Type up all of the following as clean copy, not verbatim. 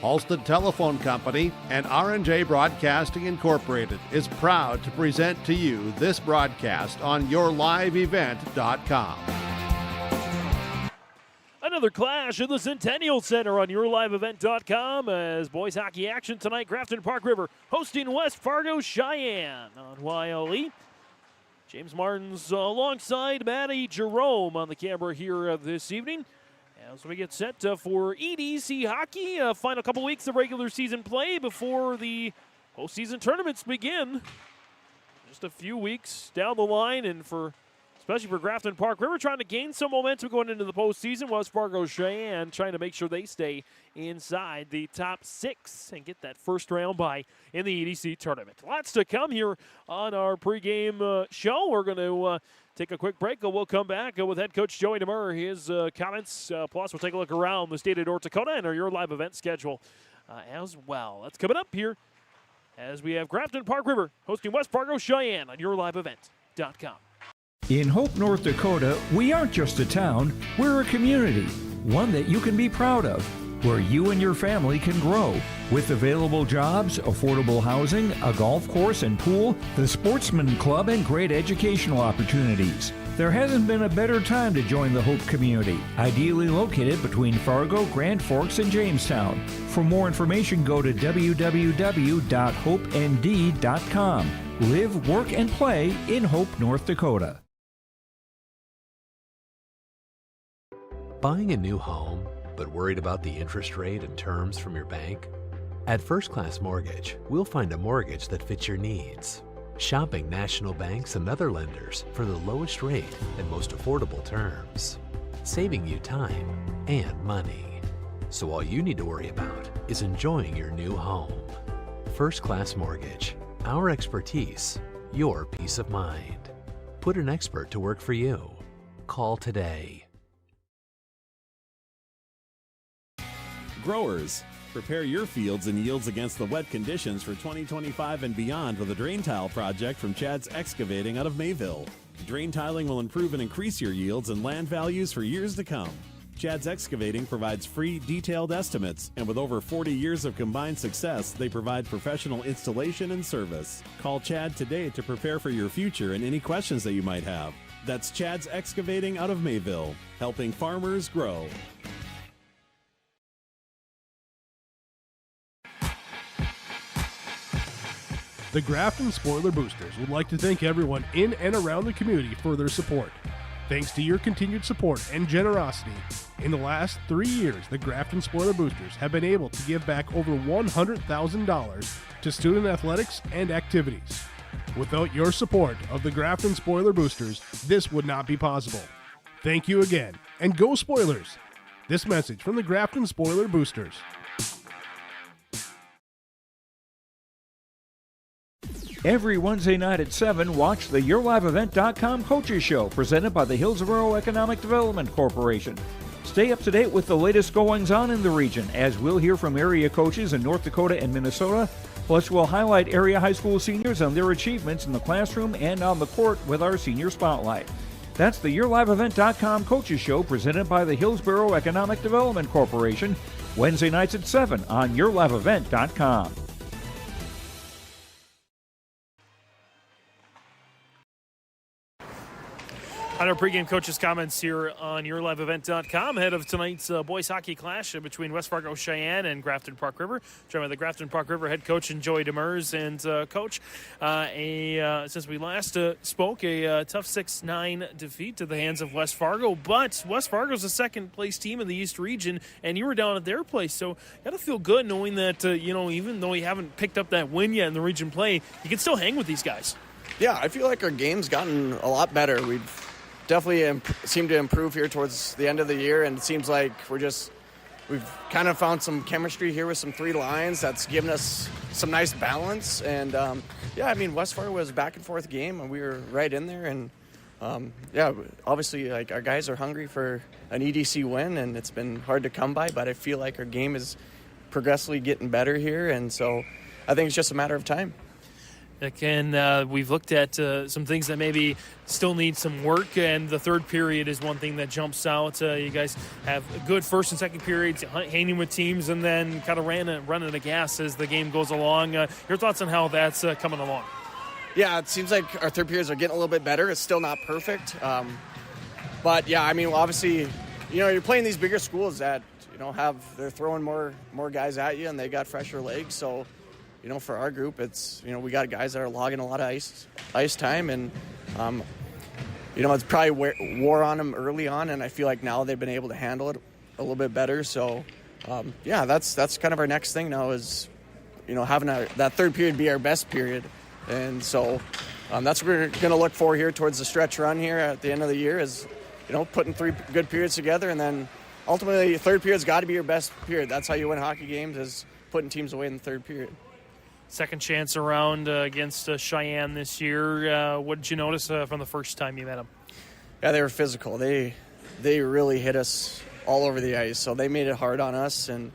Halstead Telephone Company and R&J Broadcasting Incorporated is proud to present to you this broadcast on YourLiveEvent.com. Another clash in the Centennial Center on YourLiveEvent.com as boys hockey action tonight. Grafton-Park River hosting West Fargo Cheyenne on YLE. James Martin's alongside Matty Jerome on the camera here this evening. As we get set for EDC hockey, final couple weeks of regular season play before the postseason tournaments begin. Just a few weeks down the line, and especially for Grafton-Park River, trying to gain some momentum going into the postseason. West Fargo Sheyenne trying to make sure they stay inside the top 6 and get that first round bye in the EDC tournament. Lots to come here on our pregame show. We're going to take a quick break. We'll come back with head coach Joey DeMur, his comments. Plus, we'll take a look around the state of North Dakota and your live event schedule as well. That's coming up here as we have Grafton-Park River hosting West Fargo Cheyenne on YourLiveEvent.com. In Hope, North Dakota, we aren't just a town, we're a community, one that you can be proud of, where you and your family can grow. With available jobs, affordable housing, a golf course and pool, the Sportsman Club, and great educational opportunities. There hasn't been a better time to join the Hope community, ideally located between Fargo, Grand Forks, and Jamestown. For more information, go to www.hopend.com. Live, work, and play in Hope, North Dakota. Buying a new home, but worried about the interest rate and terms from your bank? At First Class Mortgage, we'll find a mortgage that fits your needs. Shopping national banks and other lenders for the lowest rate and most affordable terms. Saving you time and money. So all you need to worry about is enjoying your new home. First Class Mortgage. Our expertise, your peace of mind. Put an expert to work for you. Call today. Growers, prepare your fields and yields against the wet conditions for 2025 and beyond with a drain tile project from Chad's Excavating out of Mayville. Drain tiling will improve and increase your yields and land values for years to come. Chad's Excavating provides free, detailed estimates, and with over 40 years of combined success, they provide professional installation and service. Call Chad today to prepare for your future and any questions that you might have. That's Chad's Excavating out of Mayville, helping farmers grow. The Grafton Spoiler Boosters would like to thank everyone in and around the community for their support. Thanks to your continued support and generosity, in the last 3 years, the Grafton Spoiler Boosters have been able to give back over $100,000 to student athletics and activities. Without your support of the Grafton Spoiler Boosters, this would not be possible. Thank you again, and go Spoilers! This message from the Grafton Spoiler Boosters. Every Wednesday night at 7, watch the YourLiveEvent.com Coaches Show presented by the Hillsborough Economic Development Corporation. Stay up to date with the latest goings-on in the region, as we'll hear from area coaches in North Dakota and Minnesota. Plus, we'll highlight area high school seniors and their achievements in the classroom and on the court with our Senior Spotlight. That's the YourLiveEvent.com Coaches Show presented by the Hillsborough Economic Development Corporation, Wednesday nights at 7 on YourLiveEvent.com. On our pregame coaches' comments here on YourLiveEvent.com ahead of tonight's boys hockey clash between West Fargo Cheyenne and Grafton-Park River. Joined by the Grafton-Park River head coach and Joey Demers. And coach, since we last spoke, a tough 6-9 defeat to the hands of West Fargo. But West Fargo's a second-place team in the East region, and you were down at their place. So you got to feel good knowing that, even though you haven't picked up that win yet in the region play, you can still hang with these guys. Yeah, I feel like our game's gotten a lot better. We've definitely seem to improve here towards the end of the year, and it seems like we've kind of found some chemistry here with some 3 lines that's given us some nice balance. And West Fargo was a back and forth game, and we were right in there. And obviously, like, our guys are hungry for an EDC win, and it's been hard to come by. But I feel like our game is progressively getting better here, and so I think it's just a matter of time. We've looked at some things that maybe still need some work, and the third period is one thing that jumps out. You guys have good first and second periods, hanging with teams, and then kind of running the gas as the game goes along. Your thoughts on how that's coming along? Yeah, it seems like our third periods are getting a little bit better. It's still not perfect. But, yeah, I mean, obviously, you're playing these bigger schools that, they're throwing more guys at you, and they got fresher legs. So, for our group, it's, we got guys that are logging a lot of ice time, and, it's probably wore on them early on, and I feel like now they've been able to handle it a little bit better. So, that's kind of our next thing now is, having that third period be our best period. And so that's what we're going to look for here towards the stretch run here at the end of the year is, putting 3 good periods together, and then ultimately third period's got to be your best period. That's how you win hockey games, is putting teams away in the third period. Second chance around against Cheyenne this year. What did you notice from the first time you met them? Yeah, they were physical. They really hit us all over the ice, so they made it hard on us. And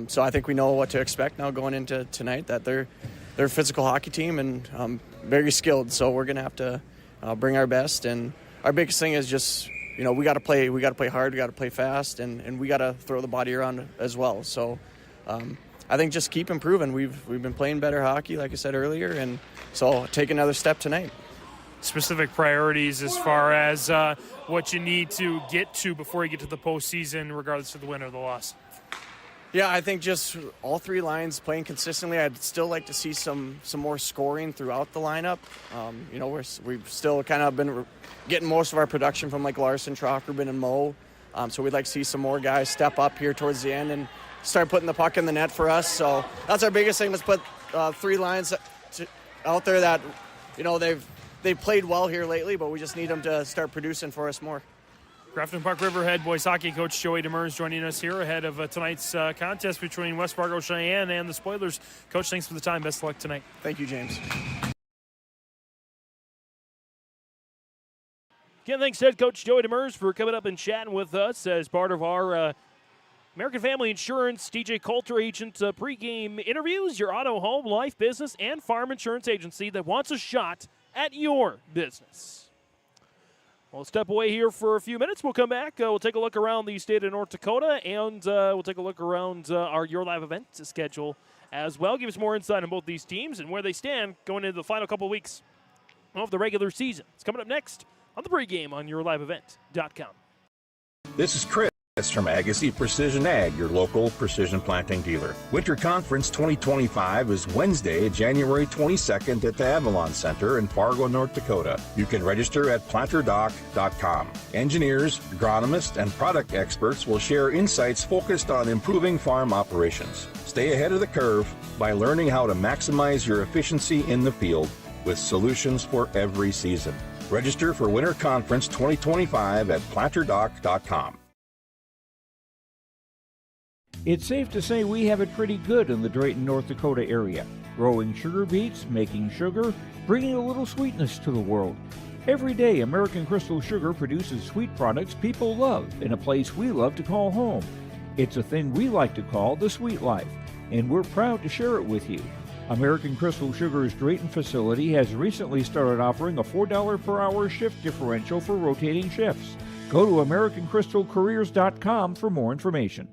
so I think we know what to expect now going into tonight, that they're a physical hockey team and very skilled. So we're going to have to bring our best. And our biggest thing is just, we got to play hard, we got to play fast, and we got to throw the body around as well. So I think just keep improving. We've been playing better hockey, like I said earlier, and so take another step tonight. Specific priorities as far as what you need to get to before you get to the postseason, regardless of the win or the loss. Yeah, I think just all 3 lines playing consistently. I'd still like to see some more scoring throughout the lineup. We've still kind of been getting most of our production from like Larson, Trockerman, and Moe. So we'd like to see some more guys step up here towards the end and start putting the puck in the net for us. So that's our biggest thing, is put 3 lines out there that, they've played well here lately, but we just need them to start producing for us more. Grafton-Park River head boys hockey coach Joey Demers joining us here ahead of tonight's contest between West Fargo Cheyenne and the Spoilers. Coach, thanks for the time. Best of luck tonight. Thank you, James. Again, thanks head coach Joey Demers for coming up and chatting with us as part of our American Family Insurance DJ Coulter agent pregame interviews, your auto, home, life, business, and farm insurance agency that wants a shot at your business. We'll step away here for a few minutes. We'll come back. We'll take a look around the state of North Dakota, and we'll take a look around our Your Live event schedule as well. Give us more insight on both these teams and where they stand going into the final couple of weeks of the regular season. It's coming up next on the pregame on YourLiveEvent.com. This is Chris from Agassiz Precision Ag, your local precision planting dealer. Winter Conference 2025 is Wednesday, January 22nd at the Avalon Center in Fargo, North Dakota. You can register at planterdoc.com. Engineers, agronomists, and product experts will share insights focused on improving farm operations. Stay ahead of the curve by learning how to maximize your efficiency in the field with solutions for every season. Register for Winter Conference 2025 at planterdoc.com. It's safe to say we have it pretty good in the Drayton, North Dakota area. Growing sugar beets, making sugar, bringing a little sweetness to the world. Every day, American Crystal Sugar produces sweet products people love in a place we love to call home. It's a thing we like to call the sweet life, and we're proud to share it with you. American Crystal Sugar's Drayton facility has recently started offering a $4 per hour shift differential for rotating shifts. Go to AmericanCrystalCareers.com for more information.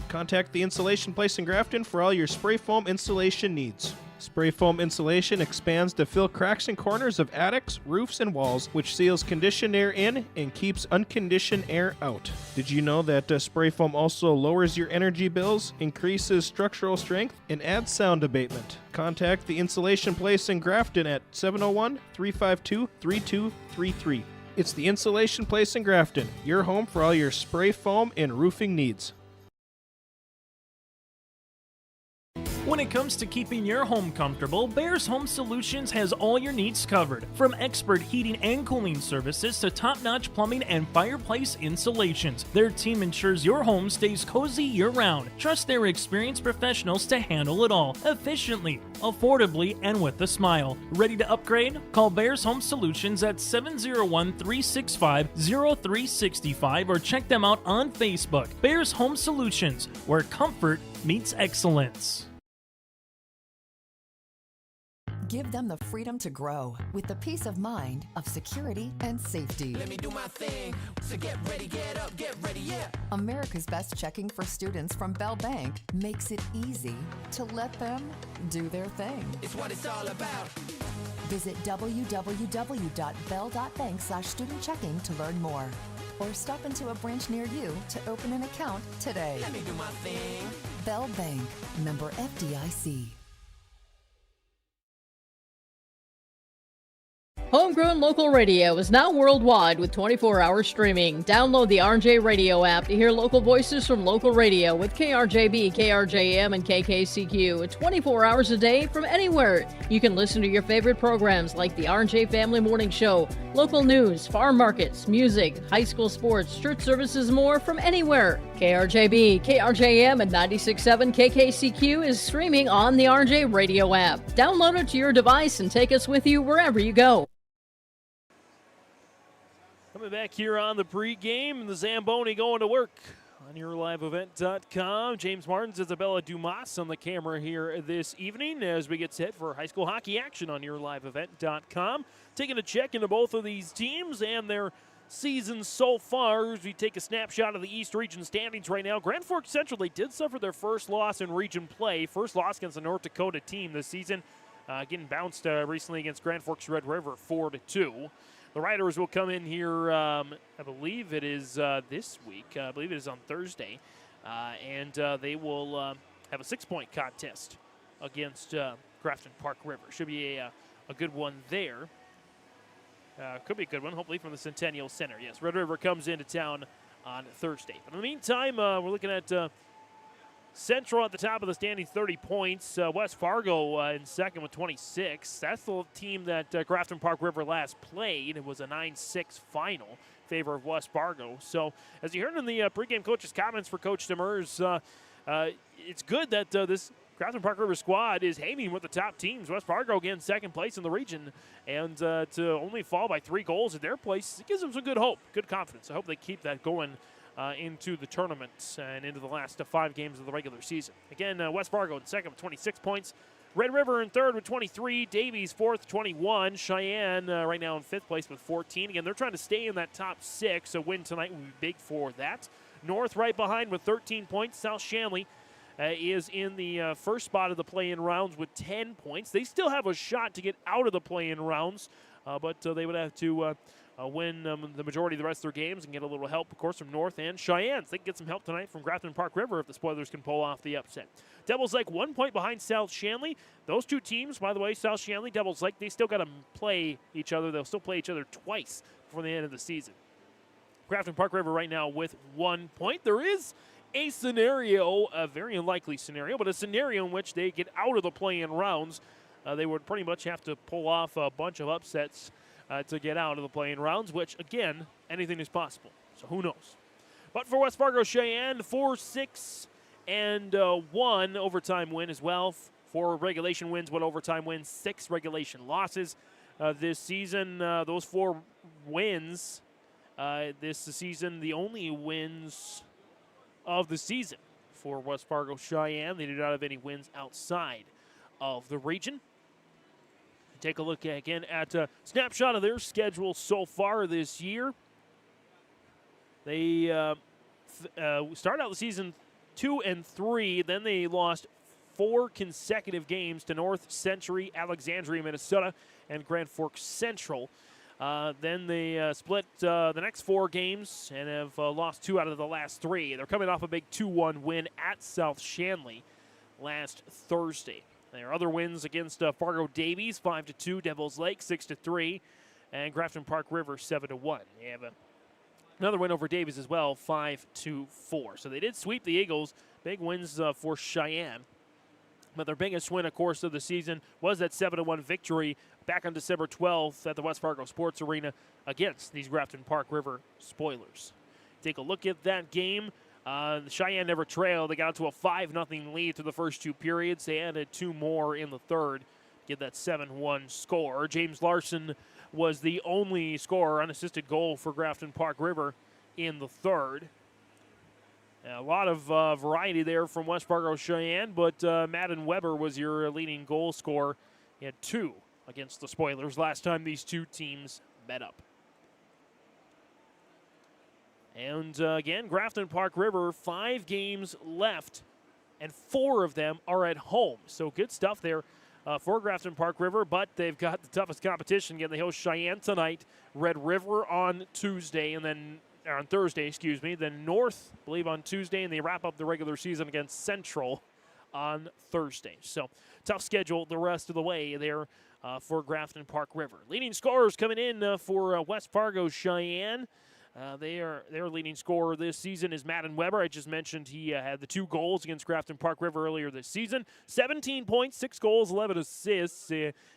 Contact the Insulation Place in Grafton for all your spray foam insulation needs. Spray foam insulation expands to fill cracks and corners of attics, roofs, and walls, which seals conditioned air in and keeps unconditioned air out. Did you know that spray foam also lowers your energy bills, increases structural strength, and adds sound abatement? Contact the Insulation Place in Grafton at 701-352-3233. It's the Insulation Place in Grafton, your home for all your spray foam and roofing needs. When it comes to keeping your home comfortable, Bears Home Solutions has all your needs covered. From expert heating and cooling services to top-notch plumbing and fireplace installations, their team ensures your home stays cozy year-round. Trust their experienced professionals to handle it all efficiently, affordably, and with a smile. Ready to upgrade? Call Bears Home Solutions at 701-365-0365 or check them out on Facebook. Bears Home Solutions, where comfort meets excellence. Give them the freedom to grow with the peace of mind of security and safety. Let me do my thing. So get ready, get up, get ready, yeah. America's Best Checking for students from Bell Bank makes it easy to let them do their thing. It's what it's all about. Visit www.bell.bank/student-checking to learn more. Or stop into a branch near you to open an account today. Let me do my thing. Bell Bank, member FDIC. Homegrown local radio is now worldwide with 24-hour streaming. Download the RJ Radio app to hear local voices from local radio with KRJB, KRJM, and KKCQ 24 hours a day from anywhere. You can listen to your favorite programs like the RJ Family Morning Show, local news, farm markets, music, high school sports, church services, more from anywhere. KRJB, KRJM, and 96.7 KKCQ is streaming on the RJ Radio app. Download it to your device and take us with you wherever you go. Coming back here on the pregame, the Zamboni going to work on yourliveevent.com. James Martins, Isabella Dumas on the camera here this evening as we get set for high school hockey action on yourliveevent.com. Taking a check into both of these teams and their season so far as we take a snapshot of the East Region standings right now. Grand Forks Central, they did suffer their first loss in region play. First loss against the North Dakota team this season. Getting bounced recently against Grand Forks Red River 4-2. The Riders will come in here, I believe it is this week. I believe it is on Thursday. And they will have a 6-point contest against Grafton-Park River. Should be a good one there. Could be a good one, hopefully from the Centennial Center. Yes, Red River comes into town on Thursday. But in the meantime, we're looking at Central at the top of the standings, 30 points. West Fargo in second with 26. That's the team that Grafton-Park River last played. It was a 9-6 final in favor of West Fargo. So, as you heard in the pregame coach's comments for Coach Demers, it's good that this Grafton-Park River squad is hanging with the top teams. West Fargo, again, second place in the region. And to only fall by 3 goals in their place, it gives them some good hope, good confidence. I hope they keep that going into the tournament and into the last 5 games of the regular season. Again, West Fargo in second with 26 points. Red River in third with 23. Davies fourth, 21. Cheyenne right now in fifth place with 14. Again, they're trying to stay in that top 6. A win tonight would be big for that. North right behind with 13 points. South Shanley is in the first spot of the play-in rounds with 10 points. They still have a shot to get out of the play-in rounds, but they would have to win the majority of the rest of their games and get a little help, of course, from North and Cheyenne. So they can get some help tonight from Grafton-Park River if the Spoilers can pull off the upset. Devils Lake 1 point behind South Shanley. Those two teams, by the way, South Shanley, Devils Lake, they still got to play each other. They'll still play each other twice before the end of the season. Grafton-Park River right now with 1 point. There is a scenario, a very unlikely scenario, but a scenario in which they get out of the play-in rounds. They would pretty much have to pull off a bunch of upsets to get out of the play-in rounds, which, again, anything is possible. So who knows? But for West Fargo Cheyenne, 4-6 and 1 overtime win as well. 4 regulation wins, 1 overtime win, 6 regulation losses this season. Those 4 wins this season, the only wins of the season for West Fargo Cheyenne. They do not have any wins outside of the region. Take a look again at a snapshot of their schedule so far this year. They started out the season 2-3, then they lost 4 consecutive games to North Century, Alexandria, Minnesota, and Grand Forks Central. Then they split the next 4 games and have lost 2 out of the last 3. They're coming off a big 2-1 win at South Shanley last Thursday. Their other wins against Fargo Davies, 5-2, Devils Lake, 6-3, and Grafton-Park River, 7-1. They have another win over Davies as well, 5-4. So they did sweep the Eagles. Big wins for Cheyenne. But their biggest win, of course, of the season was that 7-1 victory back on December 12th at the West Fargo Sports Arena against these Grafton-Park River Spoilers. Take a look at that game. Cheyenne never trailed. They got to a 5-0 lead through the first 2 periods. They added 2 more in the third, get that 7-1 score. James Larson was the only scorer, unassisted goal for Grafton-Park River in the third. A lot of variety there from West Fargo Cheyenne, but Madden Weber was your leading goal scorer He had 2 against the Spoilers last time these two teams met up. And again, Grafton-Park River, 5 games left, and 4 of them are at home. So good stuff there for Grafton-Park River, but they've got the toughest competition. Again, they host Cheyenne tonight, Red River on Thursday, then North, I believe, on Tuesday, and they wrap up the regular season against Central on Thursday. So tough schedule the rest of the way there for Grafton-Park River. Leading scorers coming in for West Fargo Sheyenne. Their leading scorer this season is Madden Weber. I just mentioned he had the 2 goals against Grafton-Park River earlier this season. 17 points, 6 goals, 11 assists.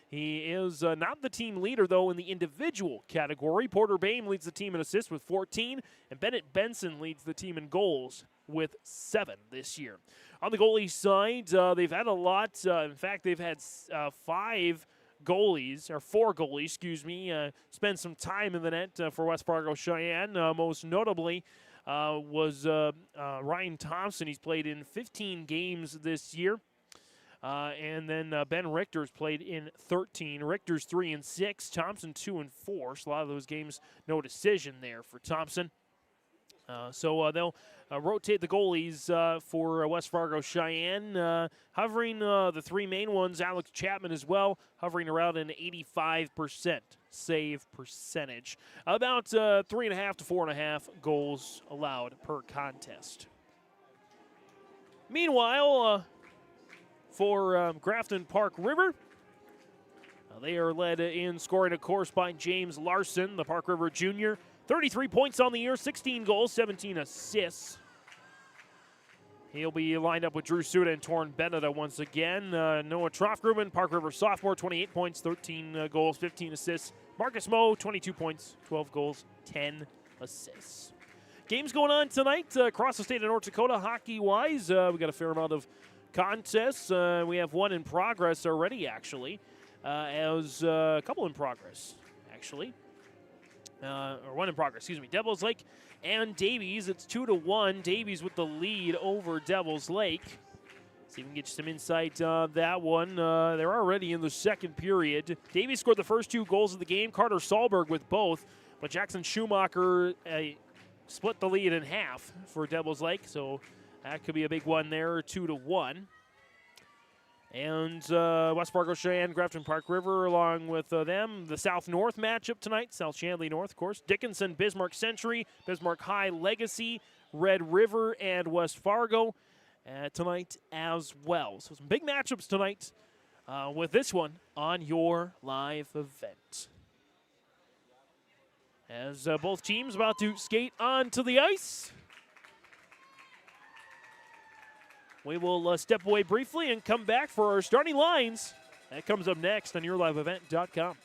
He is not the team leader, though, in the individual category. Porter Bain leads the team in assists with 14, and Bennett Benson leads the team in goals with 7 this year. On the goalie side, they've had a lot. In fact, they've had 4 goalies, spend some time in the net for West Fargo Sheyenne. Most notably was Ryan Thompson. He's played in 15 games this year. And then Ben Richter's played in 13. Richter's 3-6, Thompson 2-4. So a lot of those games, no decision there for Thompson. So they'll rotate the goalies for West Fargo Sheyenne. Hovering the 3 main ones, Alex Chapman as well, hovering around an 85% save percentage. About 3.5 to 4.5 goals allowed per contest. Meanwhile, for Grafton-Park River, they are led in scoring, of course, by James Larson, the Park River junior. 33 points on the year, 16 goals, 17 assists. He'll be lined up with Drew Suda and Torrin Beneda once again. Noah Troffgruben, Park River sophomore, 28 points, 13 goals, 15 assists. Marcus Moe, 22 points, 12 goals, 10 assists. Games going on tonight across the state of North Dakota hockey-wise. We got a fair amount of contests. We have one in progress already, actually. As a couple in progress, actually. Or one in progress, excuse me. Devils Lake and Davies. It's 2-1. Davies with the lead over Devils Lake. See if we can get you some insight on that one. They're already in the second period. Davies scored the first 2 goals of the game. Carter Solberg with both. But Jackson Schumacher split the lead in half for Devils Lake. So that could be a big one there, 2-1. And West Fargo Sheyenne, Grafton-Park River, along with them. The South-North matchup tonight. South Shanley North, of course. Dickinson, Bismarck Century, Bismarck High Legacy, Red River, and West Fargo tonight as well. So some big matchups tonight with this one on your live event. As both teams about to skate onto the ice. We will step away briefly and come back for our starting lines. That comes up next on YourLiveEvent.com.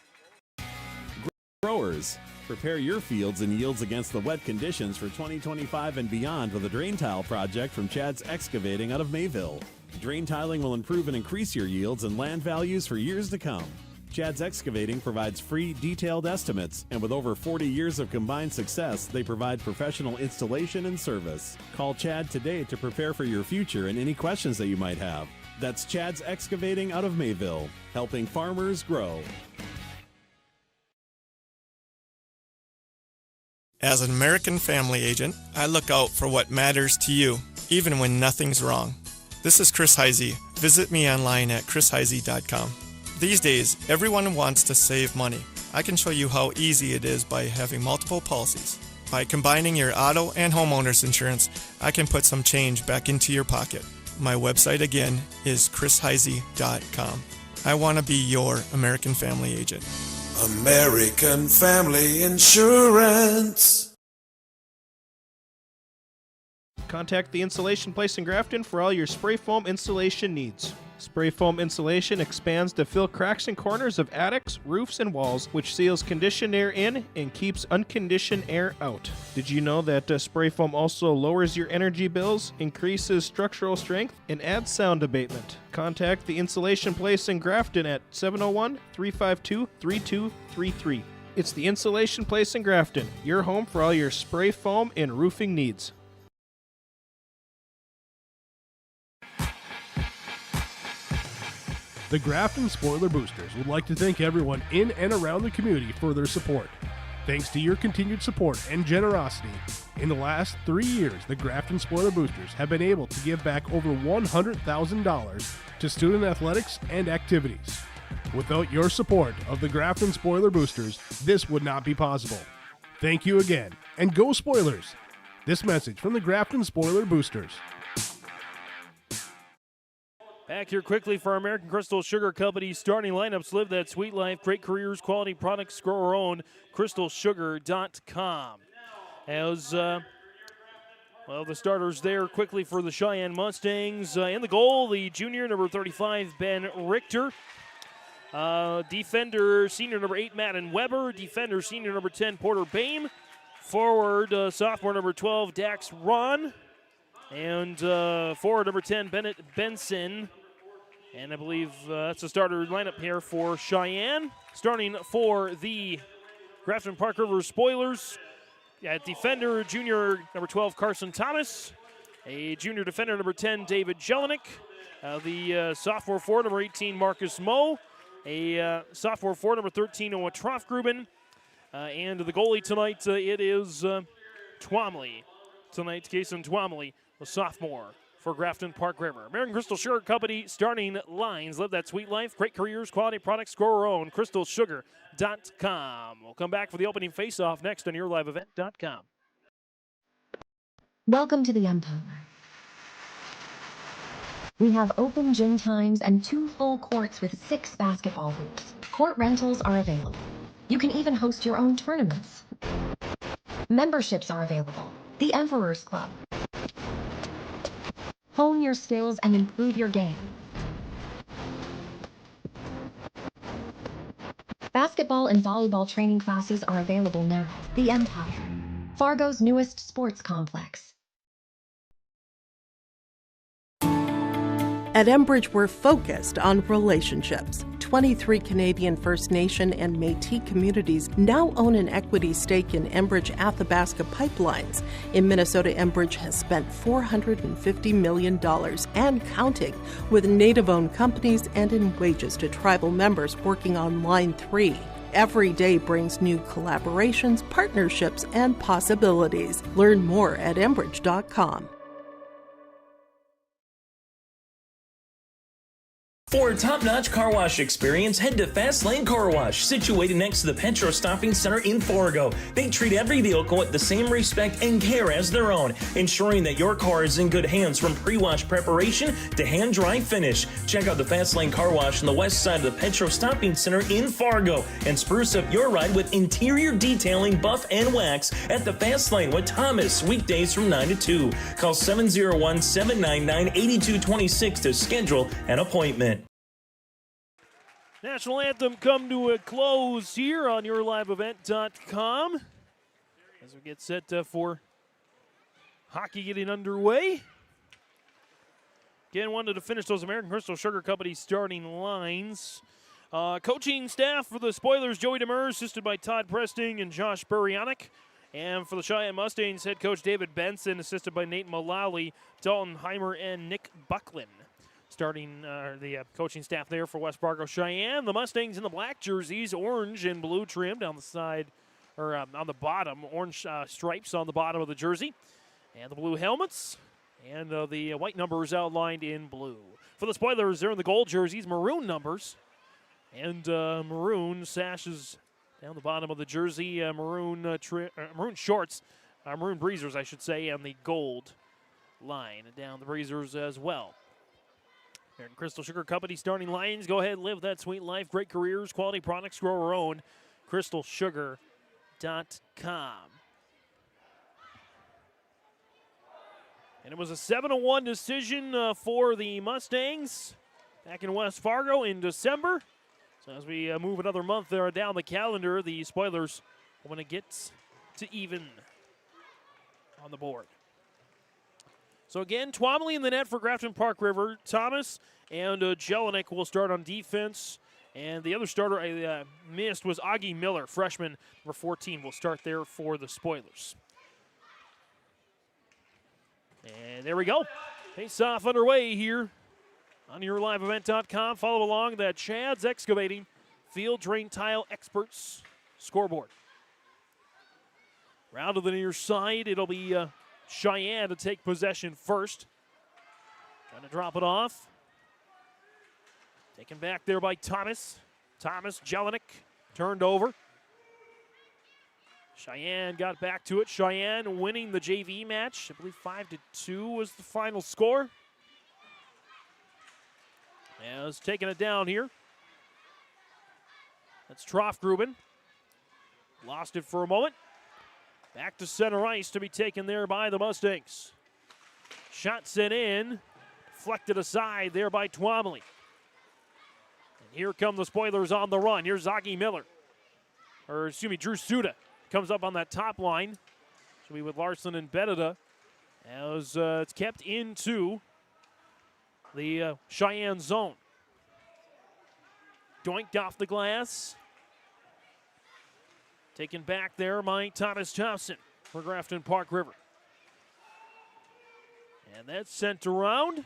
Growers, prepare your fields and yields against the wet conditions for 2025 and beyond with a drain tile project from Chad's Excavating out of Mayville. Drain tiling will improve and increase your yields and land values for years to come. Chad's Excavating provides free, detailed estimates, and with over 40 years of combined success, they provide professional installation and service. Call Chad today to prepare for your future and any questions that you might have. That's Chad's Excavating out of Mayville, helping farmers grow. As an American family agent, I look out for what matters to you, even when nothing's wrong. This is Chris Heisey. Visit me online at chrisheisey.com. These days, everyone wants to save money. I can show you how easy it is by having multiple policies. By combining your auto and homeowner's insurance, I can put some change back into your pocket. My website again is chrisheisey.com. I want to be your American family agent. American Family Insurance. Contact the Insulation Place in Grafton for all your spray foam insulation needs. Spray foam insulation expands to fill cracks and corners of attics, roofs, and walls, which seals conditioned air in and keeps unconditioned air out. Did you know that spray foam also lowers your energy bills, increases structural strength, and adds sound abatement? Contact the Insulation Place in Grafton at 701-352-3233. It's the Insulation Place in Grafton, your home for all your spray foam and roofing needs. The Grafton Spoiler Boosters would like to thank everyone in and around the community for their support. Thanks to your continued support and generosity, in the last 3 years, the Grafton Spoiler Boosters have been able to give back over $100,000 to student athletics and activities. Without your support of the Grafton Spoiler Boosters, this would not be possible. Thank you again, and go Spoilers! This message from the Grafton Spoiler Boosters. Back here quickly for our American Crystal Sugar Company starting lineups. Live that sweet life, great careers, quality products, grow our own. CrystalSugar.com. As the starters there quickly for the Cheyenne Mustangs. In the goal, the junior, number 35, Ben Richter. Defender, senior number 8, Madden Weber. Defender, senior number 10, Porter Bame. Forward, sophomore number 12, Dax Ron. And forward number 10, Bennett Benson. And I believe that's the starter lineup here for Cheyenne. Starting for the Grafton-Park River Spoilers. At defender, junior number 12, Carson Thomas. A junior defender, number 10, David Jelinek. The sophomore forward, number 18, Marcus Moe. A sophomore forward, number 13, Noah Troffgruben. And the goalie tonight, it is Twomley. Tonight, Kason Twomley, a sophomore for Grafton-Park River. American Crystal Sugar Company starting lines. Live that sweet life. Great careers, quality products, grow our own. CrystalSugar.com. We'll come back for the opening face-off next on YourLiveEvent.com. Welcome to the Empire. We have open gym times and 2 full courts with 6 basketball hoops. Court rentals are available. You can even host your own tournaments. Memberships are available. The Emperor's Club. Hone your skills and improve your game. Basketball and volleyball training classes are available now. The Empire, Fargo's newest sports complex. At Enbridge, we're focused on relationships. 23 Canadian First Nation and Métis communities now own an equity stake in Enbridge Athabasca Pipelines. In Minnesota, Enbridge has spent $450 million and counting with Native-owned companies and in wages to tribal members working on Line 3. Every day brings new collaborations, partnerships, and possibilities. Learn more at Enbridge.com. For a top-notch car wash experience, head to Fast Lane Car Wash, situated next to the Petro Stopping Center in Fargo. They treat every vehicle with the same respect and care as their own, ensuring that your car is in good hands from pre-wash preparation to hand-dry finish. Check out the Fast Lane Car Wash on the west side of the Petro Stopping Center in Fargo and spruce up your ride with interior detailing, buff, and wax at the Fast Lane with Thomas, weekdays from 9 to 2. Call 701-799-8226 to schedule an appointment. National Anthem come to a close here on YourLiveEvent.com as we get set for hockey getting underway. Again, wanted to finish those American Crystal Sugar Company starting lines. Coaching staff for the Spoilers, Joey Demers, assisted by Todd Presting and Josh Buryanek. And for the Cheyenne Mustangs, head coach David Benson, assisted by Nate Mullally, Dalton Heimer, and Nick Buckland. Starting the coaching staff there for West Fargo Cheyenne. The Mustangs in the black jerseys, orange and blue trim down the side, or on the bottom, orange stripes on the bottom of the jersey. And the blue helmets, and the white numbers outlined in blue. For the Spoilers, they're in the gold jerseys, maroon numbers, and maroon sashes down the bottom of the jersey, maroon shorts, maroon breezers, I should say, and the gold line down the breezers as well. American Crystal Sugar Company starting lines. Go ahead, live that sweet life. Great careers, quality products, grow our own. CrystalSugar.com. And it was a 7-1 decision for the Mustangs back in West Fargo in December. So as we move another month there down the calendar, the Spoilers want to get to even on the board. So again, Twomley in the net for Grafton-Park River. Thomas and Jelinek will start on defense. And the other starter I missed was Augie Miller, freshman, number 14, will start there for the Spoilers. And there we go. Face-off underway here on yourliveevent.com. Follow along the Chad's Excavating Field Drain Tile Experts scoreboard. Round to the near side, it'll be Cheyenne to take possession first. Trying to drop it off. Taken back there by Thomas. Thomas Jelinek turned over. Cheyenne got back to it. Cheyenne winning the JV match. I believe 5-2 was the final score. As taking it down here. That's Troffgruben. Lost it for a moment. Back to center ice to be taken there by the Mustangs. Shot sent in. Deflected aside there by Twombly. And here come the Spoilers on the run. Here's Drew Suda comes up on that top line. Should be with Larson and Bedida. As it's kept into the Cheyenne zone. Doinked off the glass. Taken back there by Thomas Thompson for Grafton-Park River. And that's sent around.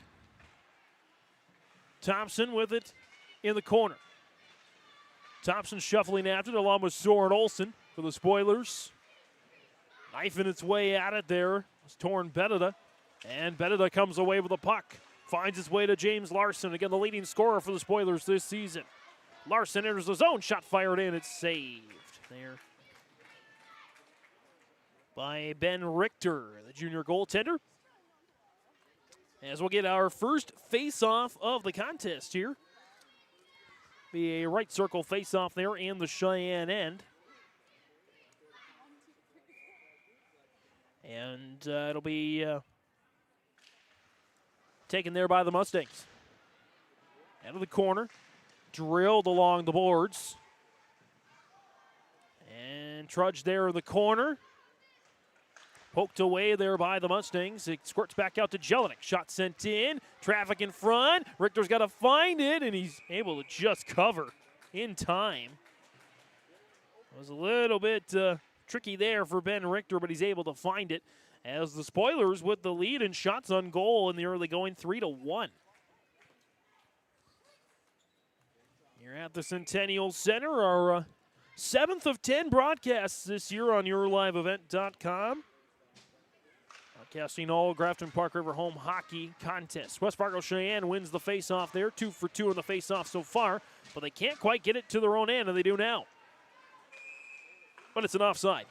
Thompson with it in the corner. Thompson shuffling after it along with Soren Olsen for the Spoilers. Knifing its way at it there was Torn Bedida. And Bedida comes away with the puck. Finds its way to James Larson, again the leading scorer for the Spoilers this season. Larson enters the zone, shot fired in, it's saved there by Ben Richter, the junior goaltender. As we'll get our first face-off of the contest here. Be a right circle face-off there in the Cheyenne end. And it'll be taken there by the Mustangs. Out of the corner. Drilled along the boards. And trudged there in the corner. Poked away there by the Mustangs. It squirts back out to Jelinek. Shot sent in. Traffic in front. Richter's got to find it, and he's able to just cover in time. It was a little bit tricky there for Ben Richter, but he's able to find it as the Spoilers with the lead in shots on goal in the early going 3-1. Here at the Centennial Center, our 7th of 10 broadcasts this year on yourliveevent.com. Broadcasting all Grafton-Park River home hockey contests. West Fargo Sheyenne wins the face-off there, 2 for 2 in the face-off so far, but they can't quite get it to their own end, and they do now. But it's an offside.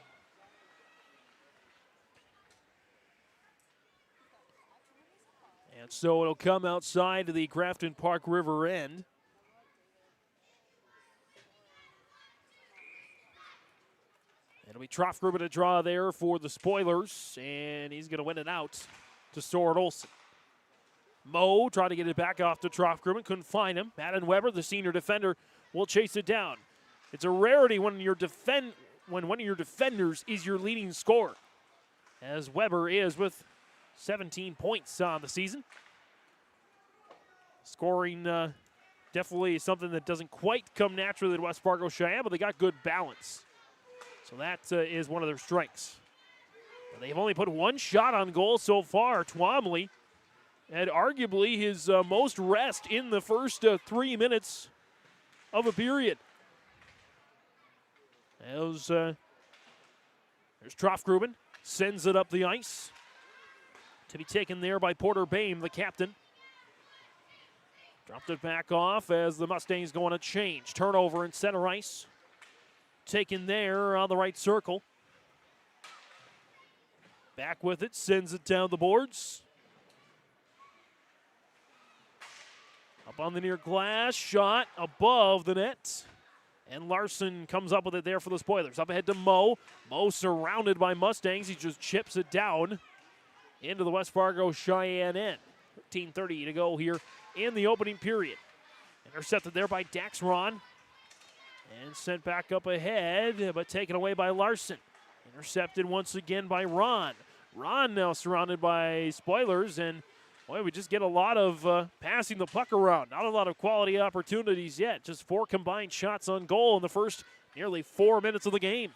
And so it'll come outside to the Grafton-Park River end. It'll be Troffgruben to draw there for the Spoilers, and he's going to win it out to Soren Olsen. Moe tried to get it back off to Troffgruben, couldn't find him. Madden Weber, the senior defender, will chase it down. It's a rarity when when one of your defenders is your leading scorer, as Weber is with 17 points on the season. Scoring definitely something that doesn't quite come naturally to West Fargo Sheyenne, but they got good balance. So that is one of their strengths. But they've only put one shot on goal so far. Twombly had arguably his most rest in the first 3 minutes of a period. There's Troffgruben, sends it up the ice to be taken there by Porter Boehm, the captain. Dropped it back off as the Mustangs go on a change. Turnover in center ice. Taken there on the right circle. Back with it, sends it down the boards. Up on the near glass, shot above the net. And Larson comes up with it there for the Spoilers. Up ahead to Moe. Moe surrounded by Mustangs. He just chips it down into the West Fargo Cheyenne end. 13:30 to go here in the opening period. Intercepted there by Dax Ron. And sent back up ahead, but taken away by Larson. Intercepted once again by Ron. Ron now surrounded by Spoilers, and boy, we just get a lot of passing the puck around. Not a lot of quality opportunities yet. Just 4 combined shots on goal in the first nearly 4 minutes of the game.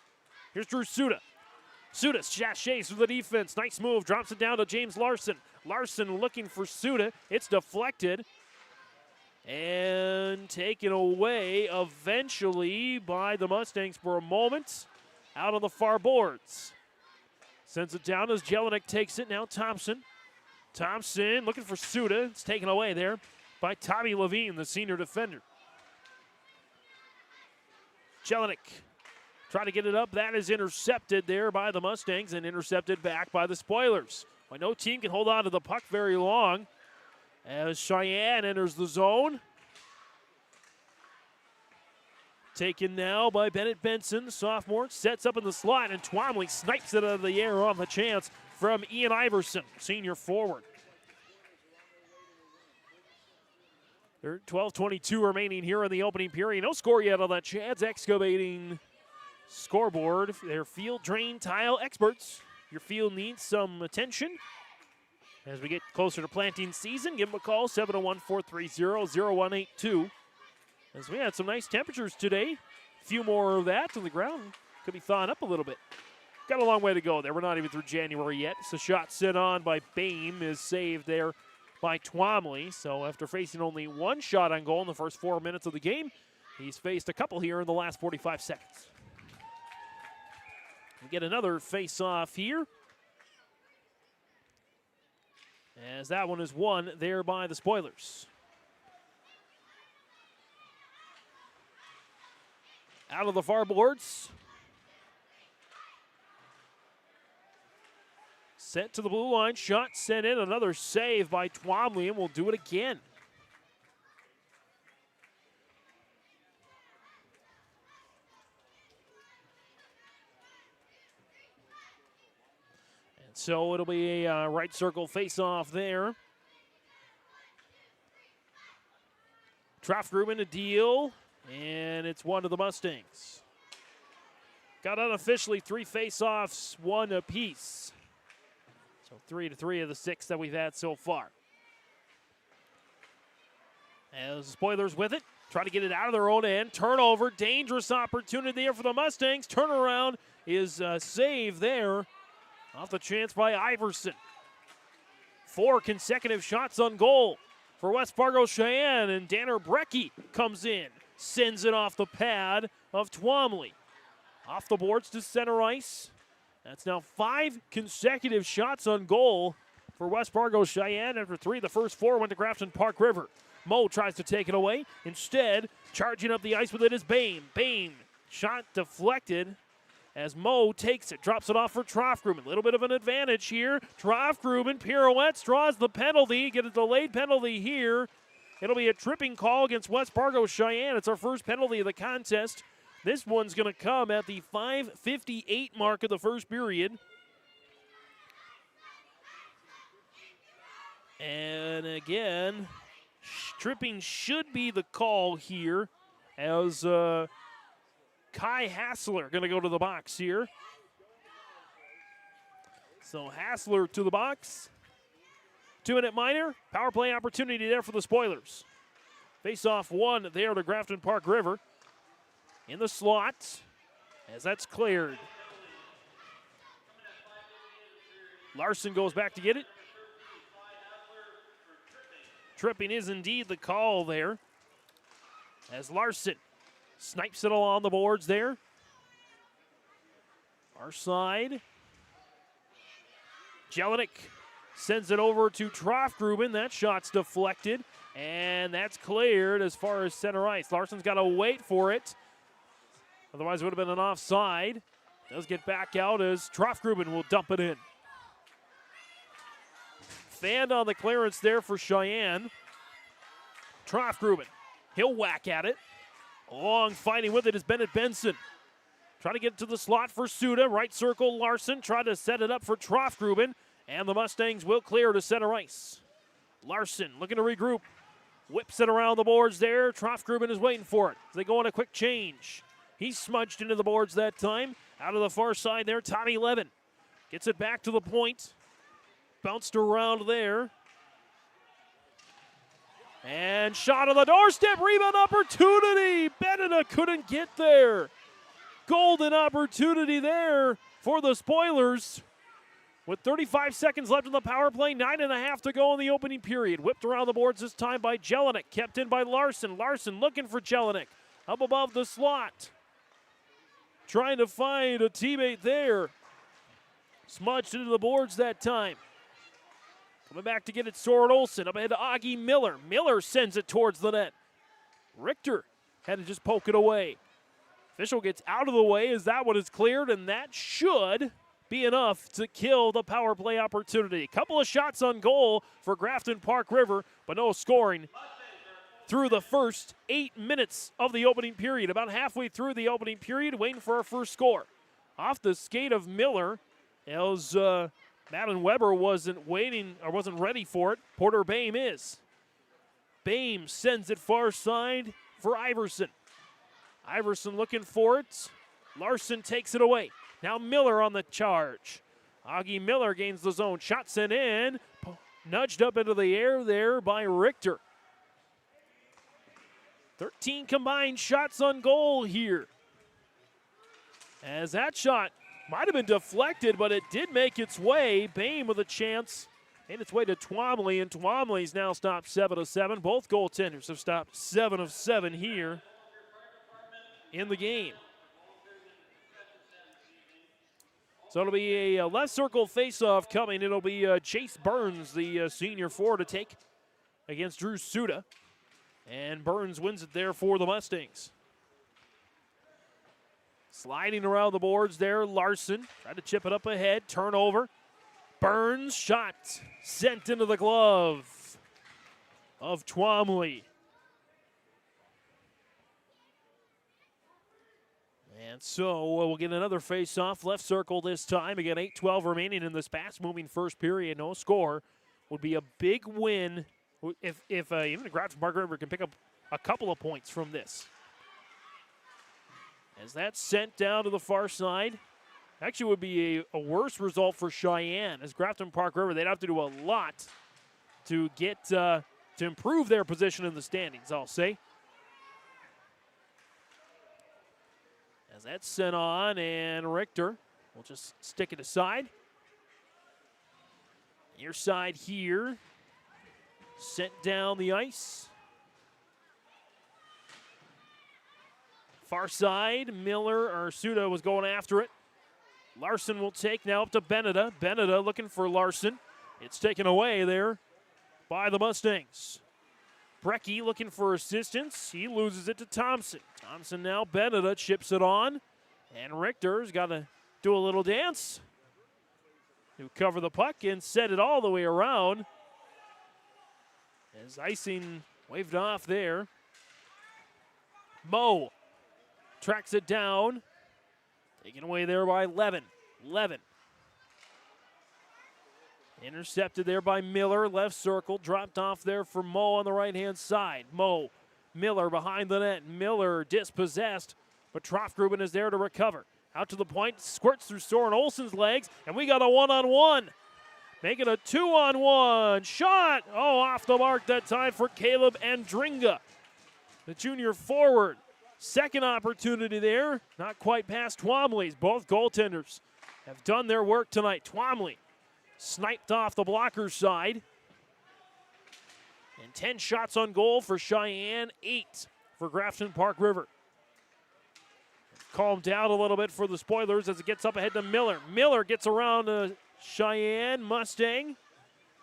Here's Drew Suda. Suda shays through the defense. Nice move. Drops it down to James Larson. Larson looking for Suda. It's deflected. And taken away eventually by the Mustangs for a moment. Out on the far boards. Sends it down as Jelinek takes it. Now Thompson. Thompson looking for Suda. It's taken away there by Tommy Levine, the senior defender. Jelinek trying to get it up. That is intercepted there by the Mustangs and intercepted back by the Spoilers. Well, no team can hold on to the puck very long as Cheyenne enters the zone. Taken now by Bennett Benson, sophomore, sets up in the slot, and Twomley snipes it out of the air on the chance from Ian Iverson, senior forward. There 12:22 remaining here in the opening period. No score yet on that Chad's Excavating scoreboard. They're field drain tile experts. Your field needs some attention. As we get closer to planting season, give them a call, 701-430-0182. As we had some nice temperatures today. A few more of that, and the ground could be thawing up a little bit. Got a long way to go there. We're not even through January yet. So shot sent on by Boehm is saved there by Twomley. So after facing only one shot on goal in the first 4 minutes of the game, he's faced a couple here in the last 45 seconds. We get another face-off here. As that one is won there by the Spoilers. Out of the far boards. Sent to the blue line. Shot sent in. Another save by Twomley, and we'll do it again. And so it'll be a right circle face-off there. Troftgruben a deal. And it's one to the Mustangs. Got unofficially 3 face-offs, 1 apiece. So 3-3 of the 6 that we've had so far. As the Spoilers with it, try to get it out of their own end. Turnover, dangerous opportunity there for the Mustangs. Turnaround is saved there. Off the chance by Iverson. 4 consecutive shots on goal for West Fargo Cheyenne, and Danner Brecky comes in. Sends it off the pad of Twomley. Off the boards to center ice. That's now 5 consecutive shots on goal for West Fargo Cheyenne. After 3, the first 4 went to Grafton-Park River. Moe tries to take it away. Instead, charging up the ice with it is Boehm. Boehm, shot deflected as Moe takes it. Drops it off for Troftgruben. A little bit of an advantage here. Troftgruben pirouettes, draws the penalty. Get a delayed penalty here. It'll be a tripping call against West Fargo Cheyenne. It's our first penalty of the contest. This one's going to come at the 5:58 mark of the first period. And again, tripping should be the call here as Kai Hassler going to go to the box here. So Hassler to the box. 2-minute minor. Power play opportunity there for the Spoilers. Face-off 1 there to Grafton-Park River. In the slot as that's cleared. Larson goes back to get it. Tripping is indeed the call there as Larson snipes it along the boards there. Our side. Jelinek sends it over to Troftgruben. That shot's deflected, and that's cleared as far as center ice. Larson's got to wait for it. Otherwise, it would have been an offside. Does get back out as Troftgruben will dump it in. Fanned on the clearance there for Cheyenne. Troftgruben, he'll whack at it. Long fighting with it is Bennett Benson. Trying to get it to the slot for Suda. Right circle, Larson. Trying to set it up for Troftgruben. And the Mustangs will clear to center ice. Larson looking to regroup. Whips it around the boards there. Troftgruben is waiting for it. They go on a quick change. He's smudged into the boards that time. Out of the far side there, Tommy Levin. Gets it back to the point. Bounced around there. And shot on the doorstep. Rebound opportunity. Beneda couldn't get there. Golden opportunity there for the Spoilers. With 35 seconds left in the power play, 9.5 to go in the opening period. Whipped around the boards this time by Jelinek, kept in by Larson. Larson looking for Jelinek, up above the slot. Trying to find a teammate there. Smudged into the boards that time. Coming back to get it, Soren Olsen, up ahead to Augie Miller. Miller sends it towards the net. Richter had to just poke it away. Official gets out of the way as that one is cleared, and that should be enough to kill the power play opportunity. Couple of shots on goal for Grafton-Park River, but no scoring through the first 8 minutes of the opening period. About halfway through the opening period, waiting for our first score. Off the skate of Miller, as Madeline Weber wasn't ready for it. Porter Boehm is. Boehm sends it far side for Iverson. Iverson looking for it. Larson takes it away. Now Miller on the charge. Augie Miller gains the zone. Shot sent in. Nudged up into the air there by Richter. 13 combined shots on goal here. As that shot might have been deflected, but it did make its way. Boehm with a chance. Made its way to Twomley, and Twomley's now stopped 7 of 7. Both goaltenders have stopped 7 of 7 here in the game. So it'll be a left circle faceoff coming. It'll be Chase Burns, the senior forward, to take against Drew Suda. And Burns wins it there for the Mustangs. Sliding around the boards there, Larson. Tried to chip it up ahead, turnover. Burns, shot sent into the glove of Twomley. And so we'll get another face-off, left circle this time. Again, 8:12 remaining in this fast-moving first period. No score would be a big win if even the Grafton-Park River can pick up a couple of points from this. As that's sent down to the far side. Actually would be a worse result for Cheyenne. As Grafton-Park River, they'd have to do a lot to get to improve their position in the standings, I'll say. As that's sent on, and Richter will just stick it aside. Near side here. Sent down the ice. Far side, Suda was going after it. Larson will take now up to Beneda. Beneda looking for Larson. It's taken away there by the Mustangs. Brecky looking for assistance. He loses it to Thompson. Thompson now, Beneda chips it on. And Richter's got to do a little dance to cover the puck and set it all the way around. As icing waved off there. Moe tracks it down. Taken away there by Levin. Intercepted there by Miller. Left circle. Dropped off there for Moe on the right-hand side. Moe. Miller behind the net. Miller dispossessed. But Trofgruben is there to recover. Out to the point. Squirts through Soren Olsen's legs. And we got a one-on-one. Make it a 2-on-1. Shot. Oh, off the mark that time for Caleb Andringa, the junior forward. Second opportunity there. Not quite past Twomley's. Both goaltenders have done their work tonight. Twomley sniped off the blocker's side. And 10 shots on goal for Cheyenne, 8 for Grafton-Park River. Calmed down a little bit for the Spoilers as it gets up ahead to Miller. Miller gets around Cheyenne Mustang.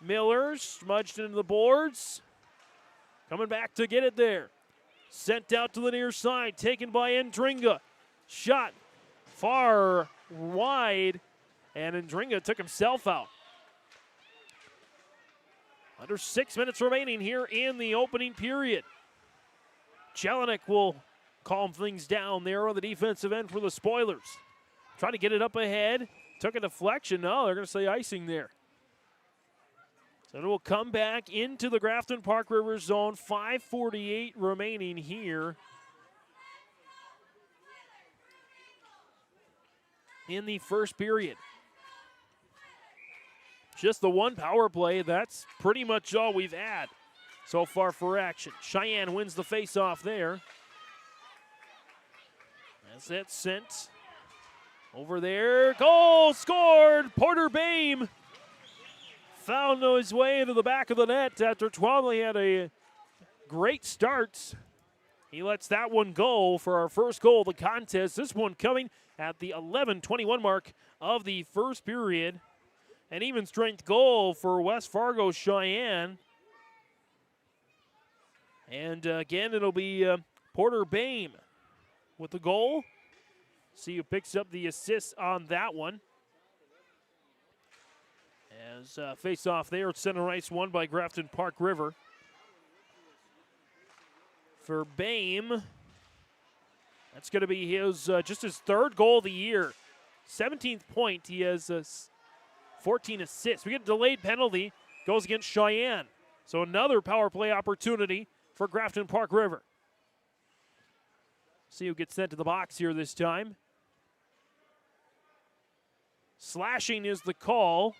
Miller smudged into the boards. Coming back to get it there. Sent out to the near side, taken by Andringa. Shot far wide, and Andringa took himself out. Under 6 minutes remaining here in the opening period. Jelinek will calm things down there on the defensive end for the Spoilers. Trying to get it up ahead. Took a deflection. No, they're going to say icing there. So it will come back into the Grafton-Park River zone. 5:48 remaining here in the first period. Just the one power play. That's pretty much all we've had so far for action. Cheyenne wins the faceoff there. As that's sent Over there, goal scored. Porter Bame found his way into the back of the net after Twomley had a great start. He lets that one go for our first goal of the contest. This one coming at the 11:21 mark of the first period. An even strength goal for West Fargo Sheyenne. And again, it'll be Porter Bame with the goal. See who picks up the assist on that one. As face-off there at center ice, won by Grafton-Park River. For Bame, that's going to be his just his third goal of the year. 17th point. He has 14 assists. We get a delayed penalty. Goes against Sheyenne. So another power play opportunity for Grafton-Park River. See who gets sent to the box here this time. Slashing is the call.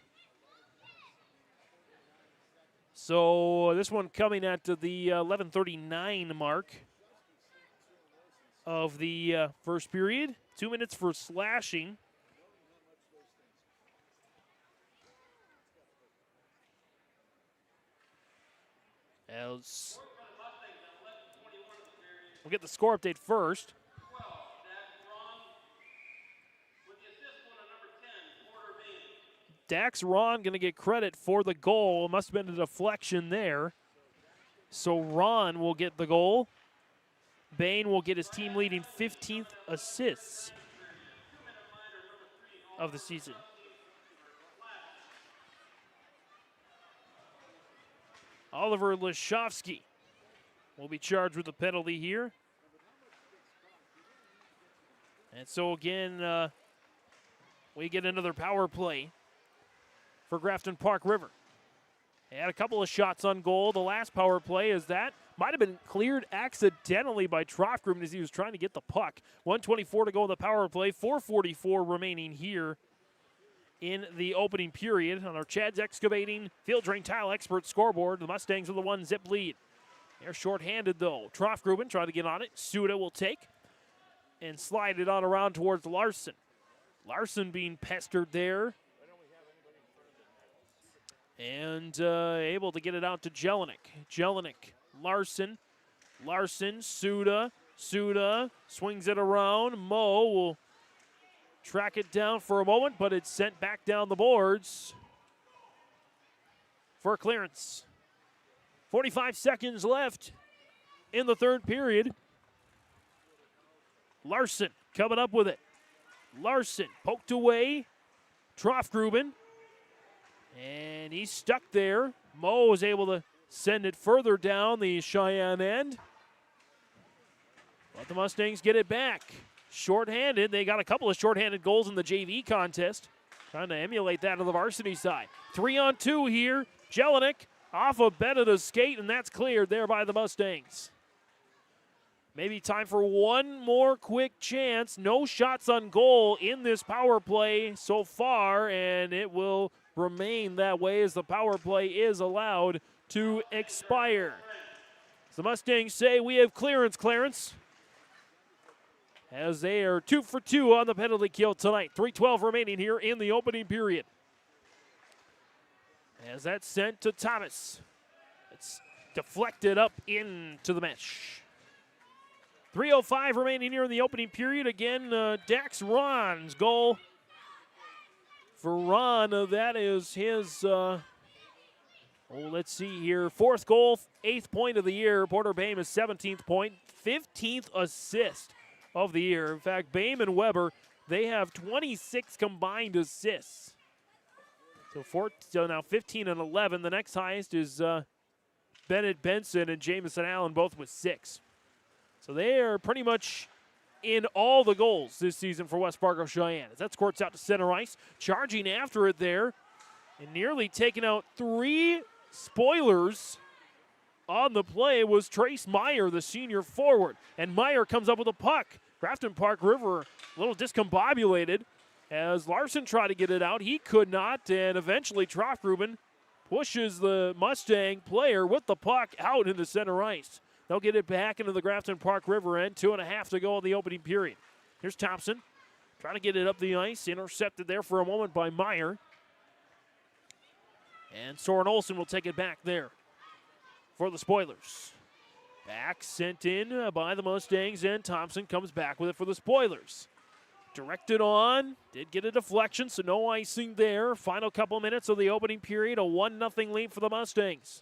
So this one coming at the 11:39 mark of the first period. 2 minutes for slashing. As we'll get the score update first. Dax Ron going to get credit for the goal. Must have been a deflection there. So Ron will get the goal. Bain will get his team leading 15th assists of the season. Oliver Lashovsky will be charged with a penalty here. And so again, we get another power play for Grafton-Park River. They had a couple of shots on goal. The last power play is that might have been cleared accidentally by Trofgruben as he was trying to get the puck. 1:24 to go in the power play. 4:44 remaining here in the opening period on our Chad's Excavating Field Drain Tile Expert scoreboard. The Mustangs with a 1-zip lead. They're shorthanded though. Trofgruben trying to get on it. Suda will take and slide it on around towards Larson. Larson being pestered there. And able to get it out to Jelinek. Jelinek, Larson, Suda swings it around. Mo will track it down for a moment, but it's sent back down the boards for a clearance. 45 seconds left in the third period. Larson coming up with it. Larson poked away. Trofgruben. And he's stuck there. Mo is able to send it further down the Cheyenne end. But the Mustangs get it back. Shorthanded. They got a couple of shorthanded goals in the JV contest. Trying to emulate that on the varsity side. 3-on-2 here. Jelinek off a Benetta's skate, and that's cleared there by the Mustangs. Maybe time for one more quick chance. No shots on goal in this power play so far, and it will remain that way as the power play is allowed to expire. The Mustangs say we have clearance, Clarence, as they are 2 for 2 on the penalty kill tonight. 3:12 remaining here in the opening period. As that's sent to Thomas. It's deflected up into the mesh. 3:05 remaining here in the opening period. Again, Dax Ron's goal. For Ron, that is his, let's see here, 4th goal, 8th point of the year. Porter Bame is 17th point, 15th assist of the year. In fact, Bame and Weber, they have 26 combined assists. So now 15 and 11. The next highest is Bennett Benson and Jamison Allen, both with 6. So they are pretty much in all the goals this season for West Fargo Sheyenne. As that squirts out to center ice, charging after it there, and nearly taking out 3 spoilers on the play was Trace Meyer, the senior forward. And Meyer comes up with a puck. Grafton-Park River a little discombobulated as Larson tried to get it out. He could not, and eventually Trofgruben pushes the Mustang player with the puck out into center ice. They'll get it back into the Grafton-Park River end. 2.5 to go in the opening period. Here's Thompson. Trying to get it up the ice. Intercepted there for a moment by Meyer. And Soren Olsen will take it back there for the Spoilers. Back sent in by the Mustangs, and Thompson comes back with it for the Spoilers. Directed on, did get a deflection, so no icing there. Final couple minutes of the opening period, a 1-0 lead for the Mustangs.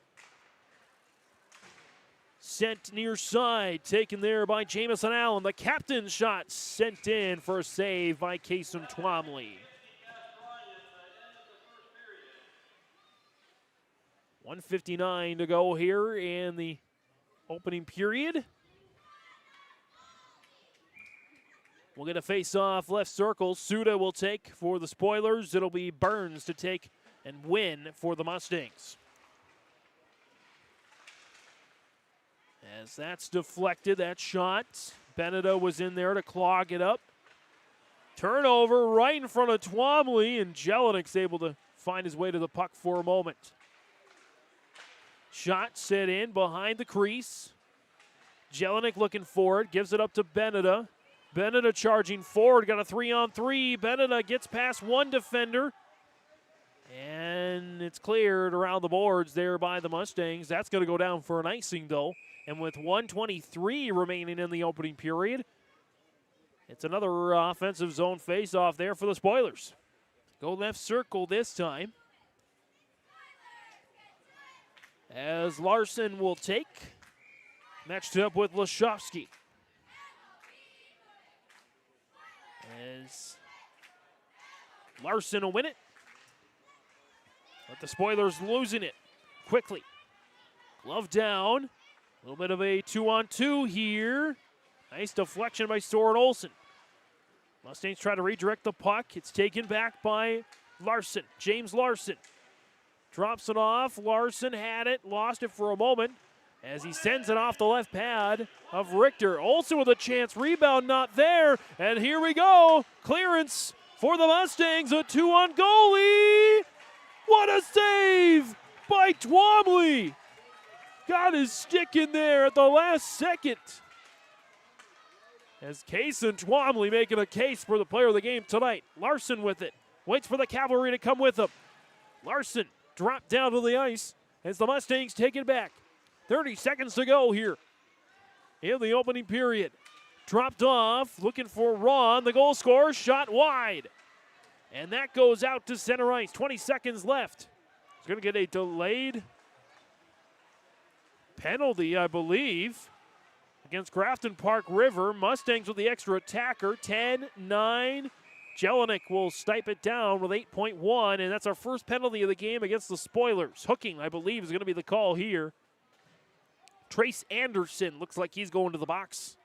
Sent near side, taken there by Jamison Allen. The captain's shot sent in for a save by Kason Twomley. 1:59 to go here in the opening period. We'll get a face-off left circle. Suda will take for the Spoilers. It'll be Burns to take and win for the Mustangs. As that's deflected, that shot. Beneda was in there to clog it up. Turnover right in front of Twomley, and Jelinik's able to find his way to the puck for a moment. Shot set in behind the crease. Jelinek looking for it, gives it up to Beneda. Beneda charging forward, got a 3-on-3. Beneda gets past one defender. And it's cleared around the boards there by the Mustangs. That's going to go down for an icing, though. And with 1:23 remaining in the opening period, it's another offensive zone face-off there for the Spoilers. Go left circle this time. As Larson will take, matched up with Lashovsky. As Larson will win it. But the Spoilers losing it quickly. Glove down. A little bit of a 2-on-2 here. Nice deflection by Soren Olsen. Mustangs try to redirect the puck. It's taken back by Larson. James Larson drops it off. Larson had it, lost it for a moment as he sends it off the left pad of Richter. Olsen with a chance. Rebound not there. And here we go. Clearance for the Mustangs. A 2-on goalie. What a save by Twomley. Got his stick in there at the last second. As Kason Twomley making a case for the player of the game tonight. Larson with it. Waits for the Cavalry to come with him. Larson dropped down to the ice as the Mustangs take it back. 30 seconds to go here in the opening period. Dropped off, looking for Ron, the goal scorer, shot wide. And that goes out to center ice. 20 seconds left. He's going to get a delayed penalty, I believe, against Grafton-Park River. Mustangs with the extra attacker, 10-9. Jelinek will stipe it down with 8.1, and that's our first penalty of the game against the Spoilers. Hooking, I believe, is going to be the call here. Trace Anderson looks like he's going to the box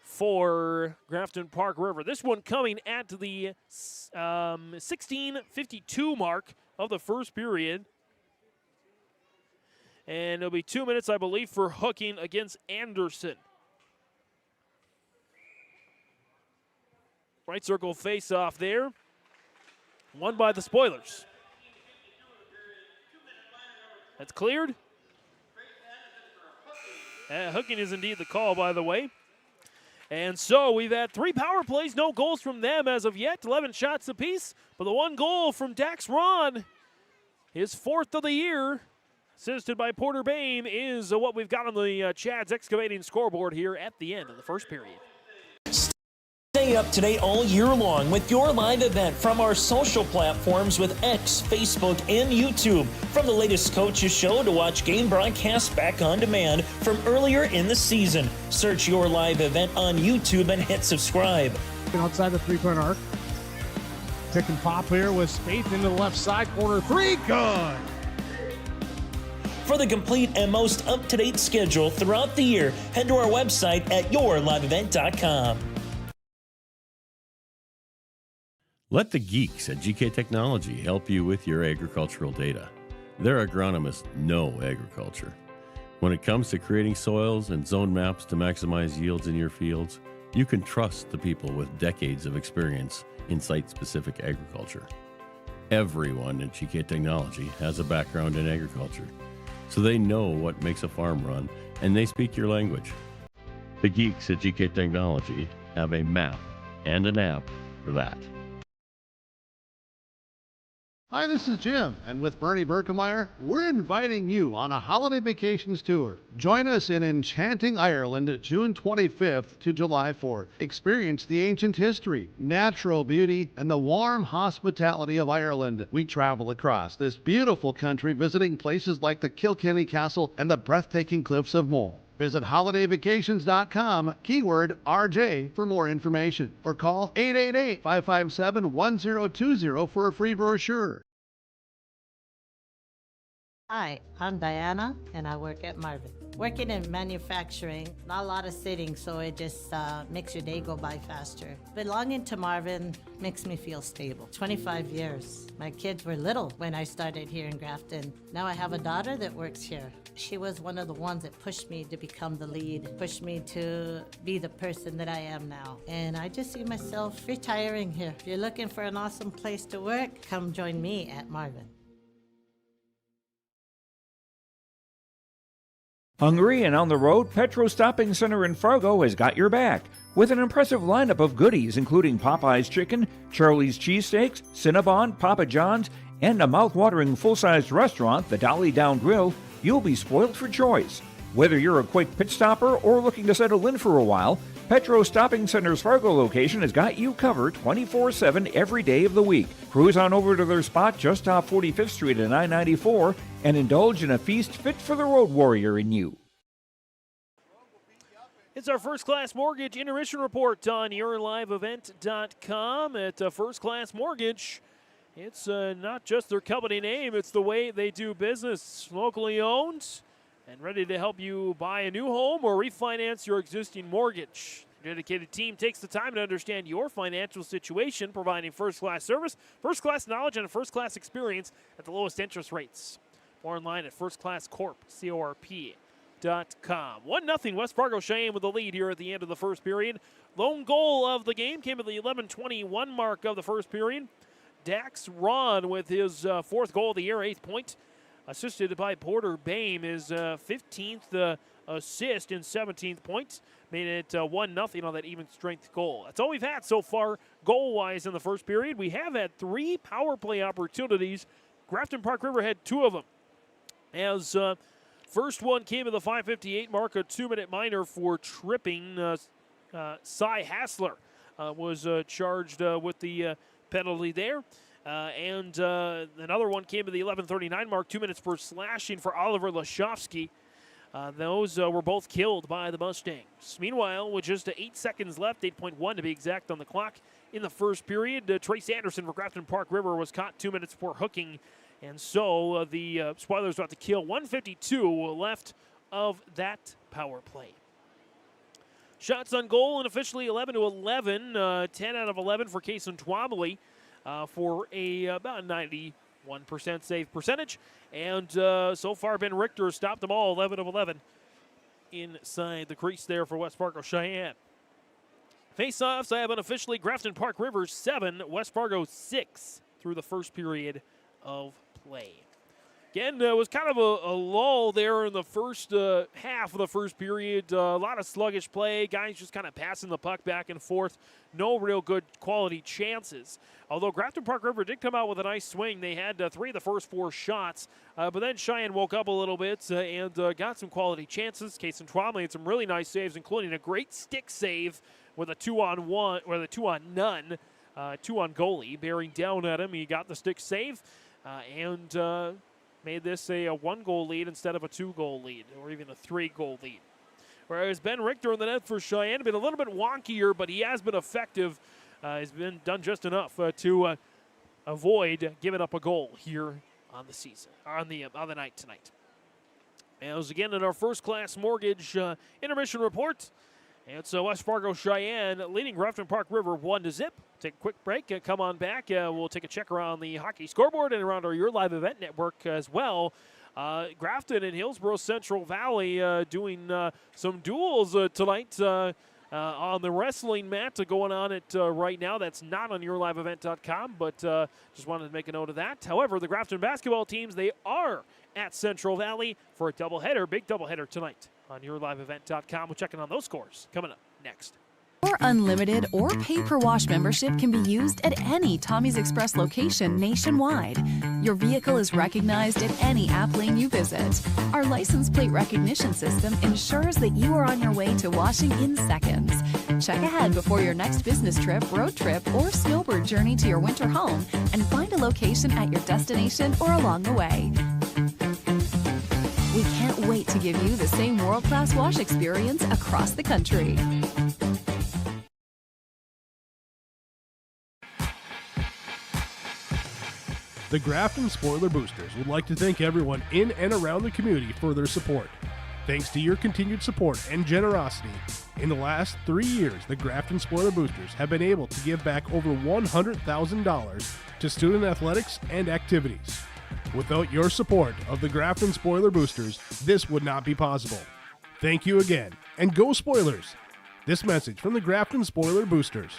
for Grafton-Park River. This one coming at the 16:52 mark of the first period. And it'll be 2 minutes, I believe, for hooking against Anderson. Right circle face-off there. Won by the Spoilers. That's cleared. Hooking is indeed the call, by the way. And so we've had 3 power plays, no goals from them as of yet. 11 shots apiece, but the 1 goal from Dax Ron, his 4th of the year, assisted by Porter Bain, is what we've got on the Chad's Excavating scoreboard here at the end of the first period. Stay up to date all year long with your live event from our social platforms with X, Facebook, and YouTube. From the latest coaches show to watch game broadcasts back on demand from earlier in the season. Search your live event on YouTube and hit subscribe. Outside the three-point arc. Pick and pop here with Spaeth into the left side corner. 3, good! For the complete and most up-to-date schedule throughout the year, head to our website at yourliveevent.com. Let the geeks at GK Technology help you with your agricultural data. Their agronomists know agriculture. When it comes to creating soils and zone maps to maximize yields in your fields, you can trust the people with decades of experience in site-specific agriculture. Everyone at GK Technology has a background in agriculture, so they know what makes a farm run, and they speak your language. The geeks at GK Technology have a map and an app for that. Hi, this is Jim, and with Bernie Berkemeyer, we're inviting you on a holiday vacations tour. Join us in enchanting Ireland, June 25th to July 4th. Experience the ancient history, natural beauty, and the warm hospitality of Ireland. We travel across this beautiful country, visiting places like the Kilkenny Castle and the breathtaking cliffs of Moher. Visit holidayvacations.com, keyword RJ, for more information, or call 888-557-1020 for a free brochure. Hi, I'm Diana, and I work at Marvin. Working in manufacturing, not a lot of sitting, so it just makes your day go by faster. Belonging to Marvin makes me feel stable. 25 years. My kids were little when I started here in Grafton. Now I have a daughter that works here. She was one of the ones that pushed me to become the lead, pushed me to be the person that I am now. And I just see myself retiring here. If you're looking for an awesome place to work, come join me at Marvin. Hungry and on the road, Petro Stopping Center in Fargo has got your back with an impressive lineup of goodies including Popeye's Chicken, Charlie's Cheesesteaks, Cinnabon, Papa John's, and a mouth-watering full-sized restaurant, the Dolly Down Grill. You'll be spoiled for choice. Whether you're a quick pit stopper or looking to settle in for a while, Petro Stopping Center's Fargo location has got you covered 24/7 every day of the week. Cruise on over to their spot just off 45th Street at I-94 and indulge in a feast fit for the road warrior in you. It's our First Class Mortgage intermission report on yourliveevent.com. At First Class Mortgage, it's not just their company name, it's the way they do business. Locally owned and ready to help you buy a new home or refinance your existing mortgage. Your dedicated team takes the time to understand your financial situation, providing first-class service, first-class knowledge, and a first-class experience at the lowest interest rates. More online at firstclasscorp.com. 1-0 West Fargo Sheyenne with the lead here at the end of the first period. Lone goal of the game came at the 11:21 mark of the first period. Dax Ron with his fourth goal of the year, 8th point. Assisted by Porter Bame, his 15th assist and 17th point. Made it 1-0 on that even strength goal. That's all we've had so far goal-wise in the first period. We have had 3 power play opportunities. Grafton-Park River had 2 of them. As first one came at the 5:58 mark, a 2-minute minor for tripping. Cy Hassler was charged with the penalty there. And another one came at the 11:39 mark, 2 minutes for slashing for Oliver Laszowski. Those were both killed by the Mustangs. Meanwhile, with just 8 seconds left, 8.1 to be exact on the clock in the first period, Trace Anderson for Grafton-Park River was caught 2 minutes before hooking. And so the Spoilers about to kill. 1:52 left of that power play. Shots on goal and officially 11-11, 10 out of 11 for Kason Twombly. For about 91% save percentage. And so far, Ben Richter stopped them all, 11 of 11 inside the crease there for West Fargo Sheyenne. Face-offs, I have unofficially Grafton-Park River 7, West Fargo 6 through the first period of play. Again, it was kind of a lull there in the first half of the first period. A lot of sluggish play. Guys just kind of passing the puck back and forth. No real good quality chances. Although Grafton-Park River did come out with a nice swing. They had 3 of the first 4 shots. But then Cheyenne woke up a little bit and got some quality chances. Kason Twombly had some really nice saves, including a great stick save with a 2-on-1, or the 2-on-none, 2-on goalie. Bearing down at him, he got the stick save. And made this a 1-goal lead instead of a 2-goal lead, or even a 3-goal lead. Whereas Ben Richter in the net for Cheyenne, been a little bit wonkier, but he has been effective. He's been done just enough to avoid giving up a goal here on the season, on the night tonight. As again in our First Class Mortgage intermission report, and so West Fargo Cheyenne leading Grafton-Park River 1-0. Take a quick break and come on back. We'll take a check around the hockey scoreboard and around our Your Live event network as well. Grafton and Hillsborough Central Valley doing some duels tonight on the wrestling mat going on at right now. That's not on yourliveevent.com, but just wanted to make a note of that. However, the Grafton basketball teams, they are at Central Valley for a doubleheader, big doubleheader tonight on yourliveevent.com. We're checking on those scores coming up next. or unlimited or pay-per-wash membership can be used at any Tommy's Express location nationwide. Your vehicle is recognized at any app lane you visit. Our license plate recognition system ensures that you are on your way to washing in seconds. Check ahead before your next business trip, road trip, or snowbird journey to your winter home and find a location at your destination or along the way. We can't wait to give you the same world-class wash experience across the country. The Grafton Spoiler Boosters would like to thank everyone in and around the community for their support. Thanks to your continued support and generosity, in the last 3 years, the Grafton Spoiler Boosters have been able to give back over $100,000 to student athletics and activities. Without your support of the Grafton Spoiler Boosters, this would not be possible. Thank you again, and go Spoilers! This message from the Grafton Spoiler Boosters.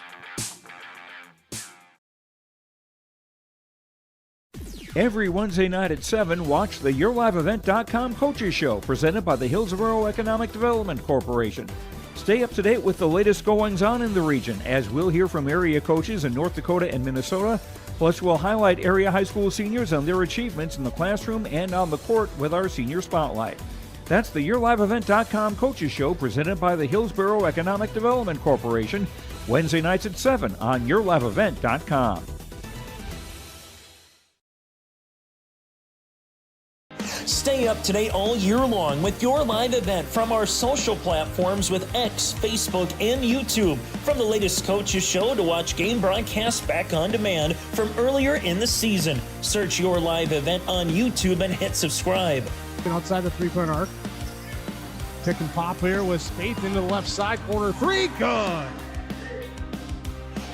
Every Wednesday night at 7, watch the YourLiveEvent.com Coaches Show, presented by the Hillsborough Economic Development Corporation. Stay up to date with the latest goings-on in the region, as we'll hear from area coaches in North Dakota and Minnesota. Plus, we'll highlight area high school seniors and their achievements in the classroom and on the court with our Senior Spotlight. That's the YourLiveEvent.com Coaches Show, presented by the Hillsborough Economic Development Corporation, Wednesday nights at 7 on YourLiveEvent.com. Stay up to date all year long with your live event from our social platforms with X, Facebook, and YouTube. From the latest coaches show to watch game broadcasts back on demand from earlier in the season. Search your live event on YouTube and hit subscribe. Outside the three-point arc. Pick and pop here with Spaeth into the left side corner. Three, good!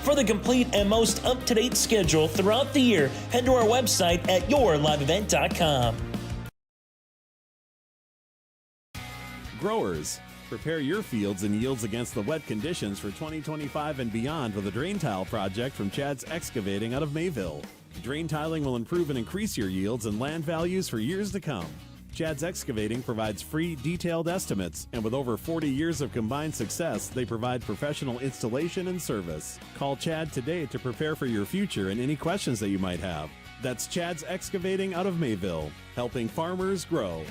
For the complete and most up-to-date schedule throughout the year, head to our website at yourliveevent.com. Growers, prepare your fields and yields against the wet conditions for 2025 and beyond with a drain tile project from Chad's Excavating out of Mayville. Drain tiling will improve and increase your yields and land values for years to come. Chad's Excavating provides free, detailed estimates, and with over 40 years of combined success, they provide professional installation and service. Call Chad today to prepare for your future and any questions that you might have. That's Chad's Excavating out of Mayville, helping farmers grow.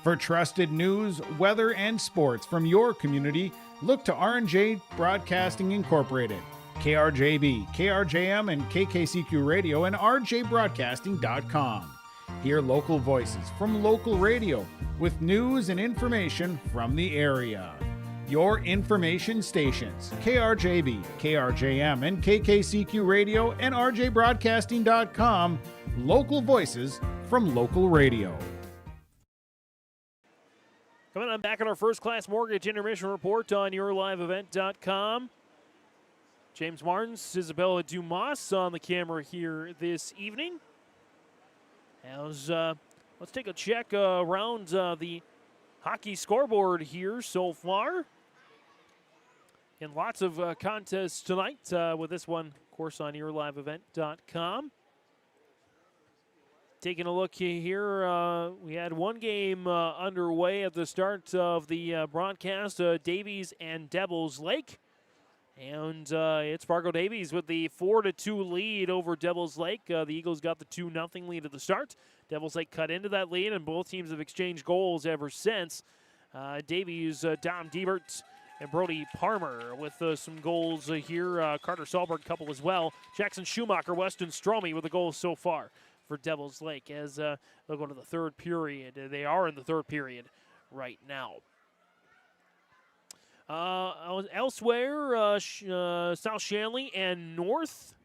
For trusted news, weather, and sports from your community, look to R&J Broadcasting Incorporated, KRJB, KRJM, and KKCQ Radio, and rjbroadcasting.com. Hear local voices from local radio with news and information from the area. Your information stations, KRJB, KRJM, and KKCQ Radio, and rjbroadcasting.com. Local voices from local radio. Coming on back on our First Class Mortgage Intermission Report on yourliveevent.com. James Martins, Isabella Dumas on the camera here this evening. Let's take a check around the hockey scoreboard here so far. And lots of contests tonight with this one, of course, on yourliveevent.com. Taking a look here, we had one game underway at the start of the broadcast, Davies and Devils Lake. And it's Fargo Davies with the 4-2 lead over Devils Lake. The Eagles got the 2-0 lead at the start. Devils Lake cut into that lead, and both teams have exchanged goals ever since. Davies, Dom Diebert, and Brody Palmer with some goals here. Carter Solberg couple as well. Jackson Schumacher, Weston Stromey with the goals so far for Devils Lake as they'll go to the third period. They are in the third period right now. Elsewhere, South Shanley and North.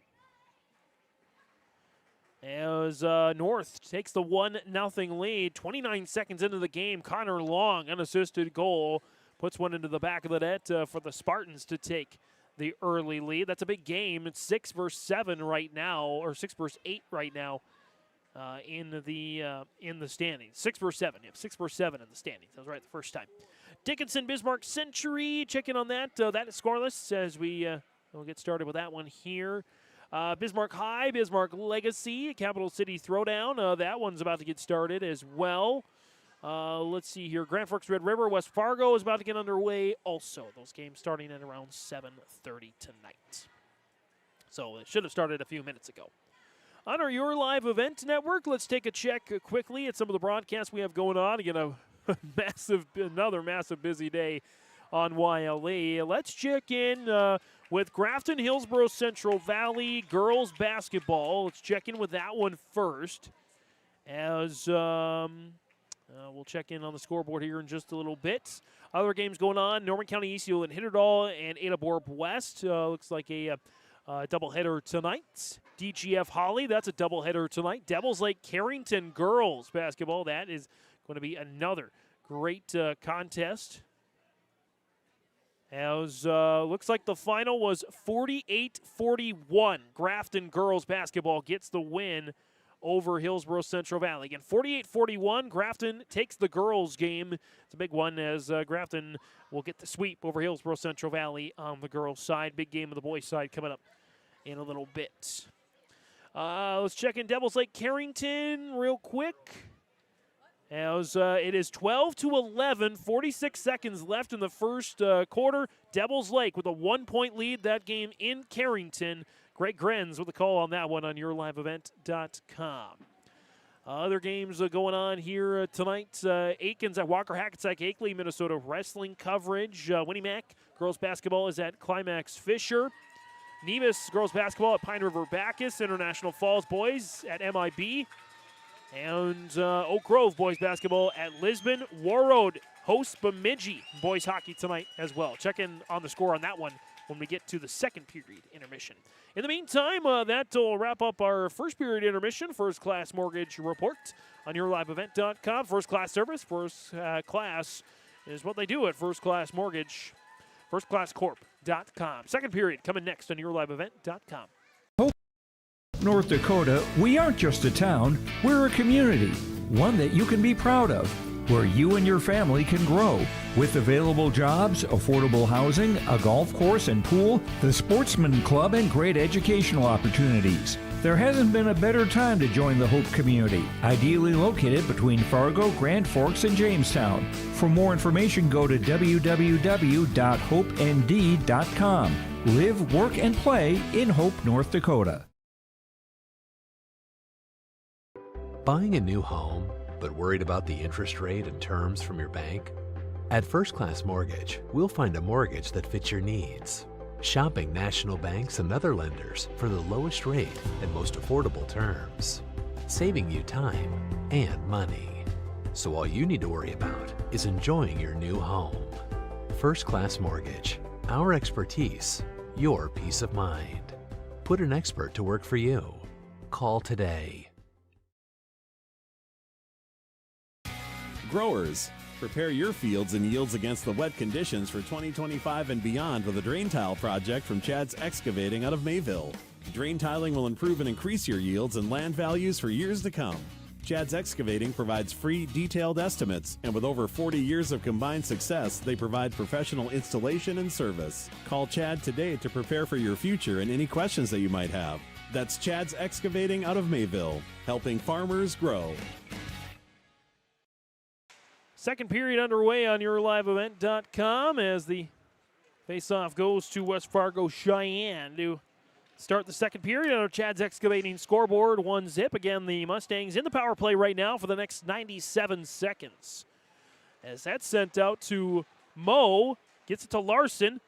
As North takes the 1-0 lead, 29 seconds into the game, Connor Long, unassisted goal, puts one into the back of the net for the Spartans to take the early lead. That's a big game. It's 6 versus 7 right now, or 6 versus 8 right now. In the standings. 6 versus 7. Yep, 6 versus 7 in the standings. I was right the first time. Dickinson Bismarck Century. Check in on that. That is scoreless as we'll get started with that one here. Bismarck High, Bismarck Legacy, Capital City Throwdown. That one's about to get started as well. Let's see here. Grand Forks Red River, West Fargo is about to get underway also. Those games starting at around 7:30 tonight. So it should have started a few minutes ago. On our Your Live Event Network, let's take a check quickly at some of the broadcasts we have going on. Again, another massive busy day on YLE. Let's check in with Grafton Hillsborough Central Valley girls basketball. Let's check in with that one first. As we'll check in on the scoreboard here in just a little bit. Other games going on: Norman County Eastview and Hitterdal and Ada Borb West. Looks like a doubleheader tonight. DGF Holly, that's a doubleheader tonight. Devils Lake Carrington girls basketball. That is going to be another great contest. As looks like the final was 48-41. Grafton girls basketball gets the win over Hillsborough Central Valley. Again, 48-41. Grafton takes the girls game. It's a big one as Grafton will get the sweep over Hillsborough Central Valley on the girls' side. Big game on the boys' side coming up in a little bit. Let's check in Devils Lake Carrington real quick. As it is 12-11, 46 seconds left in the first quarter. Devils Lake with a 1-point lead. That game in Carrington. Greg Grenz with a call on that one on yourliveevent.com. Other games going on here tonight. Aikens at Walker Hackensack Akeley, Minnesota wrestling coverage. Winnie Mac girls basketball is at Climax Fisher. Nevis girls basketball at Pine River Bacchus. International Falls boys at MIB. And Oak Grove boys basketball at Lisbon. Warroad hosts Bemidji boys hockey tonight as well. Check in on the score on that one when we get to the second period intermission. In the meantime, that will wrap up our first period intermission. First Class Mortgage Report on yourliveevent.com. First class service. First class is what they do at First Class Mortgage. FirstClassCorp.com. Second period coming next on yourliveevent.com. North Dakota, we aren't just a town, we're a community, one that you can be proud of, where you and your family can grow. With available jobs, affordable housing, a golf course and pool, the Sportsman Club, and great educational opportunities. There hasn't been a better time to join the Hope community, ideally located between Fargo, Grand Forks, and Jamestown. For more information, go to www.hopend.com. Live, work, and play in Hope, North Dakota. Buying a new home, but worried about the interest rate and terms from your bank? At First Class Mortgage, we'll find a mortgage that fits your needs. Shopping national banks and other lenders for the lowest rate and most affordable terms, saving you time and money. So all you need to worry about is enjoying your new home. First Class Mortgage, our expertise, your peace of mind. Put an expert to work for you. Call today. Growers, prepare your fields and yields against the wet conditions for 2025 and beyond with a drain tile project from Chad's Excavating out of Mayville. Drain tiling will improve and increase your yields and land values for years to come. Chad's Excavating provides free, detailed estimates, and with over 40 years of combined success, they provide professional installation and service. Call Chad today to prepare for your future and any questions that you might have. That's Chad's Excavating out of Mayville, helping farmers grow. Second period underway on yourliveevent.com as the faceoff goes to West Fargo Cheyenne to start the second period on our Chad's Excavating scoreboard. 1-0. Again, the Mustangs in the power play right now for the next 97 seconds. As that's sent out to Moe, gets it to Larson.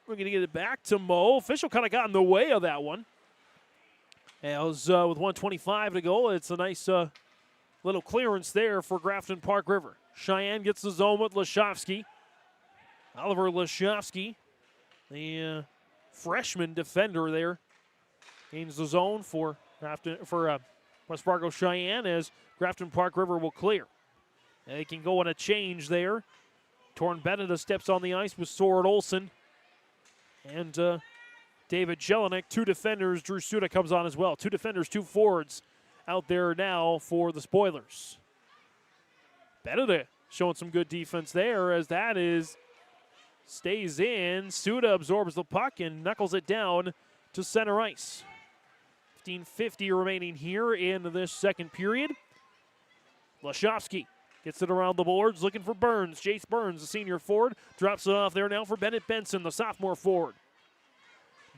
We're going to get it back to Moe. Official kind of got in the way of that one. As with 1:25 to go, it's a nice little clearance there for Grafton-Park River. Cheyenne gets the zone with Lashovsky. Oliver Lashovsky, the freshman defender there, gains the zone for West Fargo Cheyenne as Grafton-Park River will clear. They can go on a change there. Torn Beneda steps on the ice with Soren Olsen. And David Jelinek, two defenders. Drew Suda comes on as well. Two defenders, two forwards out there now for the Spoilers. Beneda showing some good defense there as that stays in. Suda absorbs the puck and knuckles it down to center ice. 15:50 remaining here in this second period. Lashovsky Gets it around the boards, looking for Burns. Jace Burns, the senior forward, drops it off there now for Bennett Benson, the sophomore forward.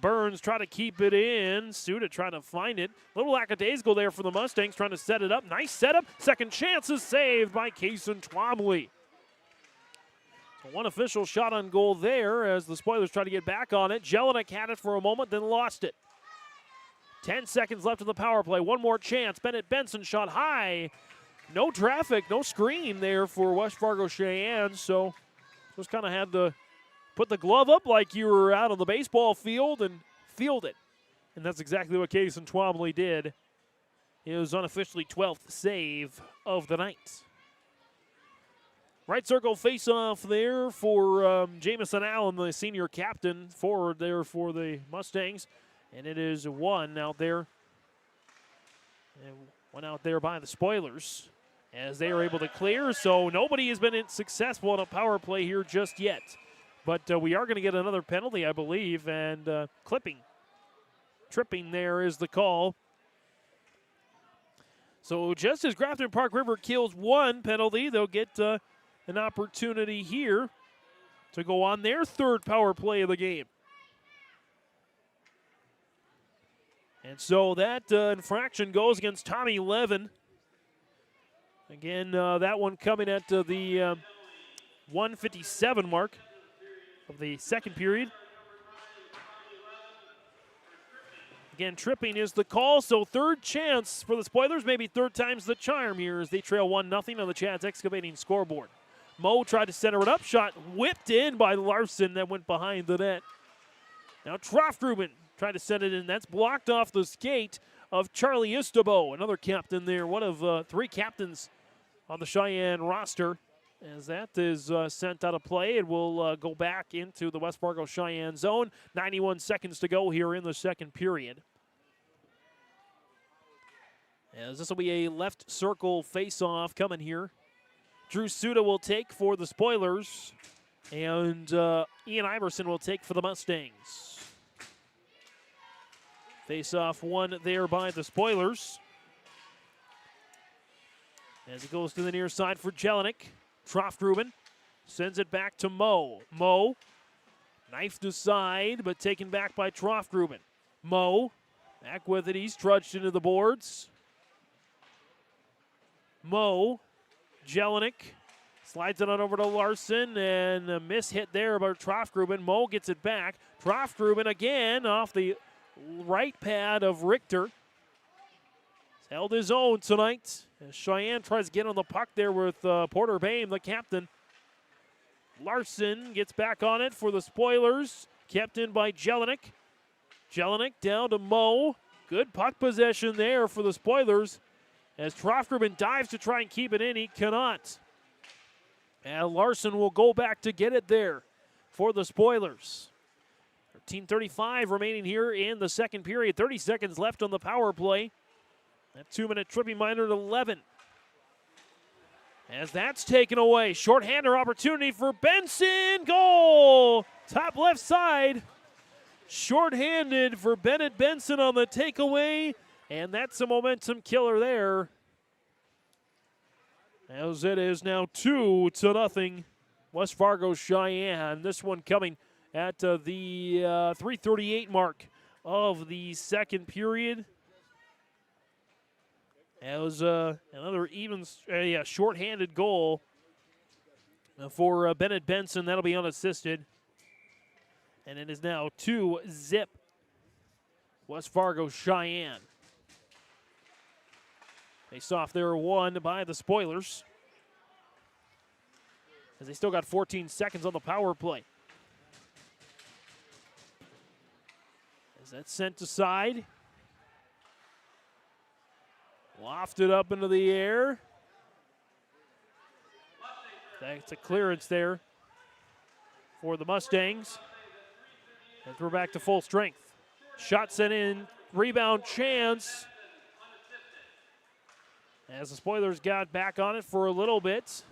Burns trying to keep it in. Suda trying to find it. Little lackadaisical there for the Mustangs, trying to set it up. Nice setup. Second chance is saved by Kason Twombly. So one official shot on goal there as the Spoilers try to get back on it. Jelinek had it for a moment, then lost it. 10 seconds left in the power play. One more chance. Bennett Benson shot high. No traffic, no screen there for West Fargo Cheyenne, so just kind of had to put the glove up like you were out on the baseball field and field it. And that's exactly what Kason Twombly did. His unofficially 12th save of the night. Right circle face-off there for Jamison Allen, the senior captain, forward there for the Mustangs. And it is one out there. And one out there by the Spoilers as they are able to clear. So nobody has been successful in a power play here just yet. But we are going to get another penalty, I believe, and tripping there is the call. So just as Grafton-Park River kills one penalty, they'll get an opportunity here to go on their third power play of the game. And so that infraction goes against Tommy Levin. Again, that one coming at the 1:57 mark of the second period. Again, tripping is the call, so third chance for the Spoilers, maybe third time's the charm here as they trail 1-0 on the Chad's Excavating scoreboard. Moe tried to center it up, shot whipped in by Larson that went behind the net. Now Troftgruben tried to send it in. That's blocked off the skate of Charlie Istabo, another captain there, one of three captains on the Cheyenne roster. As that is sent out of play, it will go back into the West Fargo Cheyenne zone. 91 seconds to go here in the second period. As this will be a left circle face-off coming here. Drew Suda will take for the Spoilers, and Ian Iverson will take for the Mustangs. Face-off one there by the Spoilers. As it goes to the near side for Jelinek. Troftgruben sends it back to Moe. Moe, knifed aside, but taken back by Troftgruben. Moe, back with it. He's trudged into the boards. Moe, Jelinek, slides it on over to Larson, and a miss hit there by Troftgruben. Moe gets it back. Troftgruben again off the right pad of Richter. He's held his own tonight. As Cheyenne tries to get on the puck there with Porter Bain, the captain. Larson gets back on it for the Spoilers. Kept in by Jelinek. Jelinek down to Moe. Good puck possession there for the Spoilers. As Troftgruben dives to try and keep it in, he cannot. And Larson will go back to get it there for the Spoilers. 13:35 remaining here in the second period. 30 seconds left on the power play. That 2-minute tripping minor at 11. As that's taken away. Shorthander opportunity for Benson. Goal! Top left side. Shorthanded for Bennett Benson on the takeaway. And that's a momentum killer there. As it is now 2-0. West Fargo Cheyenne. This one coming at the 3:38 mark of the second period. That was another shorthanded goal for Bennett Benson. That'll be unassisted. And it is now 2-0 West Fargo Cheyenne. Face off there won by the Spoilers. As they still got 14 seconds on the power play. As that's sent aside. Lofted up into the air. That's a clearance there for the Mustangs. And we're back to full strength. Shot sent in, rebound chance. As the Spoilers got back on it for a little bit.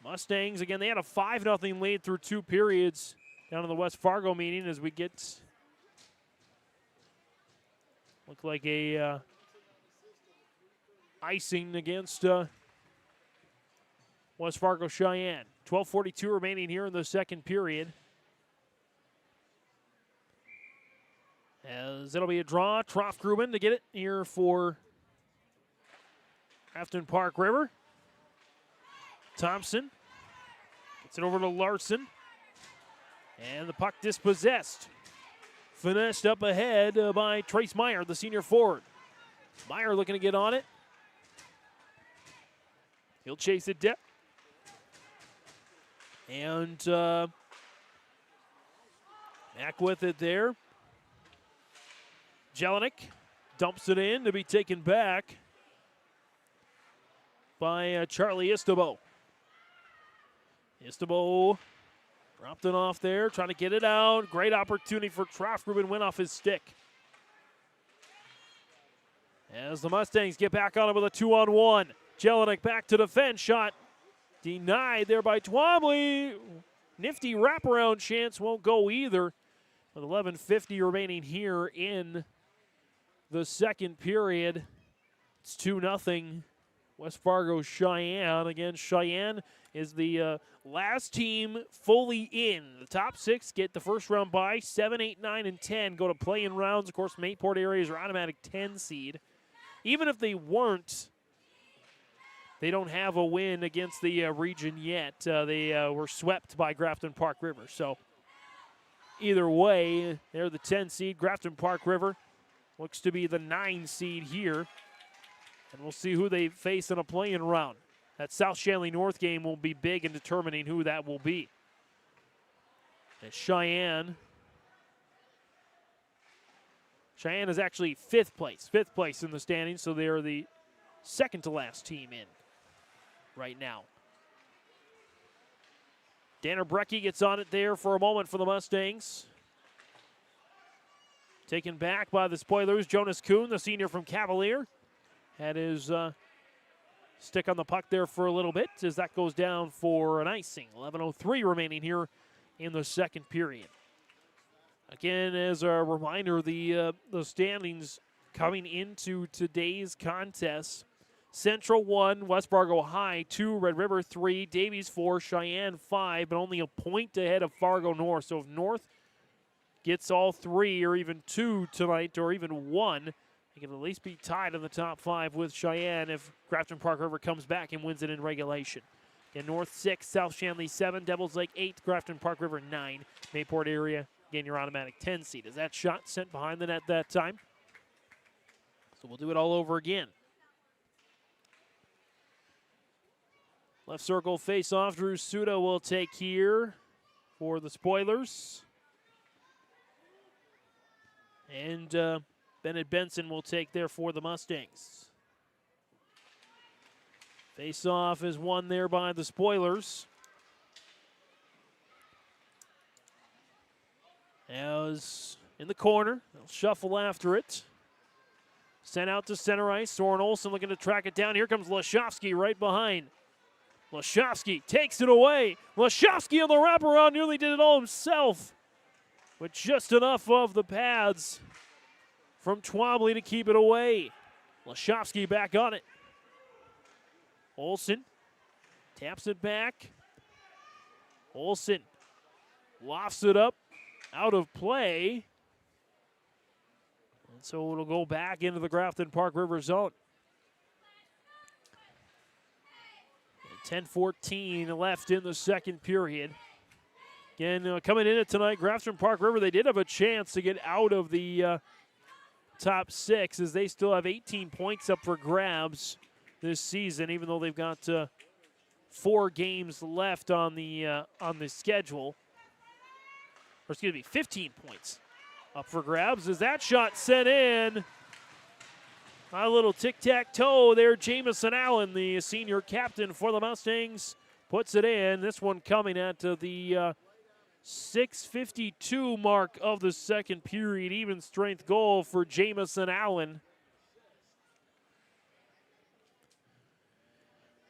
Mustangs, again, they had a 5-0 lead through 2 periods down in the West Fargo meeting as we get, look like a icing against West Fargo Cheyenne. 12:42 remaining here in the second period. As it'll be a draw, Troff Grubin to get it here for Grafton-Park River. Thompson gets it over to Larson. And the puck dispossessed. Finessed up ahead by Trace Meyer, the senior forward. Meyer looking to get on it. He'll chase it down. And back with it there. Jelinek dumps it in to be taken back by Charlie Istabo. Istabo dropped it off there, trying to get it out. Great opportunity for Troff Grubin, went off his stick. As the Mustangs get back on it with a 2-on-1. Jelinek back to defense, shot denied there by Twombly. Nifty wraparound chance, won't go either. With 11:50 remaining here in the second period. It's 2-0 West Fargo Cheyenne. Again, Cheyenne is the last team fully in. The top 6 get the first round bye. 7, 8, 9, and 10 go to play-in rounds. Of course, Mayport areas are automatic 10 seed. Even if they weren't, they don't have a win against the region yet. They were swept by Grafton-Park River. So either way, they're the 10 seed. Grafton-Park River looks to be the 9 seed here. And we'll see who they face in a play-in round. That South Shanley North game will be big in determining who that will be. And Cheyenne is actually 5th place in the standings, so they are the second to last team in right now. Danner Brecky gets on it there for a moment for the Mustangs. Taken back by the Spoilers. Jonas Kuhn, the senior from Cavalier, had his stick on the puck there for a little bit as that goes down for an icing. 11:03 remaining here in the second period. Again, as a reminder, the standings coming into today's contest. Central 1, West Fargo High 2, Red River 3, Davies 4, Cheyenne 5, but only a point ahead of Fargo North. So if North gets all 3 or even 2 tonight or even 1, they can at least be tied in the top 5 with Cheyenne if Grafton-Park River comes back and wins it in regulation. In North 6, South Shanley 7, Devils Lake 8, Grafton-Park River 9, Mayport area, again, your automatic 10 seed. Is that shot sent behind the net that time? So we'll do it all over again. Left circle face-off. Drew Suda will take here for the Spoilers. And Bennett Benson will take there for the Mustangs. Face-off is won there by the Spoilers. As in the corner, they'll shuffle after it. Sent out to center ice. Soren Olsen looking to track it down. Here comes Lashovsky right behind. Lashovsky takes it away. Lashovsky on the wraparound nearly did it all himself. With just enough of the pads from Twombly to keep it away. Lashovsky back on it. Olsen taps it back. Olsen lofts it up out of play. And so it'll go back into the Grafton-Park River zone. 10:14 left in the second period. Again, coming in it tonight, Grafton-Park River, they did have a chance to get out of the top 6 as they still have 18 points up for grabs this season, even though they've got 4 games left on the schedule. Or excuse me, 15 points up for grabs. As that shot sent in, a little tic-tac-toe there. Jamison Allen, the senior captain for the Mustangs, puts it in. This one coming at the 6:52 mark of the second period. Even strength goal for Jamison Allen.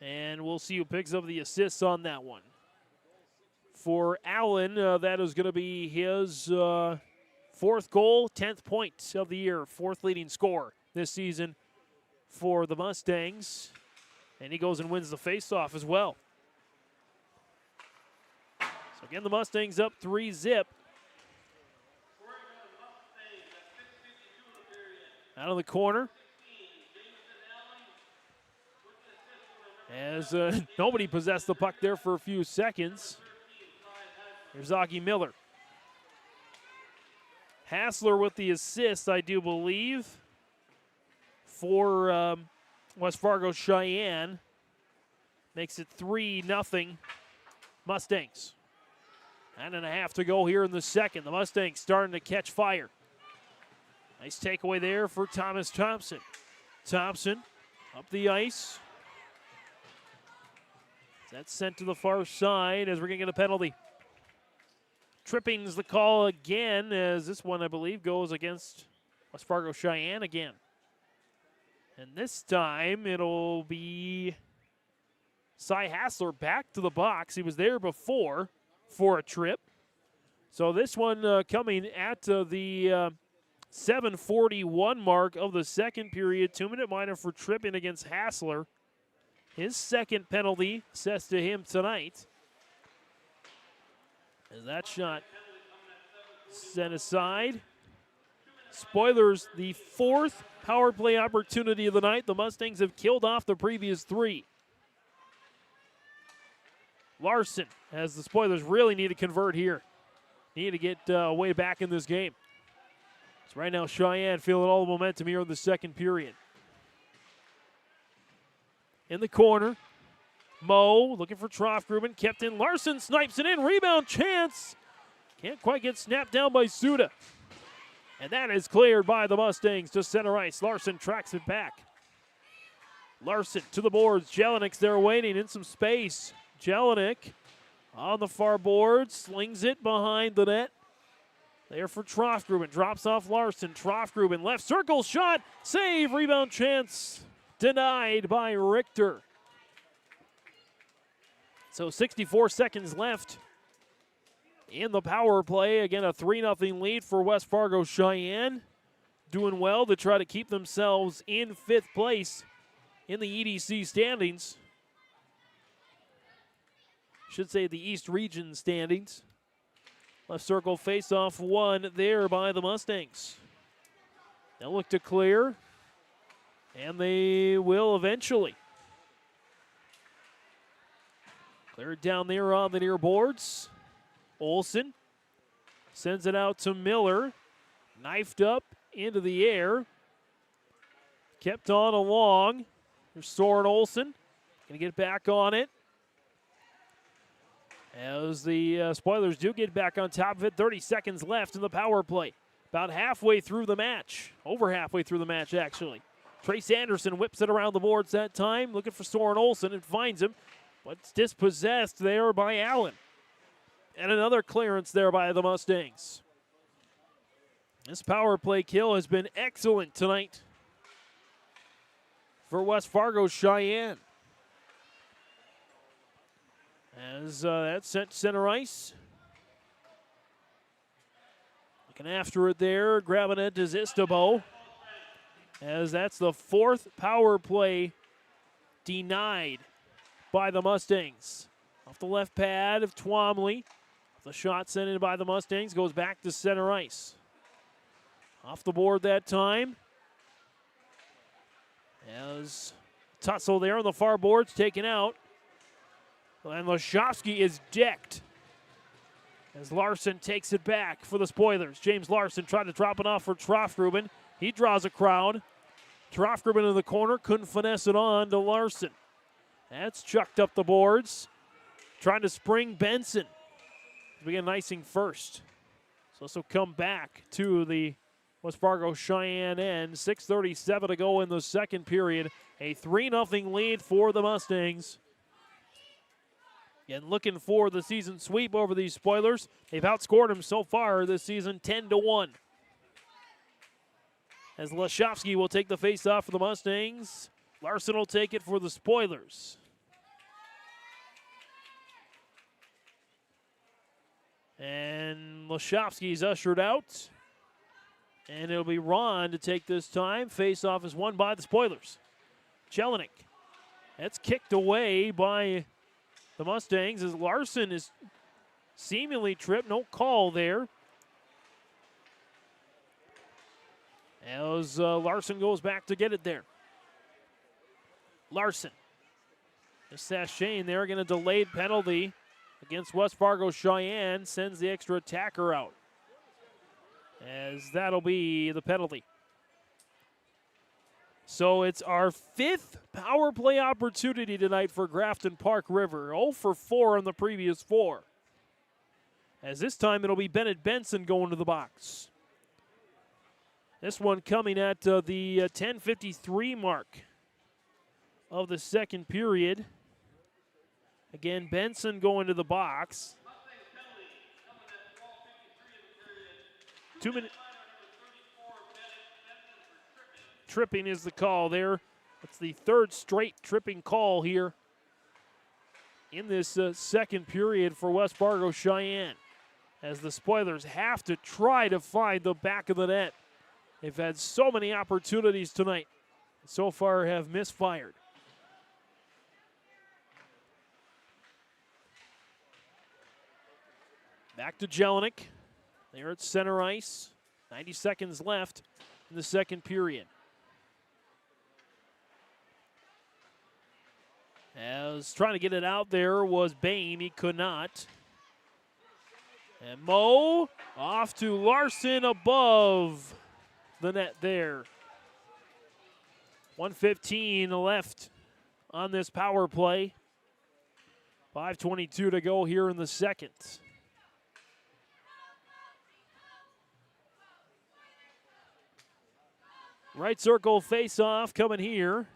And we'll see who picks up the assists on that one. For Allen, that is going to be his 4th goal, 10th point of the year, 4th leading scorer this season for the Mustangs. And he goes and wins the faceoff as well. Again, the Mustangs up 3-0. Out of the corner. As nobody possessed the puck there for a few seconds. Here's Augie Miller. Hassler with the assist, I do believe, for West Fargo Sheyenne. Makes it 3-0 Mustangs. 9.5 to go here in the second. The Mustangs starting to catch fire. Nice takeaway there for Thomas Thompson. Thompson up the ice. That's sent to the far side as we're going to get a penalty. Tripping's the call again, as this one, I believe, goes against West Fargo Sheyenne again. And this time it'll be Cy Hassler back to the box. He was there before for a trip. So this one coming at the 7:41 mark of the second period. 2-minute minor for tripping against Hassler. His second penalty assessed to him tonight. As that shot sent aside. Spoilers, the fourth power play opportunity of the night. The Mustangs have killed off the previous 3. Larson, as the Spoilers really need to convert here. Need to get way back in this game. So right now, Cheyenne feeling all the momentum here in the second period. In the corner, Moe looking for Troffgruben, kept in. Larson snipes it in, rebound chance. Can't quite get snapped down by Suda. And that is cleared by the Mustangs to center ice. Larson tracks it back. Larson to the boards. Jelinik's there waiting in some space. Jelinik on the far board, slings it behind the net. There for Troffgruben, drops off Larson. Troffgruben, left circle shot, save, rebound chance. Denied by Richter. So 64 seconds left in the power play. Again, a 3-0 lead for West Fargo Sheyenne. Doing well to try to keep themselves in 5th place in the EDC standings. Should say the East Region standings. Left circle face-off won there by the Mustangs. They'll look to clear. And they will eventually. Clear it down there on the near boards. Olsen sends it out to Miller. Knifed up into the air. Kept on along. There's Soren Olsen. Going to get back on it. As the Spoilers do get back on top of it. 30 seconds left in the power play. About halfway through the match. Over halfway through the match, actually. Trace Anderson whips it around the boards that time, looking for Soren Olsen and finds him, but it's dispossessed there by Allen. And another clearance there by the Mustangs. This power play kill has been excellent tonight for West Fargo Sheyenne. As that's sent to center ice. Looking after it there, grabbing it to Zistabo. As that's the 4th power play denied by the Mustangs. Off the left pad of Twomley. The shot sent in by the Mustangs goes back to center ice. Off the board that time. As tussle there on the far boards taken out. And Lashovsky is decked. As Larson takes it back for the Spoilers. James Larson tried to drop it off for Troffgruben. He draws a crowd. Troffgruben in the corner, couldn't finesse it on to Larson. That's chucked up the boards. Trying to spring Benson. We get an icing first. So this will come back to the West Fargo Sheyenne end. 6:37 to go in the second period. A 3-0 lead for the Mustangs. And looking for the season sweep over these Spoilers. They've outscored them so far this season 10-1. As Lashovsky will take the face-off for the Mustangs. Larson will take it for the Spoilers. And Lashovsky's ushered out. And it'll be Ron to take this time. Face-off is won by the Spoilers. Jelinek. That's kicked away by the Mustangs as Larson is seemingly tripped. No call there. As Larson goes back to get it there. Larson. Just Shane there, getting a delayed penalty against West Fargo Sheyenne. Sends the extra attacker out. As that'll be the penalty. So it's our 5th power play opportunity tonight for Grafton-Park River. 0 for 4 on the previous 4. As this time it'll be Bennett Benson going to the box. This one coming at the 10:53 mark of the second period. Again, Benson going to the box. 2 minutes. Tripping is the call there. It's the 3rd straight tripping call here in this second period for West Fargo Sheyenne, as the Spoilers have to try to find the back of the net. They've had so many opportunities tonight, so far have misfired. Back to Jelinek. There at center ice. 90 seconds left in the second period. As trying to get it out there was Bain. He could not. And Moe off to Larson above the net there. 1:15 left on this power play. 5:22 to go here in the second. Right circle face-off coming here.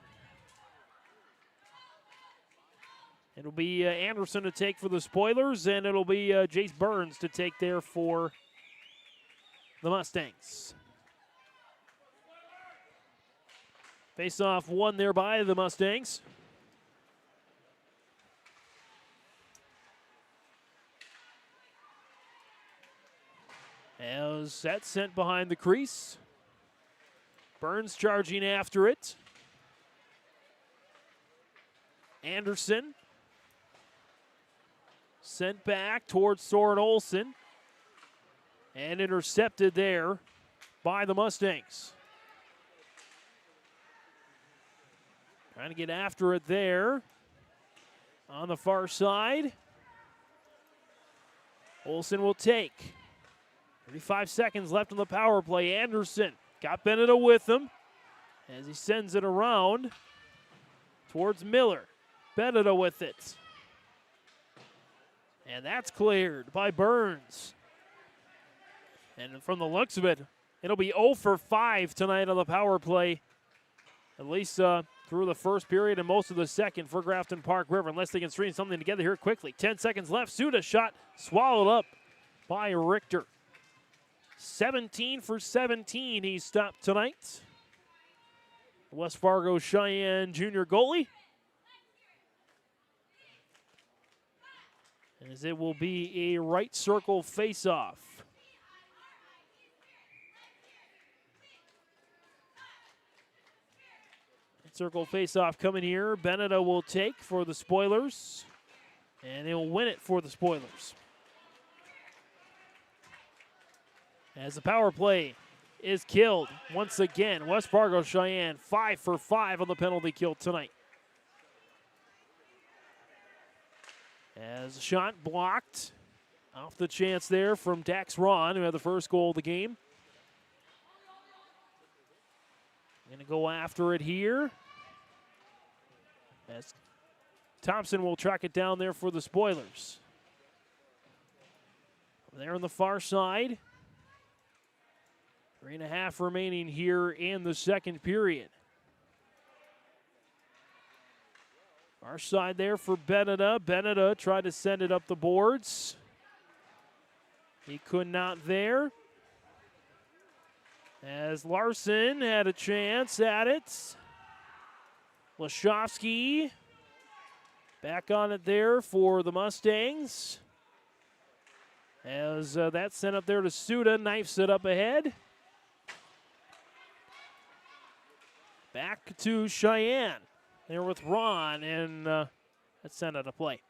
It'll be Anderson to take for the Spoilers, and it'll be Jace Burns to take there for the Mustangs. Face-off won there by the Mustangs. As that's sent behind the crease. Burns charging after it. Anderson sent back towards Soren Olsen and intercepted there by the Mustangs. Trying to get after it there on the far side. Olsen will take. 35 seconds left on the power play. Anderson got Beneda with him as he sends it around towards Miller. Beneda with it. And that's cleared by Burns. And from the looks of it, it'll be 0 for 5 tonight on the power play, at least through the first period and most of the second for Grafton-Park River, unless they can string something together here quickly. 10 seconds left. Suda shot swallowed up by Richter. 17 for 17 he stopped tonight. West Fargo Sheyenne junior goalie. As it will be a right circle face-off. Right circle face-off coming here. Beneda will take for the Spoilers, and he'll win it for the Spoilers. As the power play is killed once again. West Fargo Sheyenne 5 for 5 on the penalty kill tonight. As a shot blocked off the chance there from Dax Ron, who had the first goal of the game. Going to go after it here. As Thompson will track it down there for the Spoilers. There on the far side. 3.5 remaining here in the second period. Our side there for Beneda. Beneda tried to send it up the boards. He could not there. As Larson had a chance at it. Lashovsky back on it there for the Mustangs. As that's sent up there to Suda, knifes it up ahead. Back to Sheyenne. There with Ron, and that's sent out of play.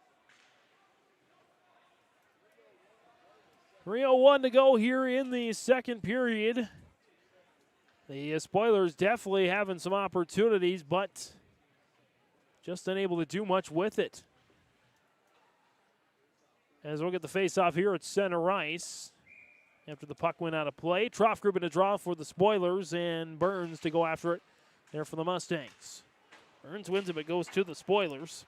3:01 to go here in the second period. The Spoilers definitely having some opportunities, but just unable to do much with it. As we'll get the face-off here at center ice after the puck went out of play. Trough-Gruben to draw for the Spoilers, and Burns to go after it there for the Mustangs. Burns wins it, but goes to the Spoilers.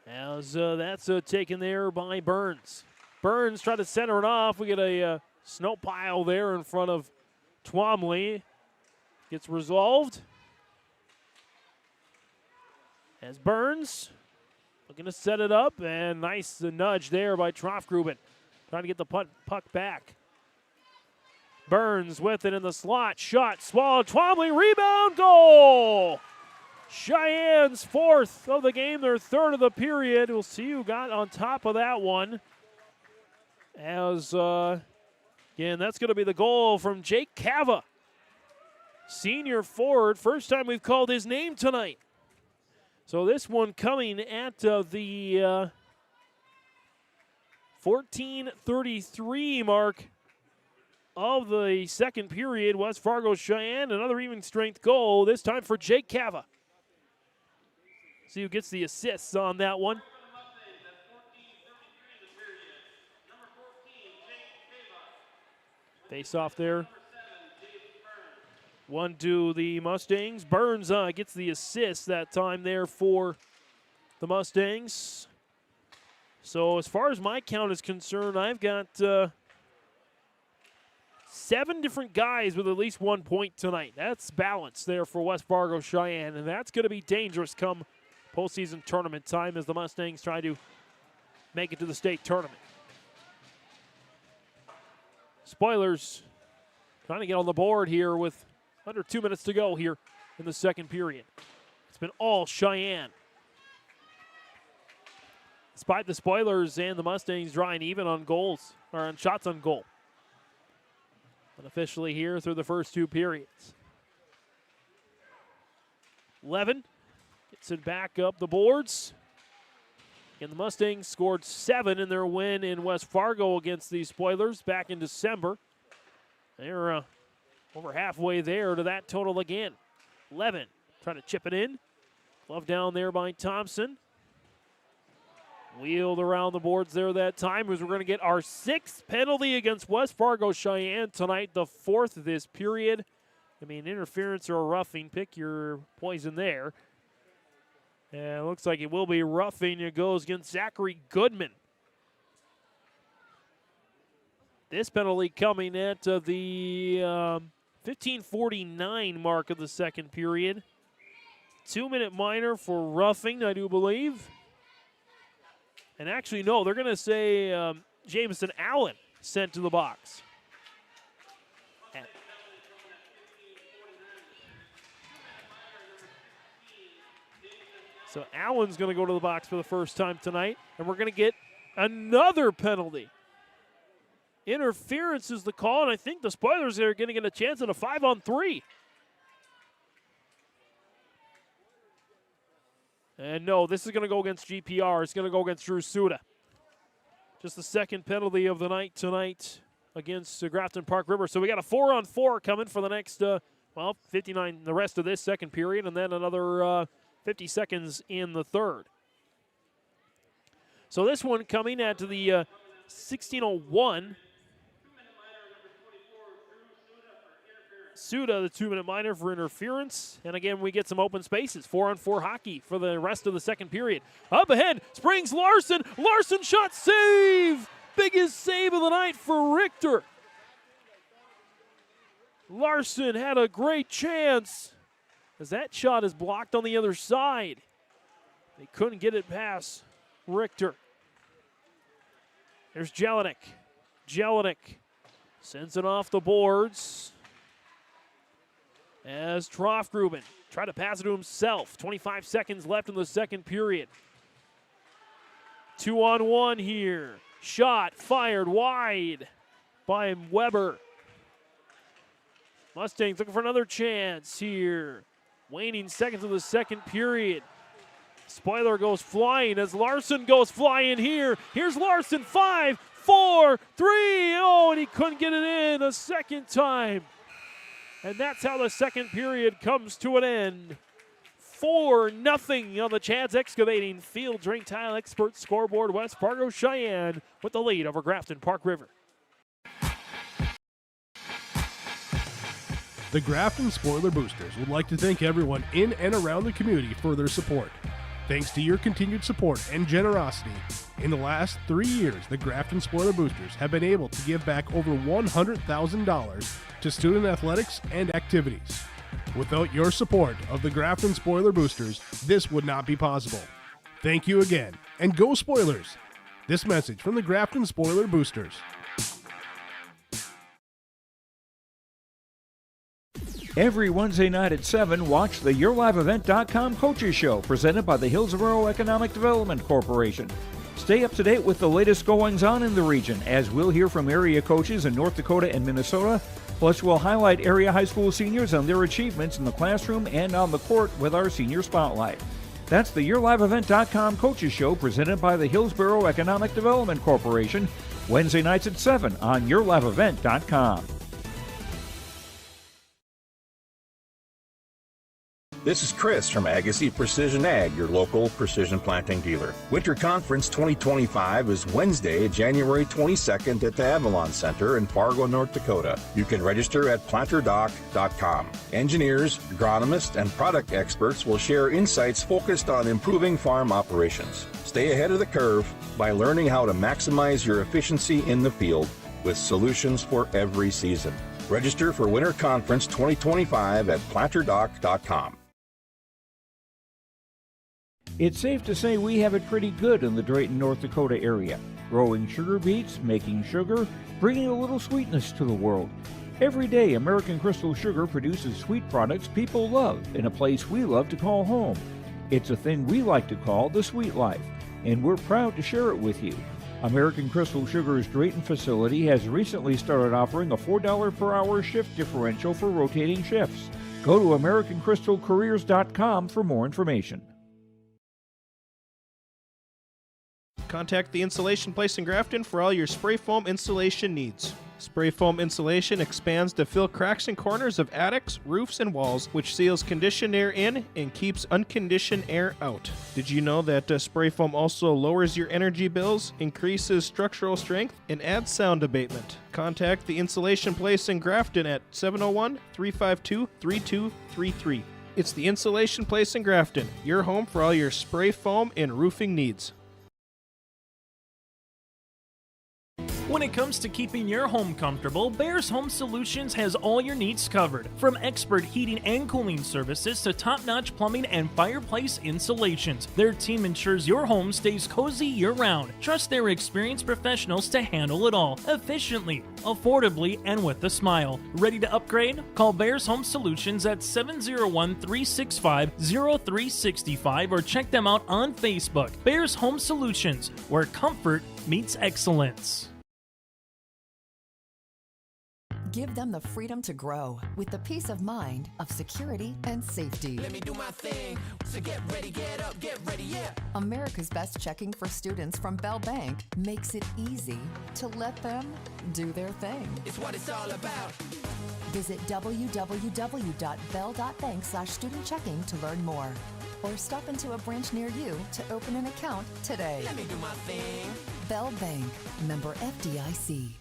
As that's taken there by Burns. Burns tried to center it off. We get a snow pile there in front of Twomley. Gets resolved. As Burns looking to set it up, and nice nudge there by Trough-Gruben. Trying to get the puck back. Burns with it in the slot. Shot swallowed. Twomley rebound. Goal! Cheyenne's fourth of the game, their third of the period. We'll see who got on top of that one. As, again, that's going to be the goal from Jake Cava. Senior forward. First time we've called his name tonight. So this one coming at the 14:33 mark of the second period. West Fargo Cheyenne, another even strength goal, this time for Jake Cava. See who gets the assists on that one. Face off there. 1 to the Mustangs. Burns gets the assist that time there for the Mustangs. So as far as my count is concerned, I've got 7 different guys with at least 1 point tonight. That's balance there for West Fargo Cheyenne, and that's going to be dangerous come postseason tournament time as the Mustangs try to make it to the state tournament. Spoilers trying to get on the board here with under 2 minutes to go here in the second period. It's been all Cheyenne. Despite the Spoilers and the Mustangs drawing even on goals, or on shots on goal. Unofficially here through the first 2 periods. Levin gets it back up the boards. And the Mustangs scored 7 in their win in West Fargo against the Spoilers back in December. They're over halfway there to that total again. Levin trying to chip it in. Glove down there by Thompson. Wheeled around the boards there that time as we're going to get our 6th penalty against West Fargo Cheyenne tonight, the 4th of this period. I mean, interference or a roughing, pick your poison there. And it looks like it will be roughing. It goes against Zachary Goodman. This penalty coming at the 15:49 mark of the second period. 2-minute minor for roughing, I do believe. And actually, no, they're going to say Jameson Allen sent to the box. So Allen's going to go to the box for the first time tonight, and we're going to get another penalty. Interference is the call, and I think the Spoilers are going to get a chance at a 5-on-3. And no, this is going to go against GPR. It's going to go against Drew Suda. Just the second penalty of the night tonight against Grafton-Park River. So we got a 4-on-4 coming for the next, 59, the rest of this second period, and then another 50 seconds in the third. So this one coming at the 16:01. Suda, the 2-minute minor for interference. And again, we get some open spaces. 4-on-4 hockey for the rest of the second period. Up ahead, springs Larson. Larson shot save. Biggest save of the night for Richter. Larson had a great chance as that shot is blocked on the other side. They couldn't get it past Richter. There's Jelinek. Jelinek sends it off the boards. As Trough-Gruben tried to pass it to himself. 25 seconds left in the second period. 2-on-1 here. Shot fired wide by Weber. Mustangs looking for another chance here. Waning seconds of the second period. Spoiler goes flying as Larson goes flying here. Here's Larson, 5, 4, 3. Oh, and he couldn't get it in a second time. And that's how the second period comes to an end. 4-0 on the Chad's Excavating Field Drain Tile Expert scoreboard. West Fargo Sheyenne with the lead over Grafton-Park River. The Grafton Spoiler Boosters would like to thank everyone in and around the community for their support. Thanks to your continued support and generosity, in the last 3 years, the Grafton Spoiler Boosters have been able to give back over $100,000 to student athletics and activities. Without your support of the Grafton Spoiler Boosters, this would not be possible. Thank you again, and go Spoilers! This message from the Grafton Spoiler Boosters. Every Wednesday night at 7, watch the YourLiveEvent.com Coaches Show, presented by the Hillsborough Economic Development Corporation. Stay up to date with the latest goings-on in the region, as we'll hear from area coaches in North Dakota and Minnesota. Plus, we'll highlight area high school seniors and their achievements in the classroom and on the court with our Senior Spotlight. That's the YourLiveEvent.com Coaches Show, presented by the Hillsborough Economic Development Corporation, Wednesday nights at 7 on YourLiveEvent.com. This is Chris from Agassiz Precision Ag, your local precision planting dealer. Winter Conference 2025 is Wednesday, January 22nd at the Avalon Center in Fargo, North Dakota. You can register at planterdoc.com. Engineers, agronomists, and product experts will share insights focused on improving farm operations. Stay ahead of the curve by learning how to maximize your efficiency in the field with solutions for every season. Register for Winter Conference 2025 at planterdoc.com. It's safe to say we have it pretty good in the Drayton, North Dakota area. Growing sugar beets, making sugar, bringing a little sweetness to the world. Every day, American Crystal Sugar produces sweet products people love in a place we love to call home. It's a thing we like to call the sweet life, and we're proud to share it with you. American Crystal Sugar's Drayton facility has recently started offering a $4 per hour shift differential for rotating shifts. Go to AmericanCrystalCareers.com for more information. Contact the installation place in Grafton for all your spray foam insulation needs. Spray foam insulation expands to fill cracks and corners of attics, roofs, and walls, which seals conditioned air in and keeps unconditioned air out. Did you know that spray foam also lowers your energy bills, increases structural strength, and adds sound abatement? Contact the installation place in Grafton at 701-352-3233. It's the installation place in Grafton, your home for all your spray foam and roofing needs. When it comes to keeping your home comfortable, Bears Home Solutions has all your needs covered. From expert heating and cooling services to top-notch plumbing and fireplace installations, their team ensures your home stays cozy year-round. Trust their experienced professionals to handle it all efficiently, affordably, and with a smile. Ready to upgrade? Call Bears Home Solutions at 701-365-0365 or check them out on Facebook. Bears Home Solutions, where comfort meets excellence. Give them the freedom to grow with the peace of mind of security and safety. Let me do my thing. So get ready, get up, get ready, yeah. America's Best Checking for Students from Bell Bank makes it easy to let them do their thing. It's what it's all about. Visit www.bell.bank/student-checking to learn more. Or stop into a branch near you to open an account today. Let me do my thing. Bell Bank, member FDIC.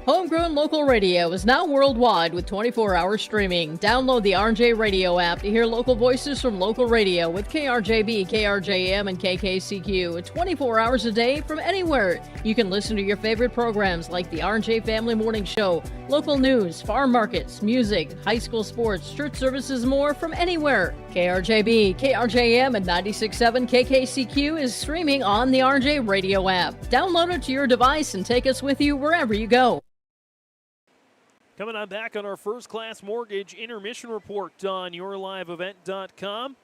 Homegrown local radio is now worldwide with 24-hour streaming. Download the RJ Radio app to hear local voices from local radio with KRJB, KRJM, and KKCQ 24 hours a day from anywhere. You can listen to your favorite programs like the RJ Family Morning Show, local news, farm markets, music, high school sports, church services, more from anywhere. KRJB, KRJM, and 96.7 KKCQ is streaming on the RJ Radio app. Download it to your device and take us with you wherever you go. Coming on back on our First Class Mortgage intermission report on YourLiveEvent.com.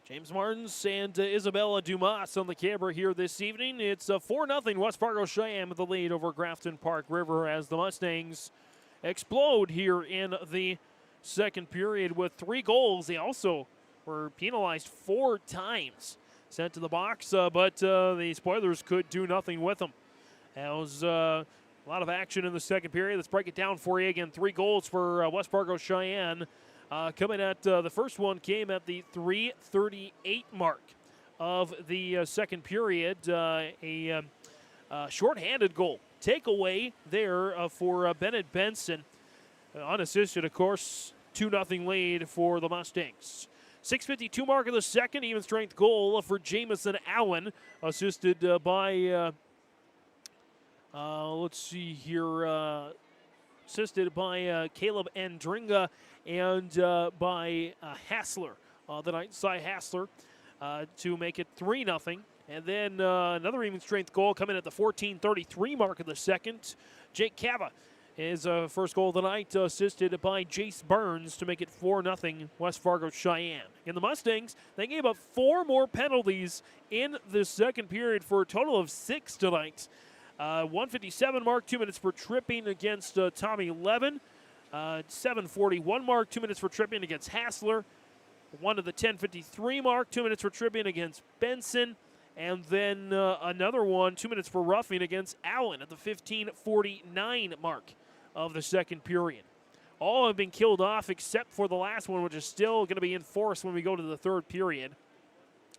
James Martins and Isabella Dumas on the camera here this evening. It's a 4-0 West Fargo Sheyenne with the lead over Grafton-Park River as the Mustangs explode here in the second period with 3 goals. They also were penalized 4 times, sent to the box, but the Spoilers could do nothing with them. That was a lot of action in the second period. Let's break it down for you again. 3 goals for West Fargo Sheyenne. Coming at the first one came at the 3:38 mark of the second period. A shorthanded goal. Takeaway there for Bennett Benson. Unassisted, of course, 2-0 lead for the Mustangs. 6:52 mark of the second, even strength goal for Jamison Allen, assisted by, let's see here, assisted by Caleb Andringa and by Hassler, the night Cy Hassler, to make it 3-0. And then another even strength goal coming at the 14:33 mark of the second. Jake Cava, his first goal of the night, assisted by Jace Burns to make it 4-0 West Fargo Sheyenne. In the Mustangs, they gave up 4 more penalties in the second period for a total of 6 tonight. 1:57 mark, 2 minutes for tripping against Tommy Levin. 7:41 mark, 2 minutes for tripping against Hassler. 1 to the 10:53 mark, 2 minutes for tripping against Benson. And then another one, 2 minutes for roughing against Allen at the 15:49 mark of the second period. All have been killed off except for the last one, which is still going to be enforced when we go to the third period.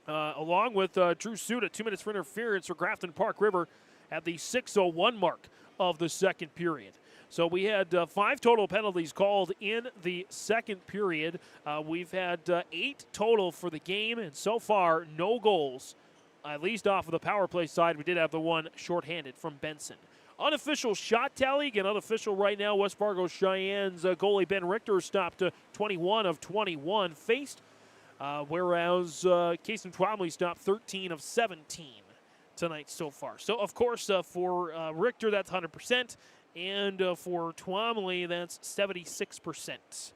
Along with Drew Suda, 2 minutes for interference for Grafton-Park River at the 6:01 mark of the second period. So we had 5 total penalties called in the second period. We've had 8 total for the game, and so far, no goals, at least off of the power play side. We did have the one shorthanded from Benson. Unofficial shot tally, again, unofficial right now. West Fargo Cheyenne's goalie Ben Richter stopped 21 of 21 faced, whereas Kason Twombly stopped 13 of 17 tonight so far. So, of course, for Richter, that's 100%. And for Twombly, that's 76%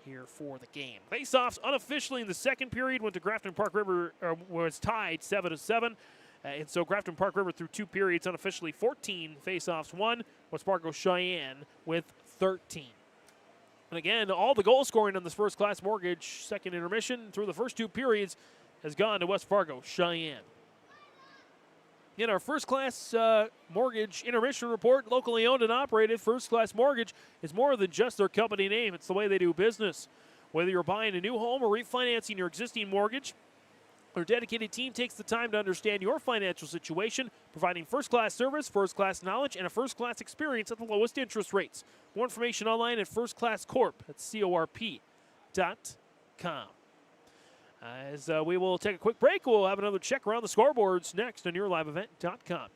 here for the game. Face-offs unofficially in the second period went to Grafton-Park River, was tied 7-7. And so Grafton-Park River through 2 periods unofficially 14 face-offs won. West Fargo Sheyenne with 13. And again, all the goal scoring on this First Class Mortgage second intermission through the first 2 periods has gone to West Fargo Sheyenne. In our First Class Mortgage intermission report, locally owned and operated, First Class Mortgage is more than just their company name. It's the way they do business. Whether you're buying a new home or refinancing your existing mortgage, their dedicated team takes the time to understand your financial situation, providing first-class service, first-class knowledge, and a first-class experience at the lowest interest rates. More information online at firstclasscorp, that's corp.com. As we will take a quick break, we'll have another check around the scoreboards next on yourliveevent.com.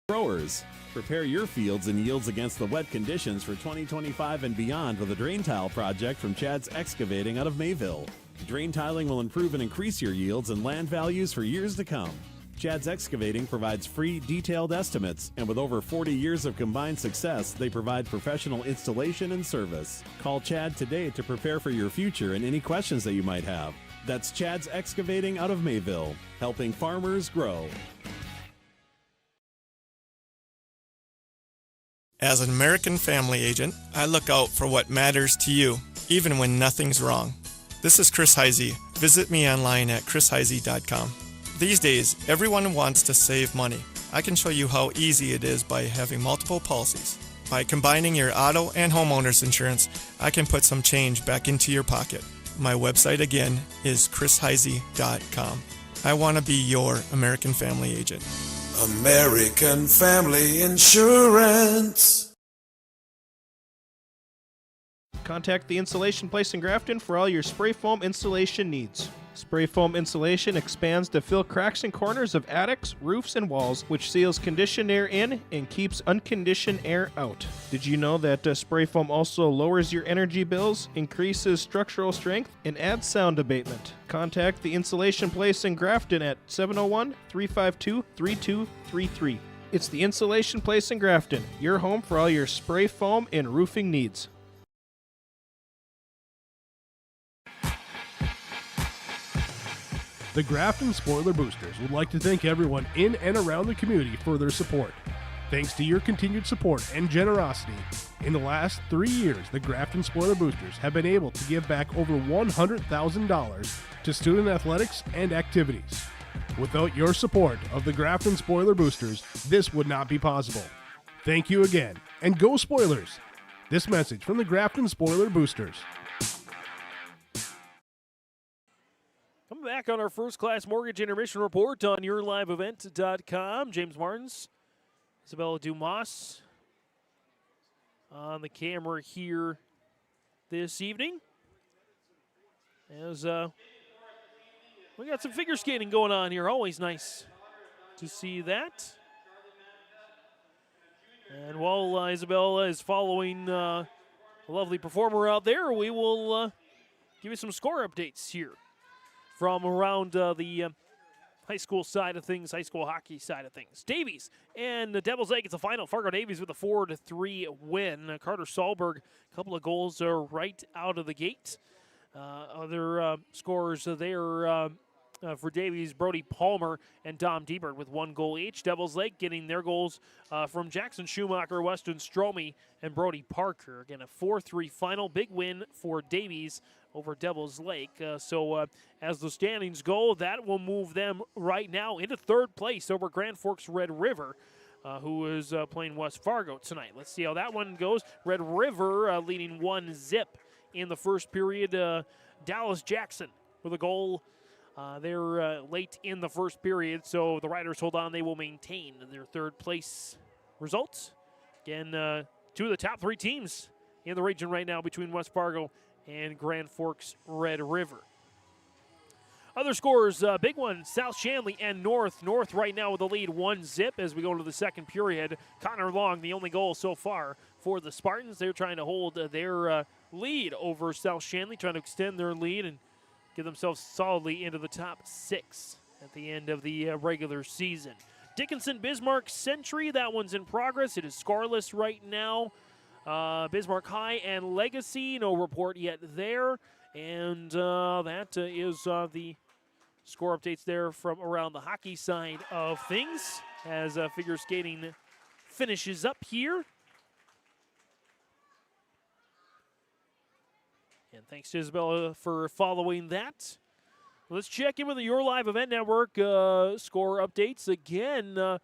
Growers, prepare your fields and yields against the wet conditions for 2025 and beyond with a drain tile project from Chad's Excavating out of Mayville. Drain tiling will improve and increase your yields and land values for years to come. Chad's Excavating provides free, detailed estimates, and with over 40 years of combined success, they provide professional installation and service. Call Chad today to prepare for your future and any questions that you might have. That's Chad's Excavating out of Mayville, helping farmers grow. As an American Family Agent, I look out for what matters to you, even when nothing's wrong. This is Chris Heisey. Visit me online at chrisheisey.com. These days, everyone wants to save money. I can show you how easy it is by having multiple policies. By combining your auto and homeowner's insurance, I can put some change back into your pocket. My website again is chrisheisey.com. I want to be your American Family Agent. American Family Insurance. Contact the Insulation Place in Grafton for all your spray foam insulation needs. Spray foam insulation expands to fill cracks and corners of attics, roofs, and walls, which seals conditioned air in and keeps unconditioned air out. Did you know that spray foam also lowers your energy bills, increases structural strength, and adds sound abatement? Contact the Insulation Place in Grafton at 701-352-3233. It's the Insulation Place in Grafton, your home for all your spray foam and roofing needs. The Grafton Spoiler Boosters would like to thank everyone in and around the community for their support. Thanks to your continued support and generosity, in the last 3 years, the Grafton Spoiler Boosters have been able to give back over $100,000 to student athletics and activities. Without your support of the Grafton Spoiler Boosters, this would not be possible. Thank you again, and go Spoilers! This message from the Grafton Spoiler Boosters. Coming back on our First Class Mortgage Intermission Report on yourliveevent.com. James Martins, Isabella Dumas on the camera here this evening. As we got some figure skating going on here. Always nice to see that. And while Isabella is following a lovely performer out there, we will give you some score updates here from around the high school side of things, high school hockey side of things. Davies and the Devil's Lake, it's a final. Fargo Davies with a 4-3 win. Carter Solberg, a couple of goals are right out of the gate. Other scorers there for Davies, Brody Palmer and Dom Diebert with 1 goal each. Devil's Lake getting their goals from Jackson Schumacher, Weston Stromey, and Brody Parker. Again, a 4-3 final. Big win for Davies over Devil's Lake. So as the standings go, that will move them right now into 3rd place over Grand Forks Red River, who is playing West Fargo tonight. Let's see how that one goes. Red River leading 1-0 in the first period. Dallas Jackson with a goal. They're late in the first period, so the Riders hold on. They will maintain their 3rd place results. Again, 2 of the top 3 teams in the region right now between West Fargo and Grand Forks Red River. Other scores, big one, South Shanley and North. North right now with the lead 1-0 as we go into the second period. Connor Long, the only goal so far for the Spartans. They're trying to hold their lead over South Shanley, trying to extend their lead and get themselves solidly into the top 6 at the end of the regular season. Dickinson Bismarck Century, that one's in progress. It is scoreless right now. Bismarck High and Legacy, no report yet there. And that is the score updates there from around the hockey side of things as figure skating finishes up here. And thanks to Isabella for following that. Let's check in with the Your Live Event Network score updates. Again,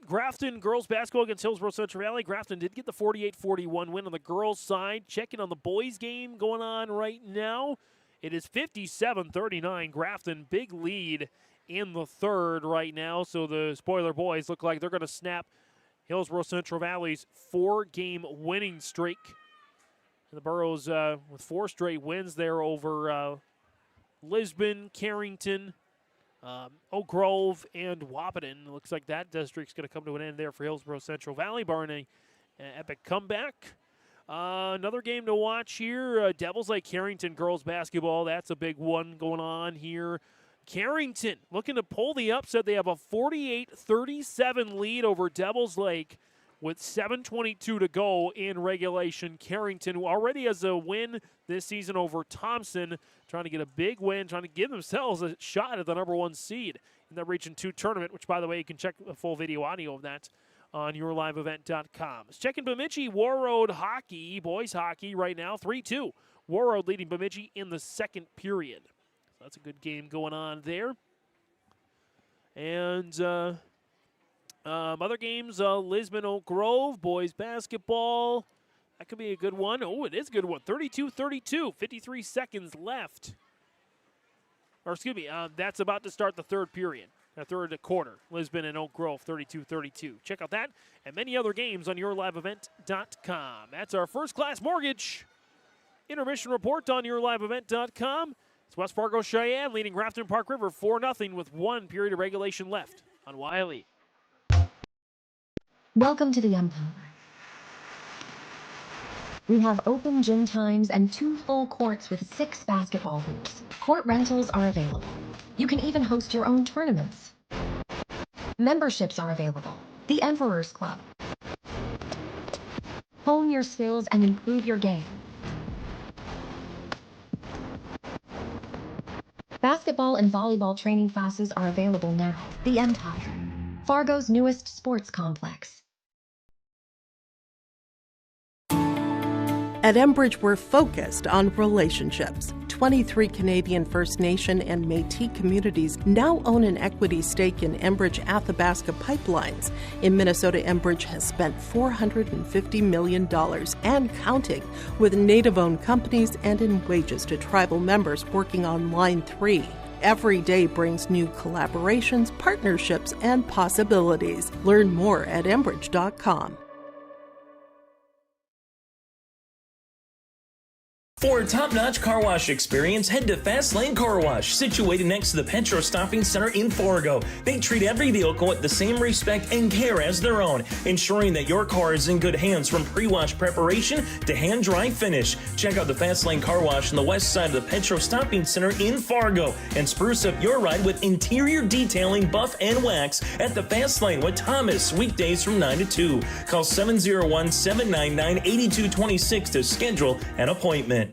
Grafton girls basketball against Hillsborough Central Valley. Grafton did get the 48-41 win on the girls' side. Checking on the boys' game going on right now. It is 57-39. Grafton, big lead in the 3rd right now. So the Spoiler boys look like they're going to snap Hillsborough Central Valley's 4-game winning streak. And the Burros with 4 straight wins there over Lisbon, Carrington, Oak Grove, and Wahpeton. Looks like that district's going to come to an end there for Hillsborough Central Valley, barring an epic comeback. Another game to watch here, Devils Lake Carrington girls basketball. That's a big one going on here. Carrington looking to pull the upset. They have a 48-37 lead over Devils Lake with 7:22 to go in regulation. Carrington, who already has a win this season over Thompson, trying to get a big win, trying to give themselves a shot at the number 1 seed in the Region 2 tournament, which, by the way, you can check the full video audio of that on yourliveevent.com. Let's check in Bemidji Warroad hockey, boys hockey right now, 3-2. Warroad leading Bemidji in the 2nd period. So that's a good game going on there. And other games, Lisbon Oak Grove, boys basketball. That could be a good one. Oh, it is a good one. 32-32, 53 seconds left. Or excuse me, that's about to start the 3rd period. The 3rd quarter. Lisbon and Oak Grove, 32-32. Check out that and many other games on yourliveevent.com. That's our First Class Mortgage intermission report on yourliveevent.com. It's West Fargo Cheyenne leading Grafton-Park River 4-0 with 1 period of regulation left on Wiley. Welcome to the Empire. We have open gym times and 2 full courts with 6 basketball hoops. Court rentals are available. You can even host your own tournaments. Memberships are available. The Emperor's Club. Hone your skills and improve your game. Basketball and volleyball training classes are available now. The Empire, Fargo's newest sports complex. At Enbridge, we're focused on relationships. 23 Canadian First Nation and Métis communities now own an equity stake in Enbridge Athabasca Pipelines. In Minnesota, Enbridge has spent $450 million and counting with Native-owned companies and in wages to tribal members working on Line 3. Every day brings new collaborations, partnerships, and possibilities. Learn more at Enbridge.com. For a top-notch car wash experience, head to Fast Lane Car Wash, situated next to the Petro Stopping Center in Fargo. They treat every vehicle with the same respect and care as their own, ensuring that your car is in good hands from pre-wash preparation to hand-dry finish. Check out the Fast Lane Car Wash on the west side of the Petro Stopping Center in Fargo and spruce up your ride with interior detailing, buff, and wax at the Fast Lane with Thomas, weekdays from 9 to 2. Call 701-799-8226 to schedule an appointment.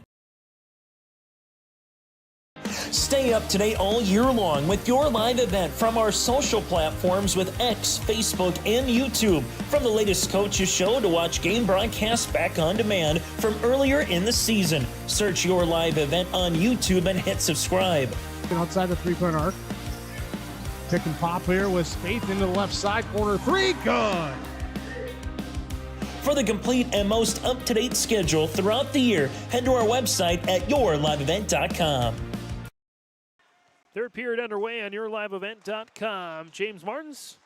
Stay up to date all year long with your live event from our social platforms with X, Facebook, and YouTube. From the latest coaches show to watch game broadcasts back on demand from earlier in the season. Search your live event on YouTube and hit subscribe. Outside the three-point arc. Pick and pop here with Spaeth into the left side corner. Three, good. For the complete and most up-to-date schedule throughout the year, head to our website at yourliveevent.com. Third period underway on yourliveevent.com. James Martins,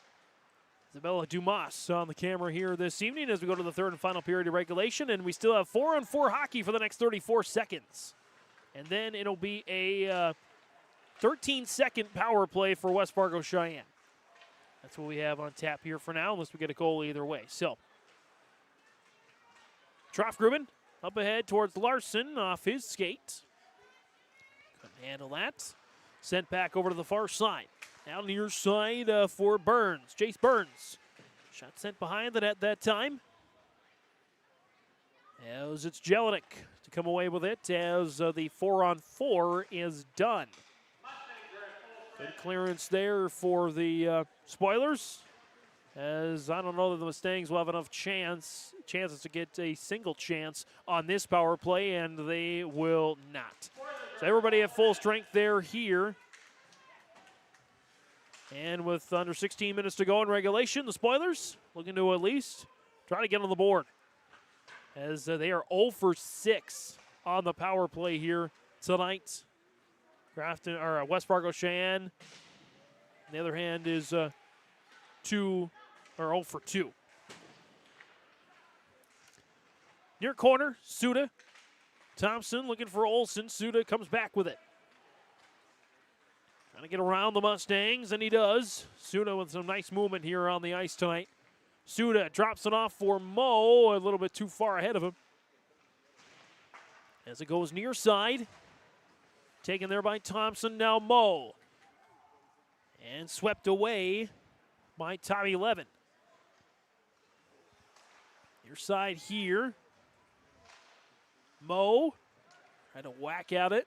Isabella Dumas on the camera here this evening as we go to the third and final period of regulation, and we still have 4-on-4 hockey for the next 34 seconds. And then it'll be a 13-second power play for West Fargo Sheyenne. That's what we have on tap here for now, unless we get a goal either way. So, Troff-Grubin up ahead towards Larson off his skate. Couldn't handle that. Sent back over to the far side. Now near side for Burns. Jace Burns. Shot sent behind the net that time. As it's Jelinek to come away with it as the 4-on-4 is done. Good clearance there for the Spoilers. As I don't know that the Mustangs will have enough chances to get a single chance on this power play, and they will not. So everybody at full strength there here. And with under 16 minutes to go in regulation, the Spoilers looking to at least try to get on the board. As they are 0 for 6 on the power play here tonight. West Fargo Sheyenne, on the other hand, is 0 for 2. Near corner, Suda. Thompson looking for Olsen. Suda comes back with it. Trying to get around the Mustangs, and he does. Suda with some nice movement here on the ice tonight. Suda drops it off for Mo, a little bit too far ahead of him. As it goes near side. Taken there by Thompson, now Mo. And swept away by Tommy Levin. Near side here. Mo tried to whack at it.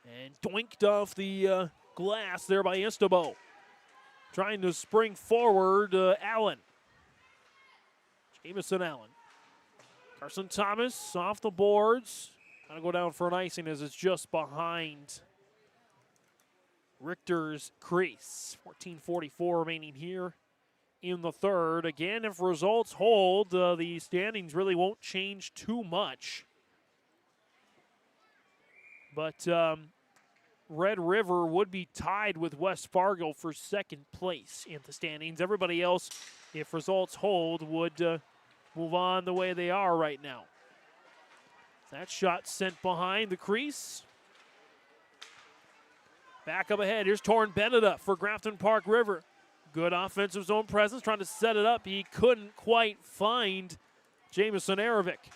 And doinked off the glass there by Istabo. Trying to spring forward, Allen. Jamison Allen. Carson Thomas off the boards. Going to go down for an icing as it's just behind Richter's crease. 14:44 remaining here in the third. Again, if results hold, the standings really won't change too much. But Red River would be tied with West Fargo for second place in the standings. Everybody else, if results hold, would move on the way they are right now. That shot sent behind the crease. Back up ahead. Here's Torrin Beneda for Grafton-Park River. Good offensive zone presence, trying to set it up. He couldn't quite find Jamison Arovic.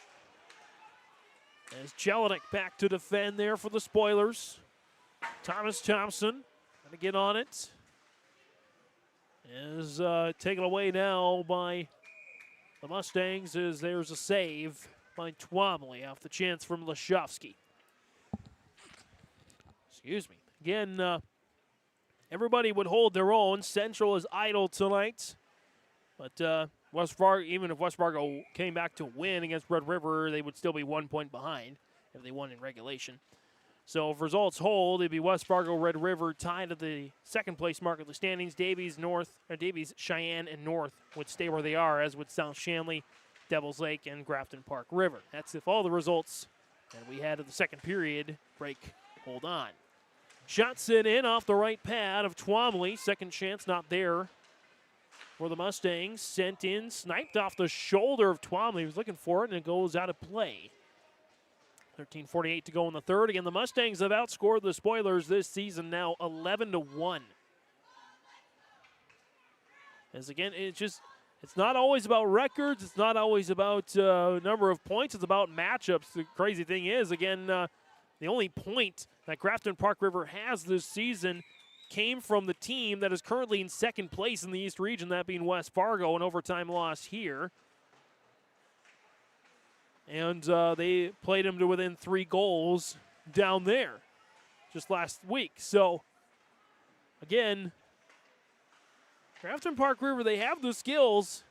As Jelinek back to defend there for the Spoilers. Thomas Thompson trying to get on it. Is taken away now by the Mustangs as there's a save by Twombly off the chance from Lashovsky. Excuse me. Again, everybody would hold their own. Central is idle tonight. But even if West Fargo came back to win against Red River, they would still be 1 point behind if they won in regulation. So if results hold, it'd be West Fargo, Red River tied at the second place mark of the standings. Davies, Cheyenne, and North would stay where they are, as would South Shanley, Devils Lake, and Grafton-Park River. That's if all the results that we had in the second period break hold on. Shot sent in off the right pad of Twomley. Second chance not there for the Mustangs. Sent in, sniped off the shoulder of Twomley. He was looking for it, and it goes out of play. 13:48 to go in the third. Again, the Mustangs have outscored the Spoilers this season now 11-1. As again, it's not always about records. It's not always about number of points. It's about matchups. The crazy thing is, again, the only point that Grafton-Park River has this season came from the team that is currently in second place in the East Region, that being West Fargo, an overtime loss here. And they played them to within 3 goals down there just last week. So, again, Grafton-Park River, they have the skills.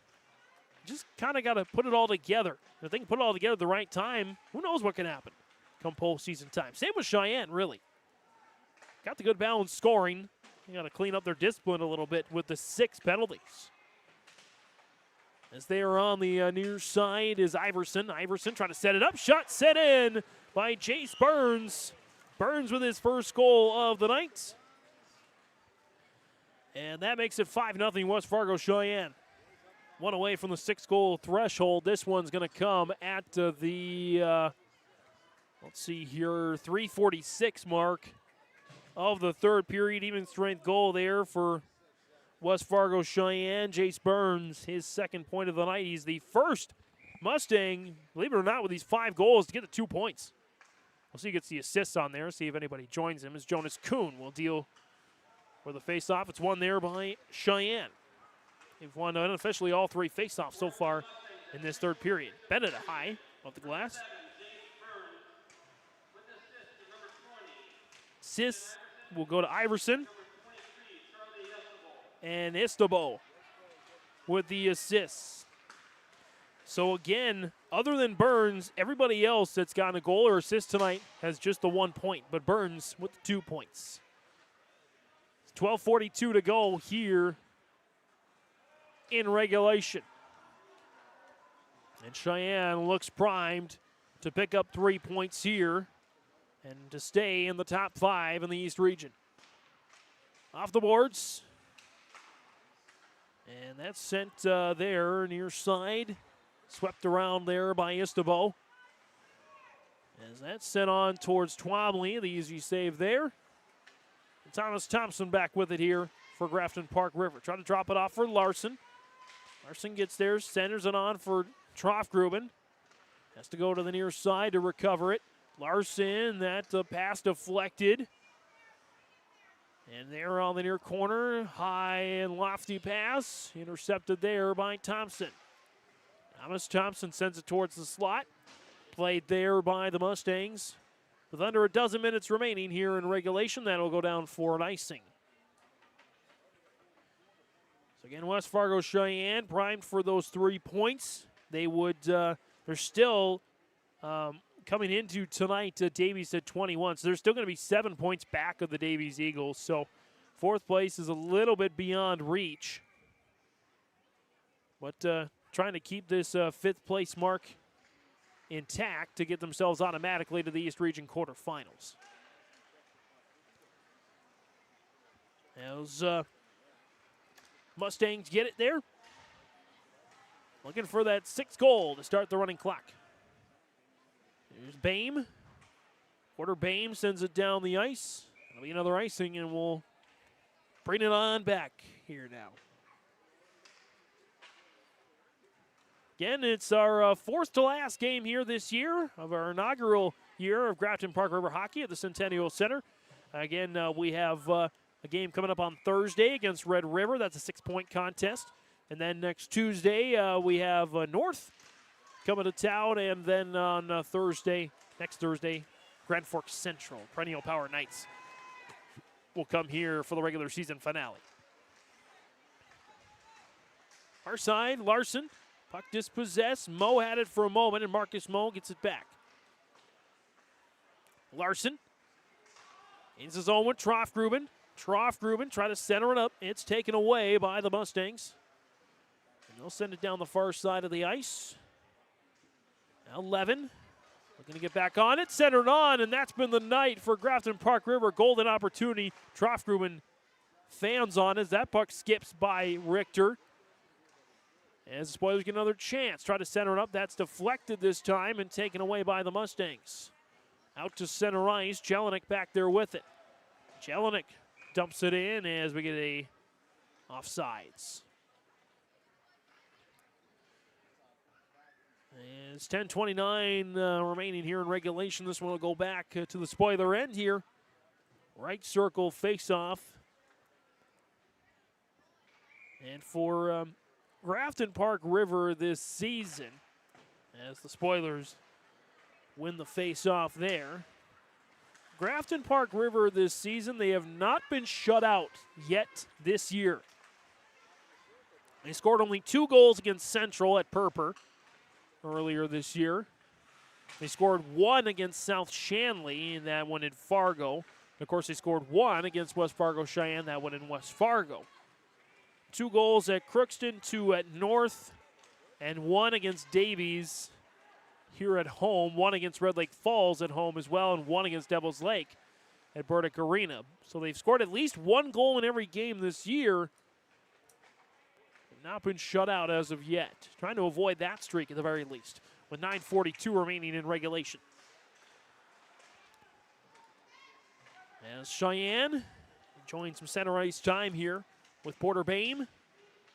Just kind of got to put it all together. If they can put it all together at the right time, who knows what can happen come postseason time. Same with Cheyenne, really. Got the good balance scoring. They got to clean up their discipline a little bit with the 6 penalties. As they are on the near side is Iverson. Iverson trying to set it up. Shot set in by Chase Burns. Burns with his first goal of the night. And that makes it 5-0 West Fargo Cheyenne. One away from the 6-goal threshold. This one's going to come at the, let's see here, 3:46 mark of the third period. Even strength goal there for West Fargo Cheyenne. Jace Burns, his second point of the night. He's the first Mustang, believe it or not, with these 5 goals to get the 2 points. We'll see who gets the assists on there. See if anybody joins him. As Jonas Kuhn will deal for the faceoff. It's won there by Cheyenne. They've won unofficially all 3 faceoffs so far in this third period. Bennett high off the glass. Assists will go to Iverson. And Istabo with the assists. So again, other than Burns, everybody else that's gotten a goal or assist tonight has just the 1 point, but Burns with the 2 points. 12:42 to go here in regulation. And Cheyenne looks primed to pick up 3 points here and to stay in the top 5 in the East Region. Off the boards. And that's sent there near side. Swept around there by Istabo. As that's sent on towards Twomley. The easy save there. And Thomas Thompson back with it here for Grafton-Park River. Trying to drop it off for Larson. Larson gets there, centers it on for Troffgruben. Has to go to the near side to recover it. Larson, that pass deflected. And there on the near corner, high and lofty pass, intercepted there by Thompson. Thomas Thompson sends it towards the slot. Played there by the Mustangs. With under a dozen minutes remaining here in regulation, that'll go down for an icing. So again, West Fargo Cheyenne primed for those 3 points. They would, they're still coming into tonight, Davies at 21. So they're still going to be 7 points back of the Davies Eagles. So 4th place is a little bit beyond reach. But trying to keep this 5th place mark intact to get themselves automatically to the East Region quarterfinals. Those Mustangs get it there. Looking for that 6th goal to start the running clock. Here's Bame. Porter Bame sends it down the ice. It'll be another icing, and we'll bring it on back here now. Again, it's our 4th to last game here this year of our inaugural year of Grafton-Park River Hockey at the Centennial Center. Again, we have a game coming up on Thursday against Red River. That's a 6-point contest. And then next Tuesday, we have North coming to town, and then on next Thursday, Grand Forks Central, Perennial Power Knights, will come here for the regular season finale. Far side, Larson. Puck dispossessed. Moe had it for a moment, and Marcus Moe gets it back. Larson. In his own with Troff-Gruben. Troff-Gruben try to center it up. It's taken away by the Mustangs. And they'll send it down the far side of the ice. Now Levin looking to get back on it. Centered on, and that's been the night for Grafton-Park River. Golden opportunity. Troff-Gruben fans on as that puck skips by Richter. As the Spoilers get another chance. Try to center it up. That's deflected this time and taken away by the Mustangs. Out to center ice. Jelinek back there with it. Jelinek dumps it in as we get a offsides. And it's 10:29 remaining here in regulation. This one will go back to the Spoiler end here. Right circle face-off. And for Grafton-Park River this season, as the Spoilers win the face-off there. Grafton-Park River this season, they have not been shut out yet this year. They scored only 2 goals against Central at Purper earlier this year. They scored 1 against South Shanley, and that one in Fargo. And of course, they scored 1 against West Fargo Sheyenne, that one in West Fargo. 2 goals at Crookston, 2 at North, and 1 against Davies here at home, 1 against Red Lake Falls at home as well, and 1 against Devils Lake at Burdick Arena. So they've scored at least 1 goal in every game this year. Not been shut out as of yet. Trying to avoid that streak at the very least, with 9:42 remaining in regulation. As Cheyenne enjoying some center ice time here with Porter Bame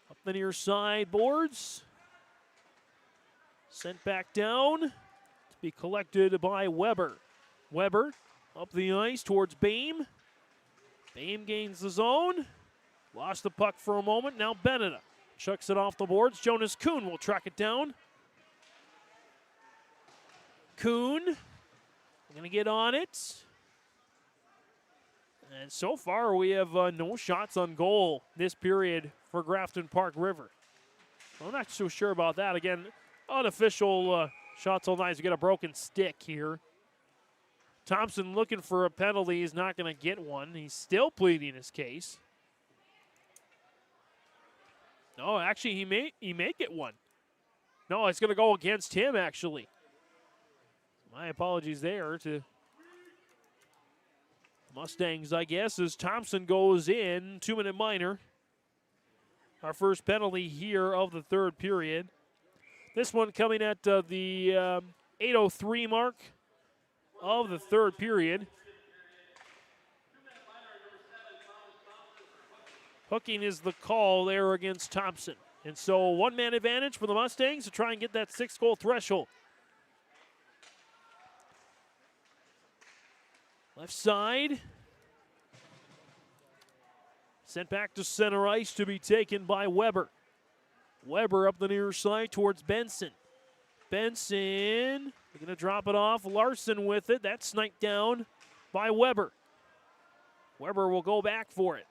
up the near side boards. Sent back down to be collected by Weber. Weber up the ice towards Bame. Bame gains the zone. Lost the puck for a moment. Now Beneda chucks it off the boards. Jonas Kuhn will track it down. Kuhn going to get on it. And so far we have no shots on goal this period for Grafton-Park River. I'm not so sure about that. Again, unofficial shots on ice. We get a broken stick here. Thompson looking for a penalty. He's not going to get one. He's still pleading his case. No, actually, he may get one. No, it's going to go against him, actually. My apologies there to Mustangs, I guess, as Thompson goes in. 2-minute minor. Our first penalty here of the third period. This one coming at the 8:03 mark of the third period. Hooking is the call there against Thompson. And so 1-man advantage for the Mustangs to try and get that 6-goal threshold. Left side. Sent back to center ice to be taken by Weber. Weber up the near side towards Benson. Benson, they're going to drop it off. Larson with it. That's sniped down by Weber. Weber will go back for it.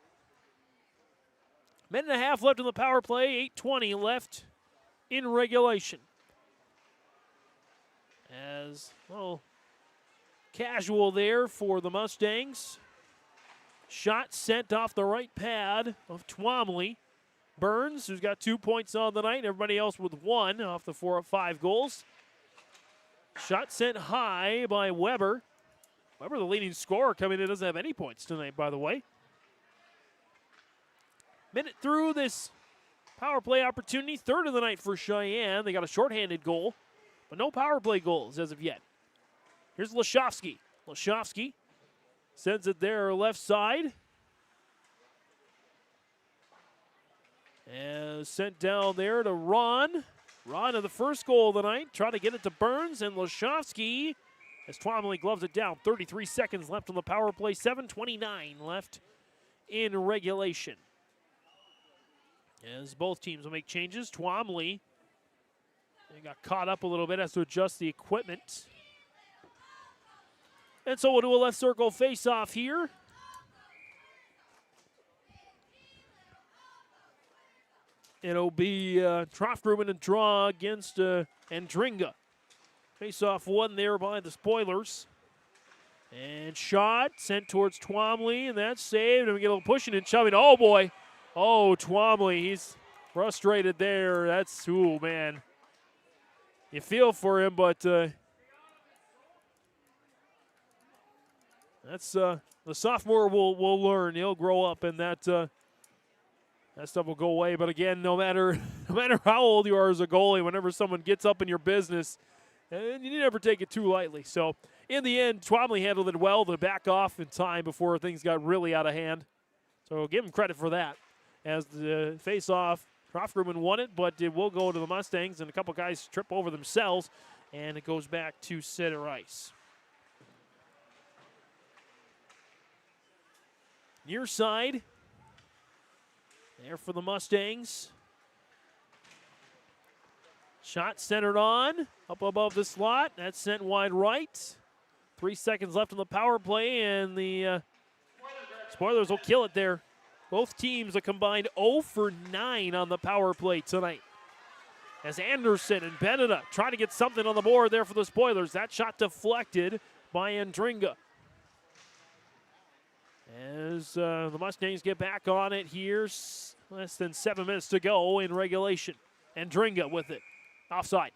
Minute and a half left in the power play. 8:20 left in regulation. As, well, casual there for the Mustangs. Shot sent off the right pad of Twomley. Burns, who's got 2 points on the night. Everybody else with 1 off the 4 of 5 goals. Shot sent high by Weber. Weber, the leading scorer, coming in, doesn't have any points tonight, by the way. Minute through this power play opportunity. Third of the night for Cheyenne. They got a shorthanded goal, but no power play goals as of yet. Here's Lashovsky. Lashovsky sends it there left side. And sent down there to Ron. Ron of the first goal of the night. Trying to get it to Burns and Lashovsky as Twomley gloves it down. 33 seconds left on the power play. 7:29 left in regulation. As both teams will make changes. Twomley got caught up a little bit, has to adjust the equipment. And so we'll do a left circle face-off here. It'll be Trofgruben to draw against Andringa. Face-off one there by the Spoilers. And shot sent towards Twomley, and that's saved. And we get a little pushing and shoving. Oh, boy. Oh, Twomley, he's frustrated there. That's, ooh, man. You feel for him, but that's the sophomore will learn. He'll grow up, and that stuff will go away. But again, no matter how old you are as a goalie, whenever someone gets up in your business, and you never take it too lightly. So in the end, Twomley handled it well to back off in time before things got really out of hand. So give him credit for that. As the face-off, Trofgruben won it, but it will go to the Mustangs, and a couple guys trip over themselves, and it goes back to center ice. Near side, there for the Mustangs. Shot centered on, up above the slot. That's sent wide right. 3 seconds left on the power play, and the Spoilers will kill it there. Both teams a combined 0 for 9 on the power play tonight. As Anderson and Beneda try to get something on the board there for the Spoilers. That shot deflected by Andringa. As the Mustangs get back on it here, less than 7 minutes to go in regulation. Andringa with it, offside.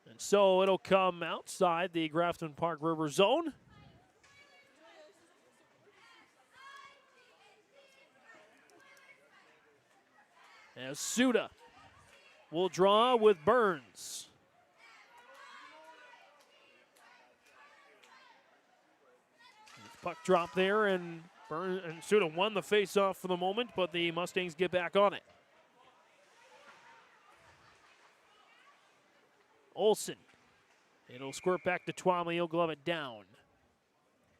And so it'll come outside the Grafton-Park River zone. As Suda will draw with Burns. Puck drop there, and Burns and Suda won the face-off for the moment, but the Mustangs get back on it. Olsen. It'll squirt back to Twomley. He'll glove it down.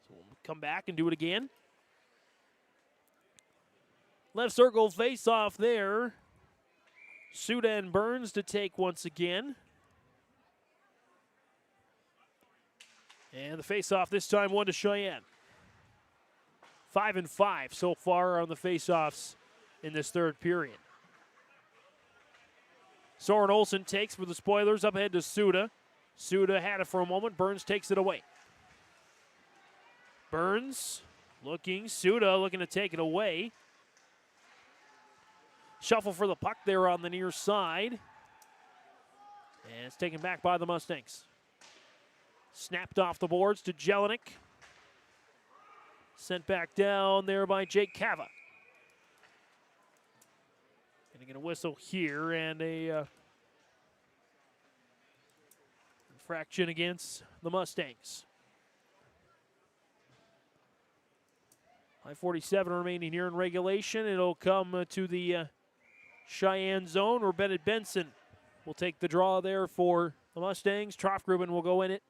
So we'll come back and do it again. Left circle face-off there. Suda and Burns to take once again. And the face-off this time one to Cheyenne. 5-5 so far on the face-offs in this third period. Soren Olsen takes for the Spoilers, up ahead to Suda. Suda had it for a moment. Burns takes it away. Burns looking. Suda looking to take it away. Shuffle for the puck there on the near side. And it's taken back by the Mustangs. Snapped off the boards to Jelinek. Sent back down there by Jake Cava. Gonna get a whistle here and a infraction against the Mustangs. 5:47 remaining here in regulation. It'll come to the Cheyenne zone where Bennett Benson will take the draw there for the Mustangs. Trofgruben will go in it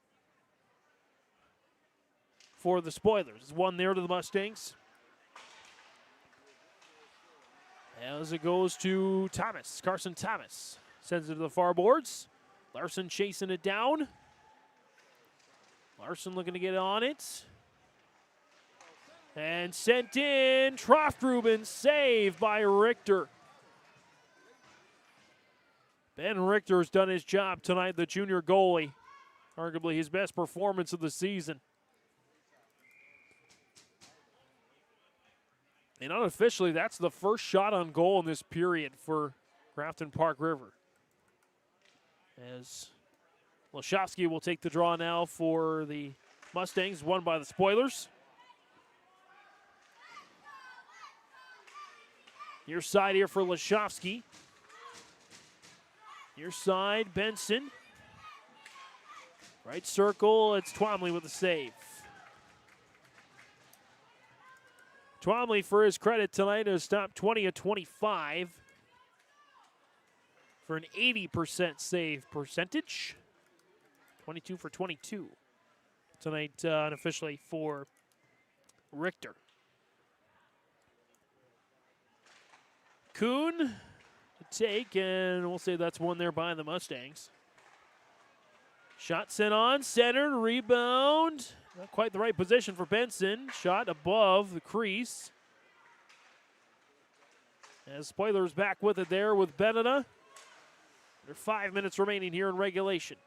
for the Spoilers. One there to the Mustangs. As it goes to Thomas, Carson Thomas. Sends it to the far boards. Larson chasing it down. Larson looking to get on it. And sent in. Trofgruben saved by Richter. Ben Richter's done his job tonight, the junior goalie. Arguably his best performance of the season. And unofficially, that's the first shot on goal in this period for Grafton-Park River. As Lashovsky will take the draw now for the Mustangs, won by the Spoilers. Near side here for Lashovsky. Near side, Benson. Right circle, it's Twomley with a save. Twomley, for his credit tonight, has stopped 20 of 25 for an 80% save percentage. 22 for 22 tonight unofficially for Richter. Kuhn to take, and we'll say that's one there by the Mustangs. Shot sent on, centered, rebound. Not quite the right position for Benson. Shot above the crease. As Spoilers back with it there with Beneda. There 5 minutes remaining here in regulation.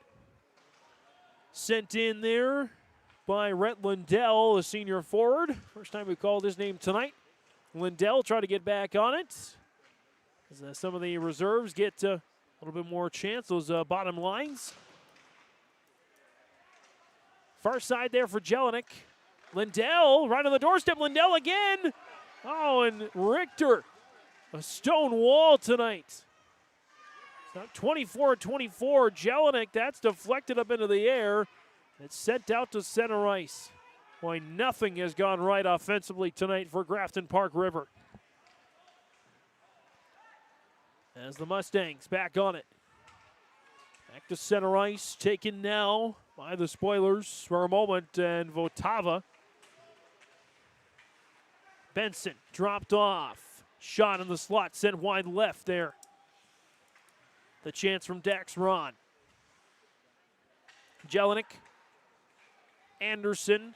Sent in there by Rhett Lindell, the senior forward. First time we called his name tonight. Lindell try to get back on it. As some of the reserves get a little bit more chance, those bottom lines. Far side there for Jelinek. Lindell right on the doorstep. Lindell again. Oh, and Richter. A stone wall tonight. It's 24-24. Jelinek, that's deflected up into the air. It's sent out to center ice. Boy, nothing has gone right offensively tonight for Grafton-Park River. As the Mustangs back on it. Back to center ice, taken now by the Spoilers for a moment, and Votava. Benson dropped off. Shot in the slot, sent wide left there. The chance from Dax Ron. Jelinek. Anderson.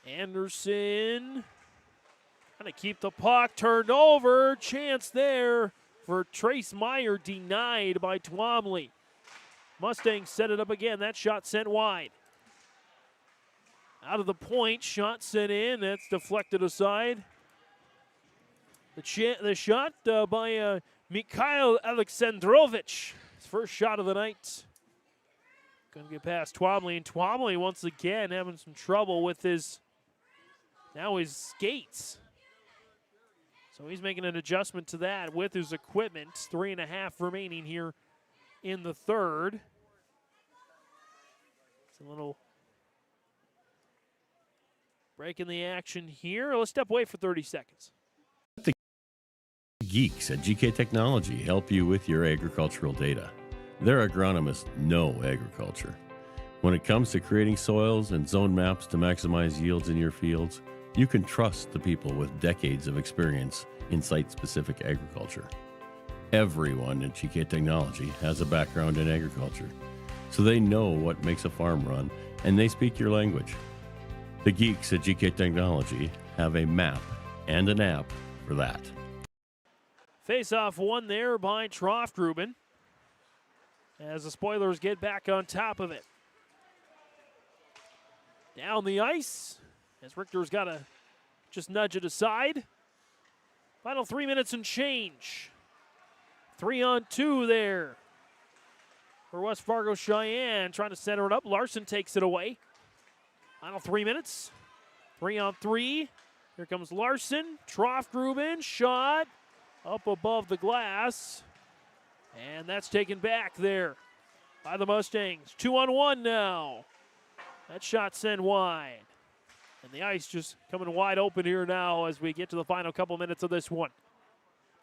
Trying to keep the puck turned over. Chance there for Trace Meyer, denied by Twomley. Mustangs set it up again. That shot sent wide. Out of the point, shot sent in. That's deflected aside. The shot by Mikhail Alexandrovich. His first shot of the night. Going to get past Twomley, and Twomley once again having some trouble with his skates. So he's making an adjustment to that with his equipment. 3.5 remaining here in the third. It's a little break in the action here. Let's step away for 30 seconds. The geeks at GK Technology help you with your agricultural data. Their agronomists know agriculture. When it comes to creating soils and zone maps to maximize yields in your fields, you can trust the people with decades of experience in site-specific agriculture. Everyone at GK Technology has a background in agriculture, so they know what makes a farm run, and they speak your language. The geeks at GK Technology have a map and an app for that. Face-off won there by Troftgruben as the Spoilers get back on top of it. Down the ice as Richter's got to just nudge it aside. Final 3 minutes and change. 3-on-2 there for West Fargo Sheyenne, trying to center it up. Larson takes it away. Final 3 minutes. 3-on-3. Here comes Larson. Troftgruben, shot up above the glass. And that's taken back there by the Mustangs. 2-on-1 now. That shot sent wide. And the ice just coming wide open here now as we get to the final couple minutes of this one.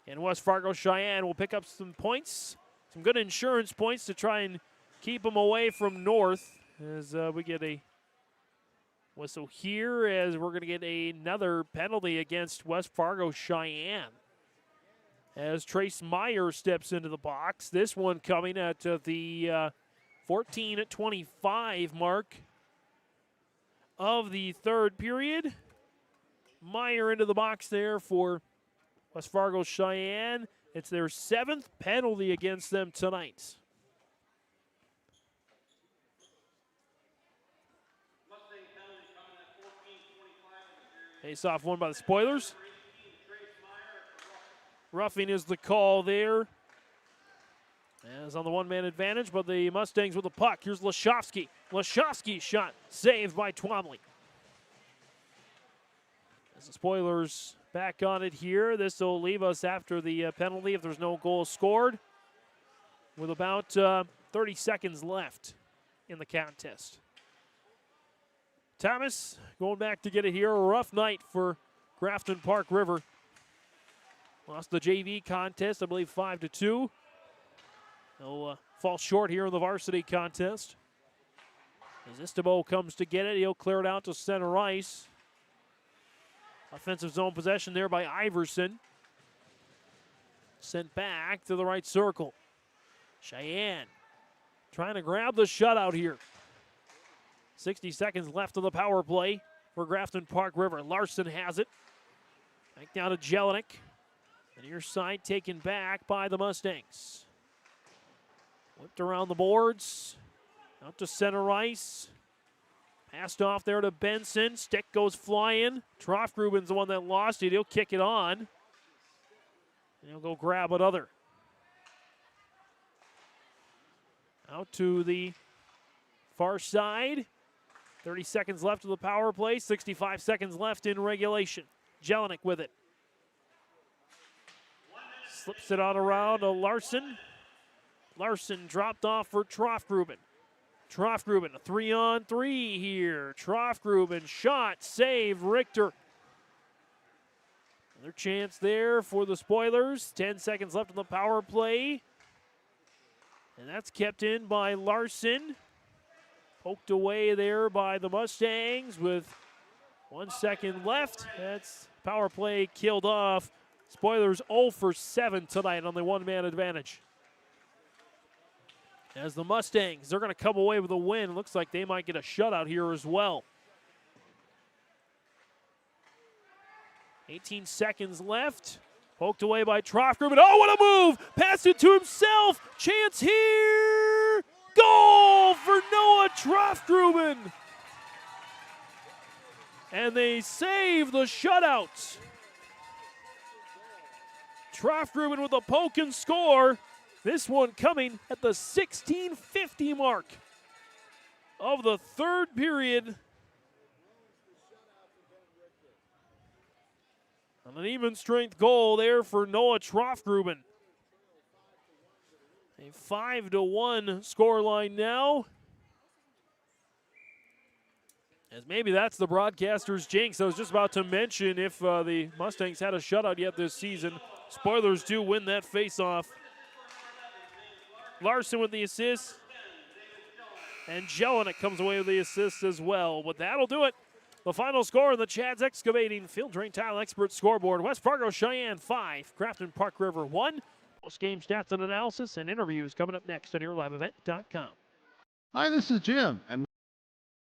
And West Fargo Sheyenne will pick up some points, some good insurance points to try and keep them away from North as we get a whistle here as we're going to get another penalty against West Fargo Sheyenne. As Trace Meyer steps into the box. This one coming at the 14:25 mark of the third period. Meyer into the box there for West Fargo Sheyenne. It's their 7th penalty against them tonight. Face-off won by the Spoilers. Roughing is the call there. As on the one-man advantage, but the Mustangs with the puck. Here's Lashovsky. Lashovsky's shot saved by Twomley. As the Spoilers back on it here, this will leave us after the penalty if there's no goal scored with about 30 seconds left in the contest. Thomas going back to get it here. A rough night for Grafton-Park River. Lost the JV contest, I believe 5-2. They'll fall short here in the varsity contest. As Istabo comes to get it, he'll clear it out to center ice. Offensive zone possession there by Iverson. Sent back to the right circle. Cheyenne trying to grab the shutout here. 60 seconds left of the power play for Grafton-Park River. Larson has it. Back down to Jelinek. The near side taken back by the Mustangs. Whipped around the boards. Out to center ice. Passed off there to Benson. Stick goes flying. Troffgruben's the one that lost it. He'll kick it on. And he'll go grab another. Out to the far side. 30 seconds left of the power play. 65 seconds left in regulation. Jelinek with it. Slips it out around to Larson. Larson dropped off for Troffgruben. Troffgruben, a 3-on-3 here. Troffgruben, shot, save, Richter. Another chance there for the Spoilers. 10 seconds left on the power play. And that's kept in by Larson. Poked away there by the Mustangs with 1 second left. That's power play killed off. Spoilers 0 for 7 tonight on the one-man advantage. As the Mustangs, they're going to come away with a win. Looks like they might get a shutout here as well. 18 seconds left. Poked away by Troffgruben. Oh, what a move! Passed it to himself. Chance here. Goal for Noah Troffgruben. And they save the shutout. Troffgruben with a poke and score. This one coming at the 16:50 mark of the third period. And an even strength goal there for Noah Troffgruben. A 5-1 scoreline now. As maybe that's the broadcaster's jinx. I was just about to mention if the Mustangs had a shutout yet this season. Spoilers do win that faceoff. Larson with the assist. And Jelinek comes away with the assist as well. But that'll do it. The final score in the Chad's Excavating Field Drain Tile Expert scoreboard. West Fargo Cheyenne 5, Grafton-Park River 1. Post-game stats and analysis and interviews coming up next on YourLiveEvent.com. Hi, this is Jim, and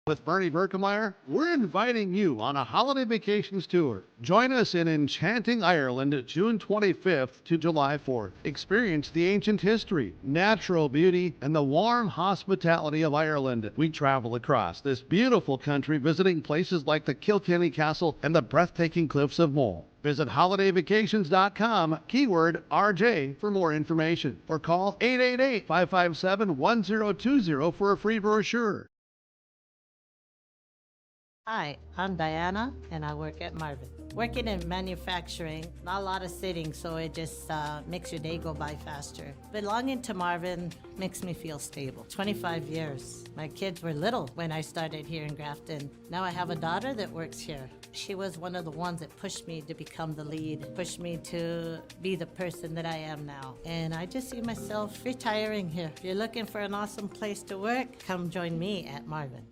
with Bernie Berkemeyer, we're inviting you on a holiday vacations tour. Join us in enchanting Ireland June 25th to July 4th. Experience the ancient history, natural beauty, and the warm hospitality of Ireland. We travel across this beautiful country visiting places like the Kilkenny Castle and the breathtaking cliffs of Moyle. Visit holidayvacations.com, keyword RJ, for more information, or call 888-557-1020 for a free brochure. Hi, I'm Diana, and I work at Marvin. Working in manufacturing, not a lot of sitting, so it just makes your day go by faster. Belonging to Marvin makes me feel stable. 25 years. My kids were little when I started here in Grafton. Now I have a daughter that works here. She was one of the ones that pushed me to become the lead, pushed me to be the person that I am now. And I just see myself retiring here. If you're looking for an awesome place to work, come join me at Marvin.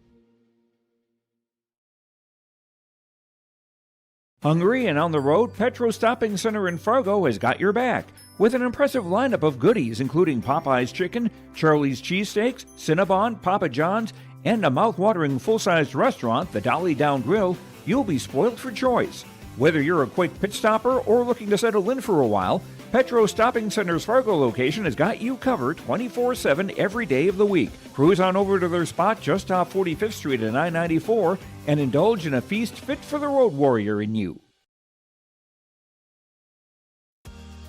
Hungry and on the road, Petro Stopping Center in Fargo has got your back with an impressive lineup of goodies including Popeye's Chicken, Charlie's Cheesesteaks, Cinnabon, Papa John's, and a mouth-watering full-sized restaurant, the Dolly Down Grill. You'll be spoiled for choice. Whether you're a quick pit stopper or looking to settle in for a while, Petro Stopping Center's Fargo location has got you covered 24/7 every day of the week. Cruise on over to their spot just off 45th Street and I-94 and indulge in a feast fit for the road warrior in you.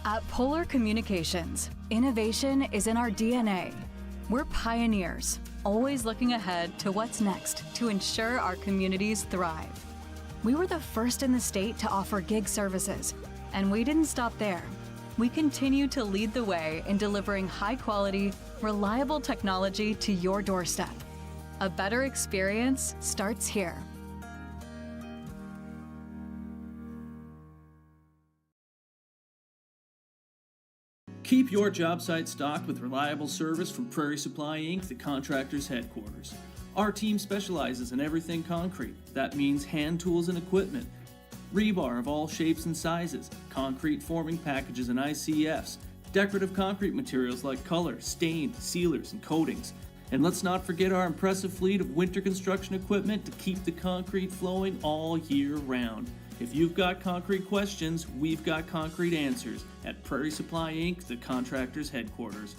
At Polar Communications, innovation is in our DNA. We're pioneers, always looking ahead to what's next to ensure our communities thrive. We were the first in the state to offer gig services, and we didn't stop there. We continue to lead the way in delivering high-quality, reliable technology to your doorstep. A better experience starts here. Keep your job site stocked with reliable service from Prairie Supply Inc., the contractor's headquarters. Our team specializes in everything concrete. That means hand tools and equipment, rebar of all shapes and sizes, concrete forming packages and ICFs, decorative concrete materials like color, stain, sealers, and coatings. And let's not forget our impressive fleet of winter construction equipment to keep the concrete flowing all year round. If you've got concrete questions, we've got concrete answers at Prairie Supply Inc., the contractor's headquarters.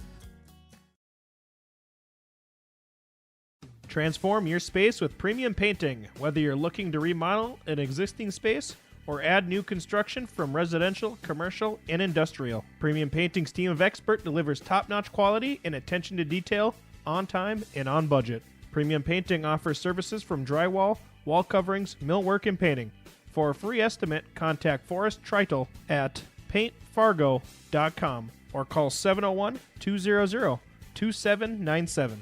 Transform your space with premium painting. Whether you're looking to remodel an existing space or add new construction from residential, commercial, and industrial, Premium Painting's team of experts delivers top-notch quality and attention to detail on time and on budget. Premium Painting offers services from drywall, wall coverings, millwork, and painting. For a free estimate, contact Forrest Treitel at paintfargo.com or call 701-200-2797.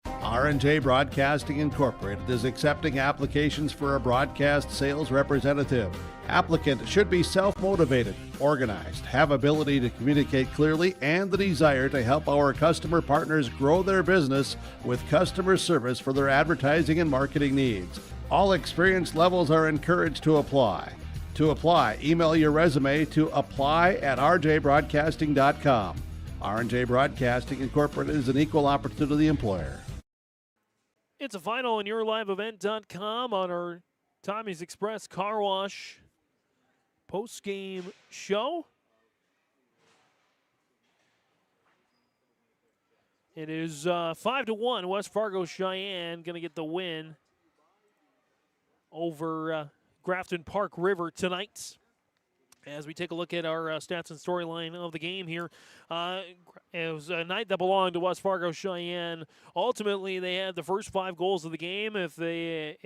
R&J Broadcasting Incorporated is accepting applications for a broadcast sales representative. Applicant should be self-motivated, organized, have ability to communicate clearly, and the desire to help our customer partners grow their business with customer service for their advertising and marketing needs. All experience levels are encouraged to apply. To apply, email your resume to apply@rjbroadcasting.com. R&J Broadcasting Incorporated is an equal opportunity employer. It's a final on yourliveevent.com on our Tommy's Express Car Wash post-game show. It is 5-1. West Fargo Sheyenne going to get the win over Grafton-Park River tonight. As we take a look at our stats and storyline of the game here, it was a night that belonged to West Fargo Sheyenne. Ultimately, they had the first 5 goals of the game. If the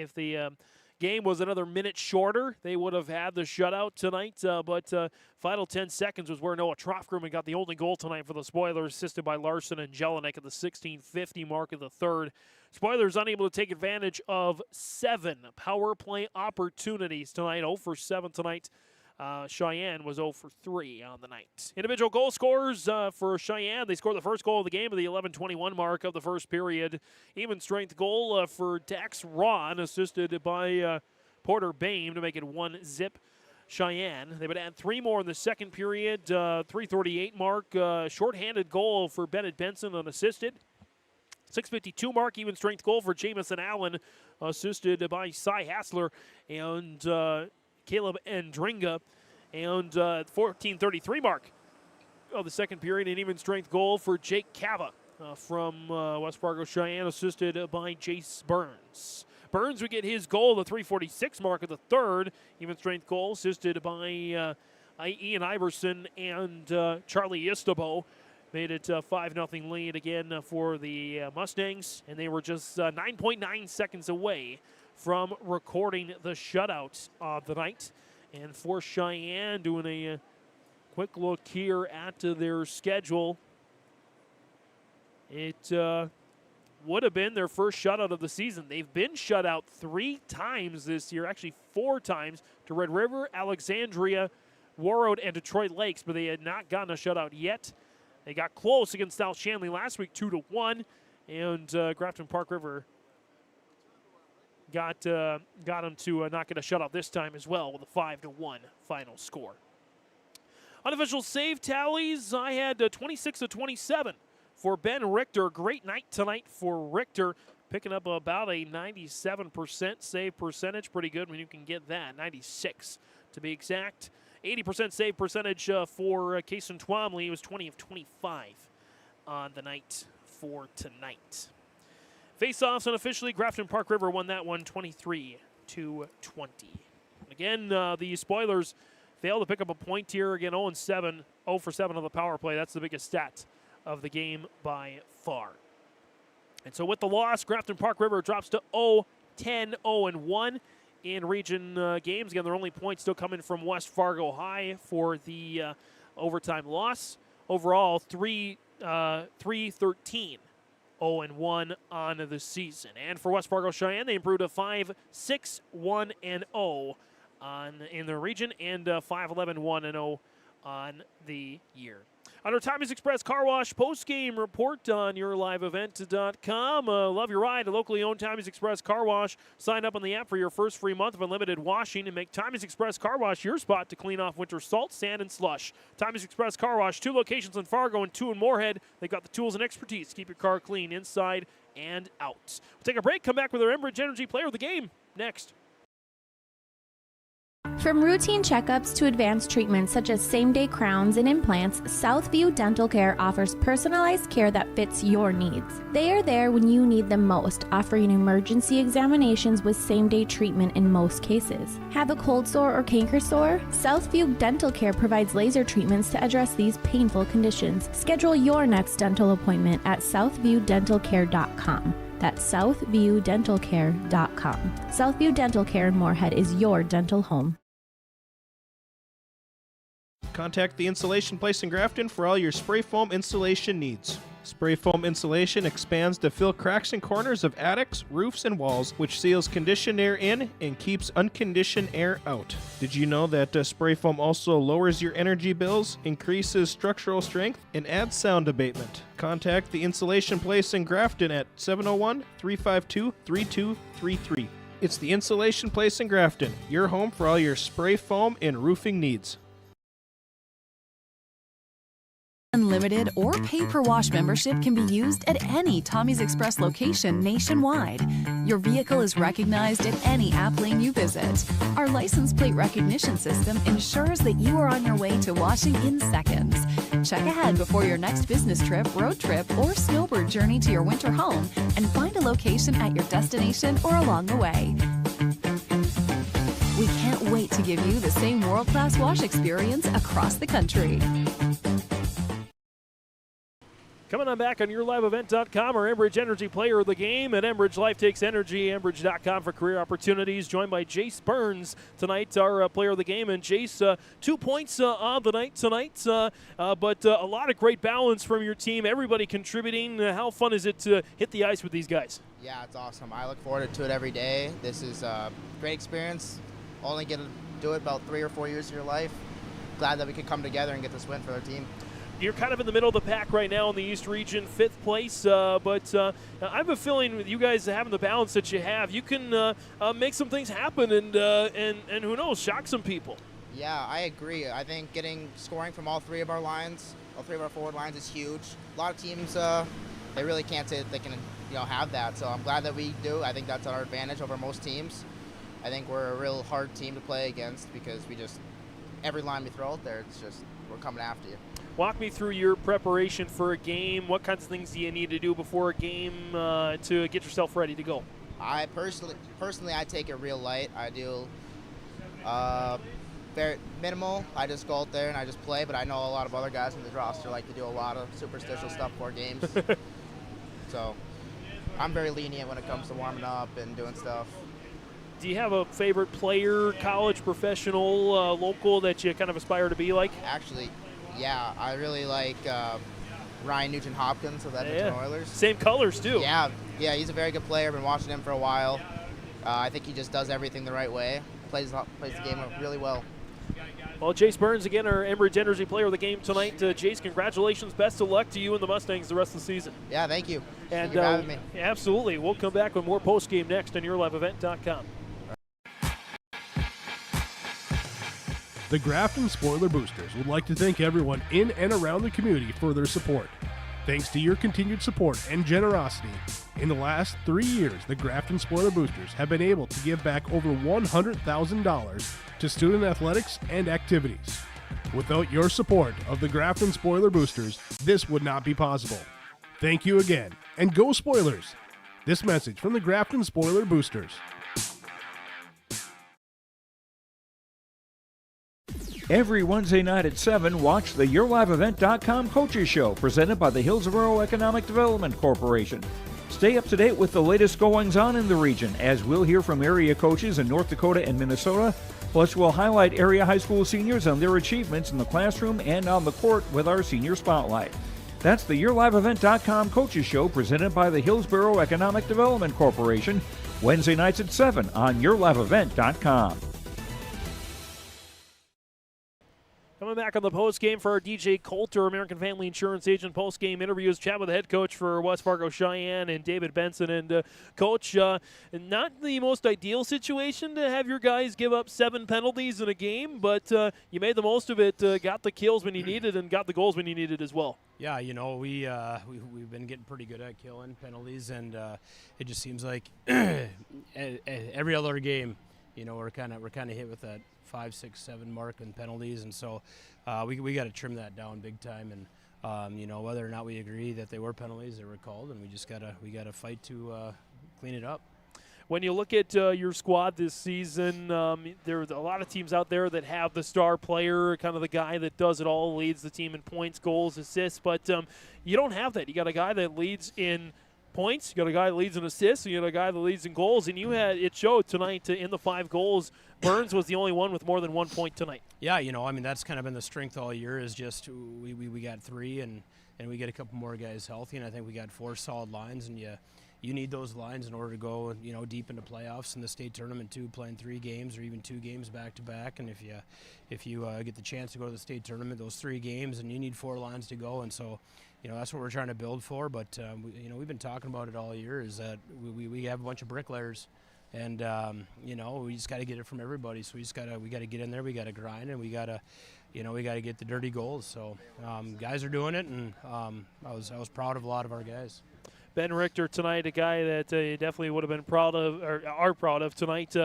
game was another minute shorter, they would have had the shutout tonight. But final 10 seconds was where Noah Trofgruman got the only goal tonight for the Spoilers, assisted by Larson and Jelinek at the 16:50 mark of the third. Spoilers unable to take advantage of 7 power play opportunities tonight. 0 for 7 tonight. Cheyenne was 0 for 3 on the night. Individual goal scorers for Cheyenne. They scored the first goal of the game at the 11:21 mark of the first period. Even strength goal for Dax Ron, assisted by Porter Bame to make it 1-0 Cheyenne. They would add 3 more in the second period. 3:38 mark. Shorthanded goal for Bennett Benson unassisted. 6:52 mark. Even strength goal for Jamison Allen, assisted by Cy Hassler and Caleb Andringa, and 14:33 mark of the second period, an even strength goal for Jake Cava from West Fargo Cheyenne, assisted by Jace Burns. Burns would get his goal, the 3:46 mark of the third, even strength goal, assisted by Ian Iverson and Charlie Istabo. Made it 5-0 lead again for the Mustangs, and they were just 9.9 seconds away from recording the shutout of the night. And for Cheyenne, doing a quick look here at their schedule, it would have been their first shutout of the season. They've been shut out 3 times this year, actually 4 times, to Red River, Alexandria, Warroad, and Detroit Lakes, but they had not gotten a shutout yet. They got close against South Shanley last week, 2-1, and Grafton-Park River got them to not get a shutout this time as well with a 5-1 final score. Unofficial save tallies, I had 26-27 for Ben Richter. Great night tonight for Richter, picking up about a 97% save percentage. Pretty good when you can get that, 96 to be exact. 80% save percentage for Kason Twomley. He was 20 of 25 on the night for tonight. Face-offs unofficially, Grafton-Park River won that one 23-20. Again, the Spoilers failed to pick up a point here. Again, 0-7, 0 for 7 on the power play. That's the biggest stat of the game by far. And so with the loss, Grafton-Park River drops to 0-10, 0-1 in region games. Again, their only points still coming from West Fargo High for the overtime loss. Overall, 3-13. 0-1 on the season. And for West Fargo Cheyenne, they improved to 5-6-1-0 in the region, and 5-11-1-0 on the year. On our Tommy's Express Car Wash post-game report on yourliveevent.com. Love your ride, a locally owned Tommy's Express Car Wash. Sign up on the app for your first free month of unlimited washing and make Tommy's Express Car Wash your spot to clean off winter salt, sand, and slush. Tommy's Express Car Wash, 2 locations in Fargo and 2 in Moorhead. They've got the tools and expertise to keep your car clean inside and out. We'll take a break, come back with our Enbridge Energy Player of the Game next. From routine checkups to advanced treatments such as same-day crowns and implants, Southview Dental Care offers personalized care that fits your needs. They are there when you need them most, offering emergency examinations with same-day treatment in most cases. Have a cold sore or canker sore? Southview Dental Care provides laser treatments to address these painful conditions. Schedule your next dental appointment at southviewdentalcare.com. That's southviewdentalcare.com. Southview Dental Care in Moorhead is your dental home. Contact the Insulation Place in Grafton for all your spray foam insulation needs. Spray foam insulation expands to fill cracks and corners of attics, roofs, and walls, which seals conditioned air in and keeps unconditioned air out. Did you know that spray foam also lowers your energy bills, increases structural strength, and adds sound abatement? Contact the Insulation Place in Grafton at 701-352-3233. It's the Insulation Place in Grafton, your home for all your spray foam and roofing needs. Unlimited or pay-per-wash membership can be used at any Tommy's Express location nationwide. Your vehicle is recognized at any app lane you visit. Our license plate recognition system ensures that you are on your way to washing in seconds. Check ahead before your next business trip, road trip, or snowbird journey to your winter home and find a location at your destination or along the way. We can't wait to give you the same world-class wash experience across the country. Coming on back on YourLiveEvent.com, our Enbridge Energy Player of the Game. At Enbridge, life takes energy. Enbridge.com for career opportunities. Joined by Jace Burns tonight, our Player of the Game. And Jace, 2 points on the night tonight, but a lot of great balance from your team. Everybody contributing. How fun is it to hit the ice with these guys? Yeah, it's awesome. I look forward to it every day. This is a great experience. Only get to do it about 3 or 4 years of your life. Glad that we could come together and get this win for our team. You're kind of in the middle of the pack right now in the East Region, 5th place, but I have a feeling with you guys having the balance that you have, you can make some things happen and who knows, shock some people. Yeah, I agree. I think scoring from all three of our lines, all three of our forward lines is huge. A lot of teams, they really can't say that they can have that, so I'm glad that we do. I think that's our advantage over most teams. I think we're a real hard team to play against because every line we throw out there, we're coming after you. Walk me through your preparation for a game. What kinds of things do you need to do before a game to get yourself ready to go? I personally, I take it real light. I do very minimal. I just go out there and I just play, but I know a lot of other guys in the roster like to do a lot of superstitious stuff before games. So I'm very lenient when it comes to warming up and doing stuff. Do you have a favorite player, college, professional, local, that you kind of aspire to be like? Actually, yeah, I really like Ryan Nugent-Hopkins of the Edmonton Oilers. Same colors, too. Yeah, he's a very good player. I've been watching him for a while. I think he just does everything the right way, plays the game really well. Well, Jace Burns, again, our Enbridge Energy Player of the Game tonight. Jace, congratulations. Best of luck to you and the Mustangs the rest of the season. Yeah, thank you. And thank you for having me. Absolutely. We'll come back with more post-game next on YourLiveEvent.com. The Grafton Spoiler Boosters would like to thank everyone in and around the community for their support. Thanks to your continued support and generosity, in the last 3 years, the Grafton Spoiler Boosters have been able to give back over $100,000 to student athletics and activities. Without your support of the Grafton Spoiler Boosters, this would not be possible. Thank you again, and go Spoilers! This message from the Grafton Spoiler Boosters. Every Wednesday night at 7, watch the YourLiveEvent.com Coaches Show, presented by the Hillsborough Economic Development Corporation. Stay up to date with the latest goings-on in the region, as we'll hear from area coaches in North Dakota and Minnesota. Plus, we'll highlight area high school seniors and their achievements in the classroom and on the court with our Senior Spotlight. That's the YourLiveEvent.com Coaches Show, presented by the Hillsborough Economic Development Corporation, Wednesday nights at 7 on YourLiveEvent.com. Coming back on the post game for our DJ Coulter, American Family Insurance Agent post game interviews. Chat with the head coach for West Fargo Cheyenne and David Benson. And coach, not the most ideal situation to have your guys give up 7 penalties in a game, but you made the most of it, got the kills when you needed, and got the goals when you needed as well. Yeah, we've been getting pretty good at killing penalties, and it just seems like every other game, we're kind of hit with that 5, 6, 7 mark in penalties, and so we got to trim that down big time. And whether or not we agree that they were penalties, they were called, and we gotta fight to clean it up. When you look at your squad this season, there are a lot of teams out there that have the star player, kind of the guy that does it all, leads the team in points, goals, assists, but you don't have that. You got a guy that leads in points, you got a guy that leads in assists, you got a guy that leads in goals, and it showed tonight in the 5 goals. Burns was the only one with more than 1 point tonight. Yeah, that's kind of been the strength all year, is just we got 3 and we get a couple more guys healthy, and I think we got 4 solid lines, and you need those lines in order to go, deep into playoffs in the state tournament too, playing 3 games or even 2 games back to back. And if you get the chance to go to the state tournament, those 3 games, and you need 4 lines to go. And so, that's what we're trying to build for. But we've been talking about it all year, is that we have a bunch of bricklayers, and we just got to get it from everybody. So we got to get in there, we got to grind, and we got to get the dirty goals. So guys are doing it, and I was proud of a lot of our guys. Ben Richter tonight, a guy that you definitely would have been proud of, or are proud of tonight,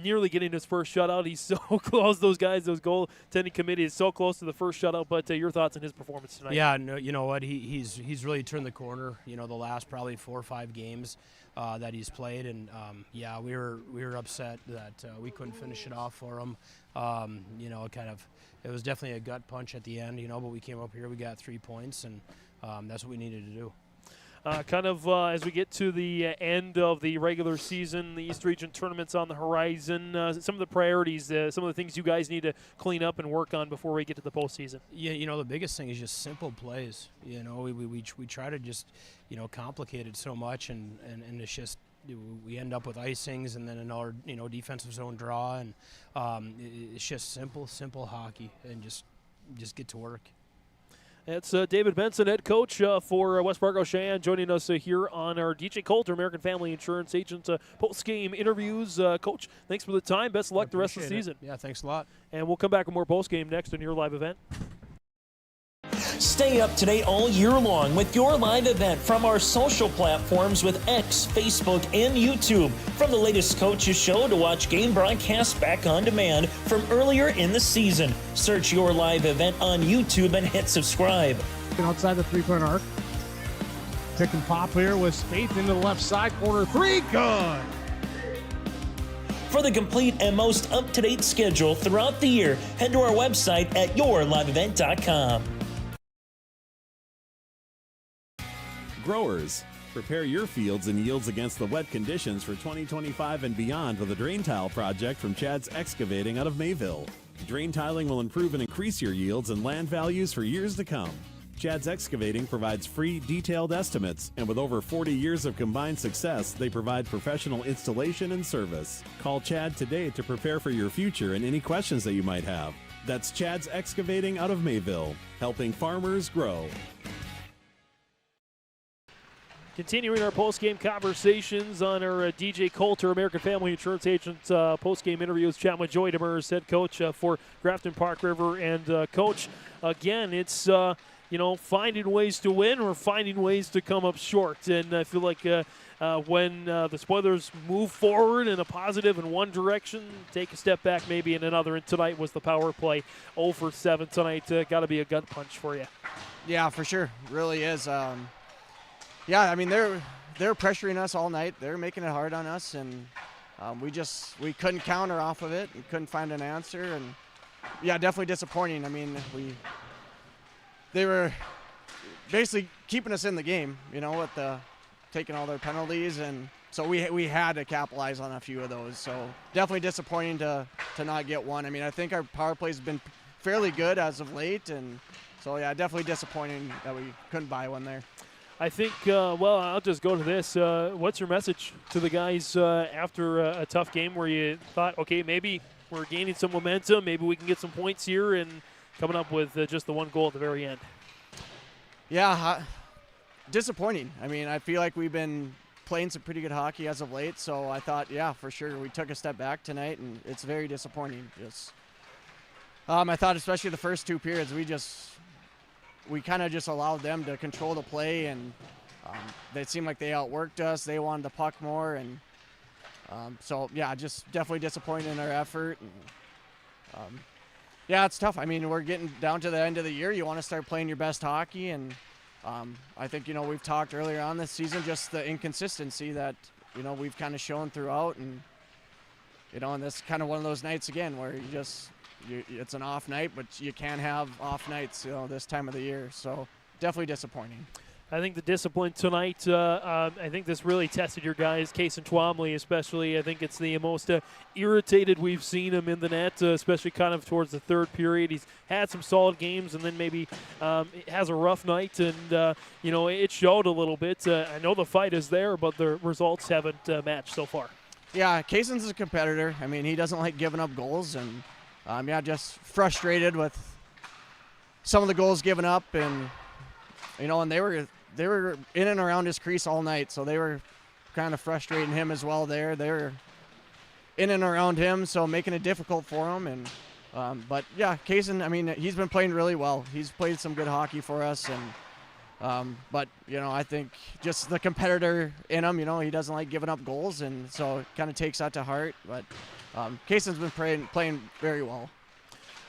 nearly getting his first shutout. He's so close. Those goaltending committee is so close to the first shutout. But your thoughts on his performance tonight? Yeah, no, you know what? He's really turned the corner. The last probably 4 or 5 games that he's played, and we were upset that we couldn't finish it off for him. It was definitely a gut punch at the end, but we came up here, we got 3 points, and that's what we needed to do. As we get to the end of the regular season, the East Region tournament's on the horizon. Some of the priorities, some of the things you guys need to clean up and work on before we get to the postseason. Yeah, the biggest thing is just simple plays. We try to just complicate it so much, and it's just we end up with icings and then another defensive zone draw, and it's just simple hockey, and just get to work. It's David Benson, head coach for West Fargo Cheyenne, joining us here on our DJ Coulter, American Family Insurance Agent post-game interviews. Coach, thanks for the time. Best of luck the rest of the season. Yeah, thanks a lot. And we'll come back with more post-game next on your live event. Stay up to date all year long with your live event from our social platforms with X, Facebook, and YouTube. From the latest coaches show to watch game broadcasts back on demand from earlier in the season. Search your live event on YouTube and hit subscribe. Outside the 3-point arc. Pick and pop here with Spaeth into the left side corner. 3, good! For the complete and most up-to-date schedule throughout the year, head to our website at yourliveevent.com. Growers, prepare your fields and yields against the wet conditions for 2025 and beyond with a drain tile project from Chad's Excavating out of Mayville. Drain tiling will improve and increase your yields and land values for years to come. Chad's Excavating provides free, detailed estimates, and with over 40 years of combined success, they provide professional installation and service. Call Chad today to prepare for your future and any questions that you might have. That's Chad's Excavating out of Mayville, helping farmers grow. Continuing our post-game conversations on our DJ Coulter, American Family Insurance Agent post-game interviews, chatting with Joey Demers, head coach for Grafton-Park River. And Coach, again, it's finding ways to win or finding ways to come up short. And I feel like when the Spoilers move forward in a positive in one direction, take a step back maybe in another. And tonight was the power play. 0 for 7 tonight. Got to be a gut punch for you. Yeah, for sure. Really is. Yeah, I mean, they're pressuring us all night. They're making it hard on us, and we couldn't counter off of it. We couldn't find an answer, and yeah, definitely disappointing. I mean, they were basically keeping us in the game, with taking all their penalties, and so we had to capitalize on a few of those. So definitely disappointing to not get one. I mean, I think our power play has been fairly good as of late, and so yeah, definitely disappointing that we couldn't buy one there. I think, I'll just go to this. What's your message to the guys after a tough game where you thought, okay, maybe we're gaining some momentum, maybe we can get some points here, and coming up with just the one goal at the very end. Yeah, disappointing. I mean, I feel like we've been playing some pretty good hockey as of late, so I thought, yeah, for sure, we took a step back tonight, and it's very disappointing. I thought especially the first 2 periods, we kind of just allowed them to control the play, and they seemed like they outworked us. They wanted the puck more, and so, yeah, just definitely disappointed in our effort. And, yeah, it's tough. I mean, we're getting down to the end of the year. You want to start playing your best hockey, and I think, we've talked earlier on this season, just the inconsistency that, we've kind of shown throughout, and, and this is kind of one of those nights again where it's an off night, but you can't have off nights, this time of the year. So definitely disappointing. I think the discipline tonight, I think this really tested your guys, Case and Twombly especially. I think it's the most irritated we've seen him in the net, especially kind of towards the third period. He's had some solid games and then maybe has a rough night, and, it showed a little bit. I know the fight is there, but the results haven't matched so far. Yeah, Kaysen's a competitor. I mean, he doesn't like giving up goals, and, just frustrated with some of the goals given up, and, and they were in and around his crease all night, so they were kind of frustrating him as well there. They were in and around him, so making it difficult for him. And but, yeah, Kaysen, I mean, he's been playing really well. He's played some good hockey for us. And but, I think just the competitor in him, he doesn't like giving up goals, and so it kind of takes that to heart. But Kaysen's been playing very well.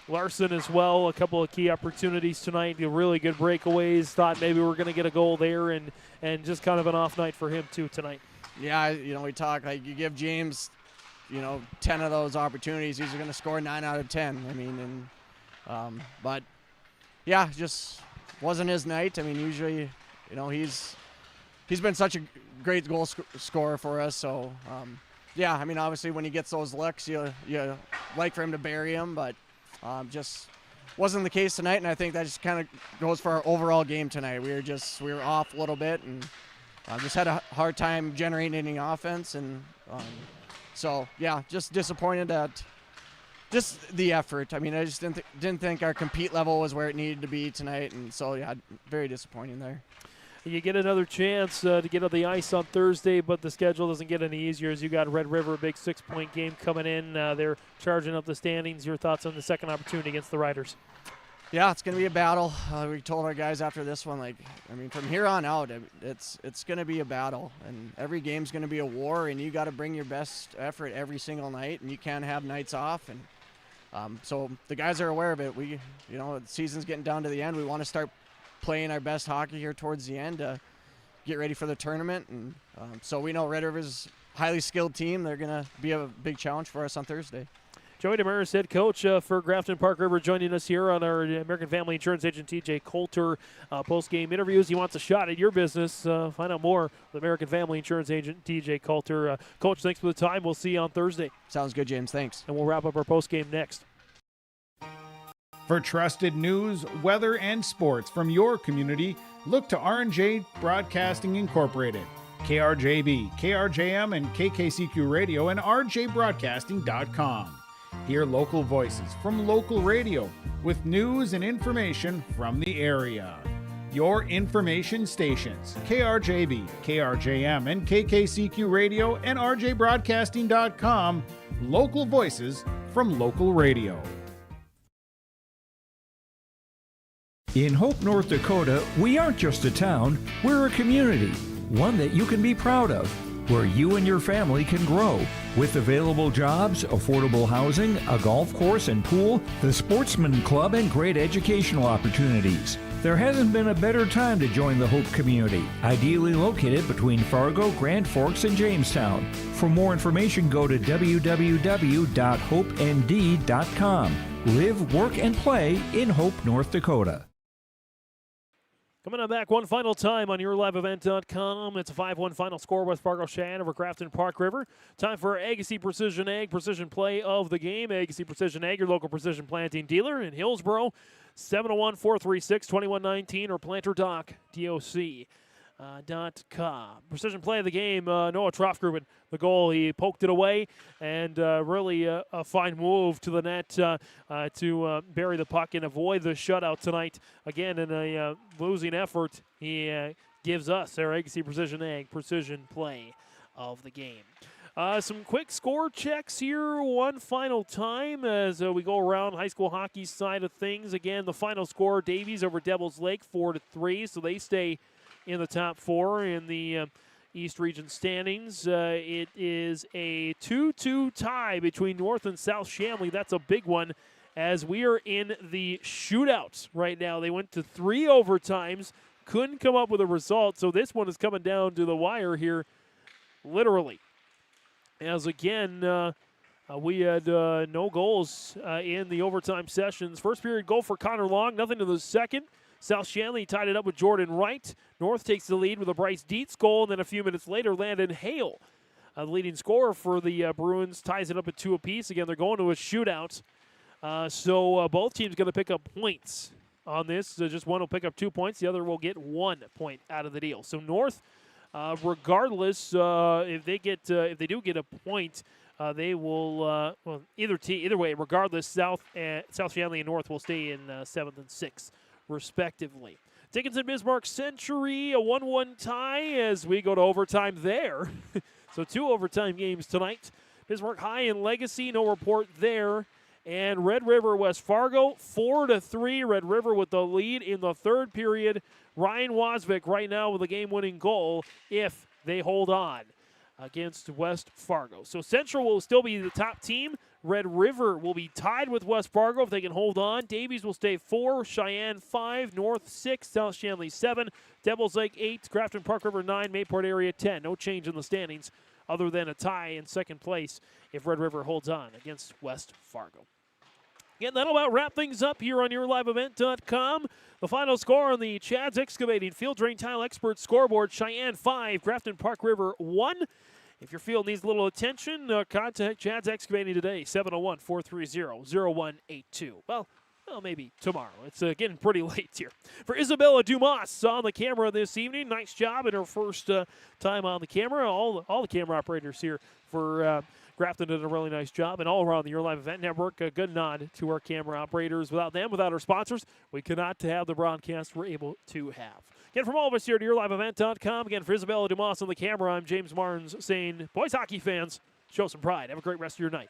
Larson as well, a couple of key opportunities tonight, really good breakaways. Thought maybe we were going to get a goal there, and just kind of an off night for him too tonight. Yeah, we talk like you give James, 10 of those opportunities, he's going to score 9 out of 10. I mean, and but yeah, just wasn't his night. I mean, usually, he's been such a great goal scorer for us. So yeah, I mean, obviously when he gets those looks, you like for him to bury him, but. Just wasn't the case tonight, and I think that just kind of goes for our overall game tonight. We were off a little bit, and just had a hard time generating any offense, and so yeah, just disappointed at just the effort. I mean, I just didn't think our compete level was where it needed to be tonight, and so yeah, very disappointing there. You get another chance to get on the ice on Thursday, but the schedule doesn't get any easier as you got Red River, a big 6-point game coming in. They're charging up the standings. Your thoughts on the second opportunity against the Riders? Yeah, it's going to be a battle. We told our guys after this one, from here on out, it's going to be a battle, and every game's going to be a war, and you got to bring your best effort every single night, and you can't have nights off. And so the guys are aware of it. The season's getting down to the end. We want to start playing our best hockey here towards the end to get ready for the tournament. And so we know Red River's a highly skilled team. They're going to be a big challenge for us on Thursday. Joey Damaris, head coach for Grafton-Park River, joining us here on our American Family Insurance agent TJ Coulter post-game interviews. He wants a shot at your business. Find out more with American Family Insurance agent TJ Coulter. Coach, thanks for the time. We'll see you on Thursday. Sounds good, James. Thanks. And we'll wrap up our post-game next. For trusted news, weather, and sports from your community, look to R&J Broadcasting Incorporated, KRJB, KRJM, and KKCQ Radio, and rjbroadcasting.com. Hear local voices from local radio with news and information from the area. Your information stations, KRJB, KRJM, and KKCQ Radio, and rjbroadcasting.com. Local voices from local radio. In Hope, North Dakota, we aren't just a town, we're a community, one that you can be proud of, where you and your family can grow. With available jobs, affordable housing, a golf course and pool, the Sportsman Club, and great educational opportunities. There hasn't been a better time to join the Hope community, ideally located between Fargo, Grand Forks, and Jamestown. For more information, go to www.hopend.com. Live, work, and play in Hope, North Dakota. Coming on back one final time on YourLiveEvent.com. It's a 5-1 final score. West Fargo Sheyenne over Grafton-Park River. Time for Agassiz Precision Ag, precision play of the game. Agassiz Precision Ag, your local precision planting dealer in Hillsboro. 701-436-2119 or planterdoc.doc. .com. Precision play of the game, Noah Trofgruben, the goal. He poked it away, and really a fine move to the net to bury the puck and avoid the shutout tonight. Again, in a losing effort, he gives us our Agassi Precision play of the game. Some quick score checks here one final time as we go around high school hockey side of things. Again, the final score, Davies over Devils Lake, 4-3, so they stay in the top 4 in the East Region standings. It is a 2-2 tie between North and South Shanley. That's a big one as we are in the shootout right now. They went to 3 overtimes, couldn't come up with a result, so this one is coming down to the wire here, literally. As again, we had no goals in the overtime sessions. First period goal for Connor Long, nothing to the second. South Shanley tied it up with Jordan Wright. North takes the lead with a Bryce Dietz goal, and then a few minutes later, Landon Hale, the leading scorer for the Bruins, ties it up at 2 apiece. Again, they're going to a shootout, so both teams going to pick up points on this. Just one will pick up 2 points. The other will get 1 point out of the deal. So North, regardless, if they do get a point, they will either way. Regardless, South Shanley and North will stay in 7th and 6th. Respectively. Dickinson Bismarck Century, a 1-1 tie as we go to overtime there. So 2 overtime games tonight. Bismarck High and Legacy, no report there. And Red River West Fargo, 4-3. Red River with the lead in the third period. Ryan Wasvik right now with a game-winning goal if they hold on against West Fargo. So Central will still be the top team. Red River will be tied with West Fargo if they can hold on. Davies will stay 4, Cheyenne 5, North 6, South Shanley 7, Devils Lake 8, Grafton-Park River 9, Mayport area 10. No change in the standings other than a tie in second place if Red River holds on against West Fargo. Again, that'll about wrap things up here on YourLiveEvent.com. The final score on the Chad's Excavating Field Drain Tile Expert scoreboard, Cheyenne 5, Grafton-Park River 1. If your field needs a little attention, contact Chad's Excavating today, 701-430-0182. Well, maybe tomorrow. It's getting pretty late here. For Isabella Dumas on the camera this evening, nice job in her first time on the camera. All the camera operators here for Grafton did a really nice job, and all around the Your Live Event Network, a good nod to our camera operators. Without them, without our sponsors, we could not have the broadcast we're able to have. Again, from all of us here at YourLiveEvent.com, again, for Isabella Dumas on the camera, I'm James Martins saying, boys hockey fans, show some pride. Have a great rest of your night.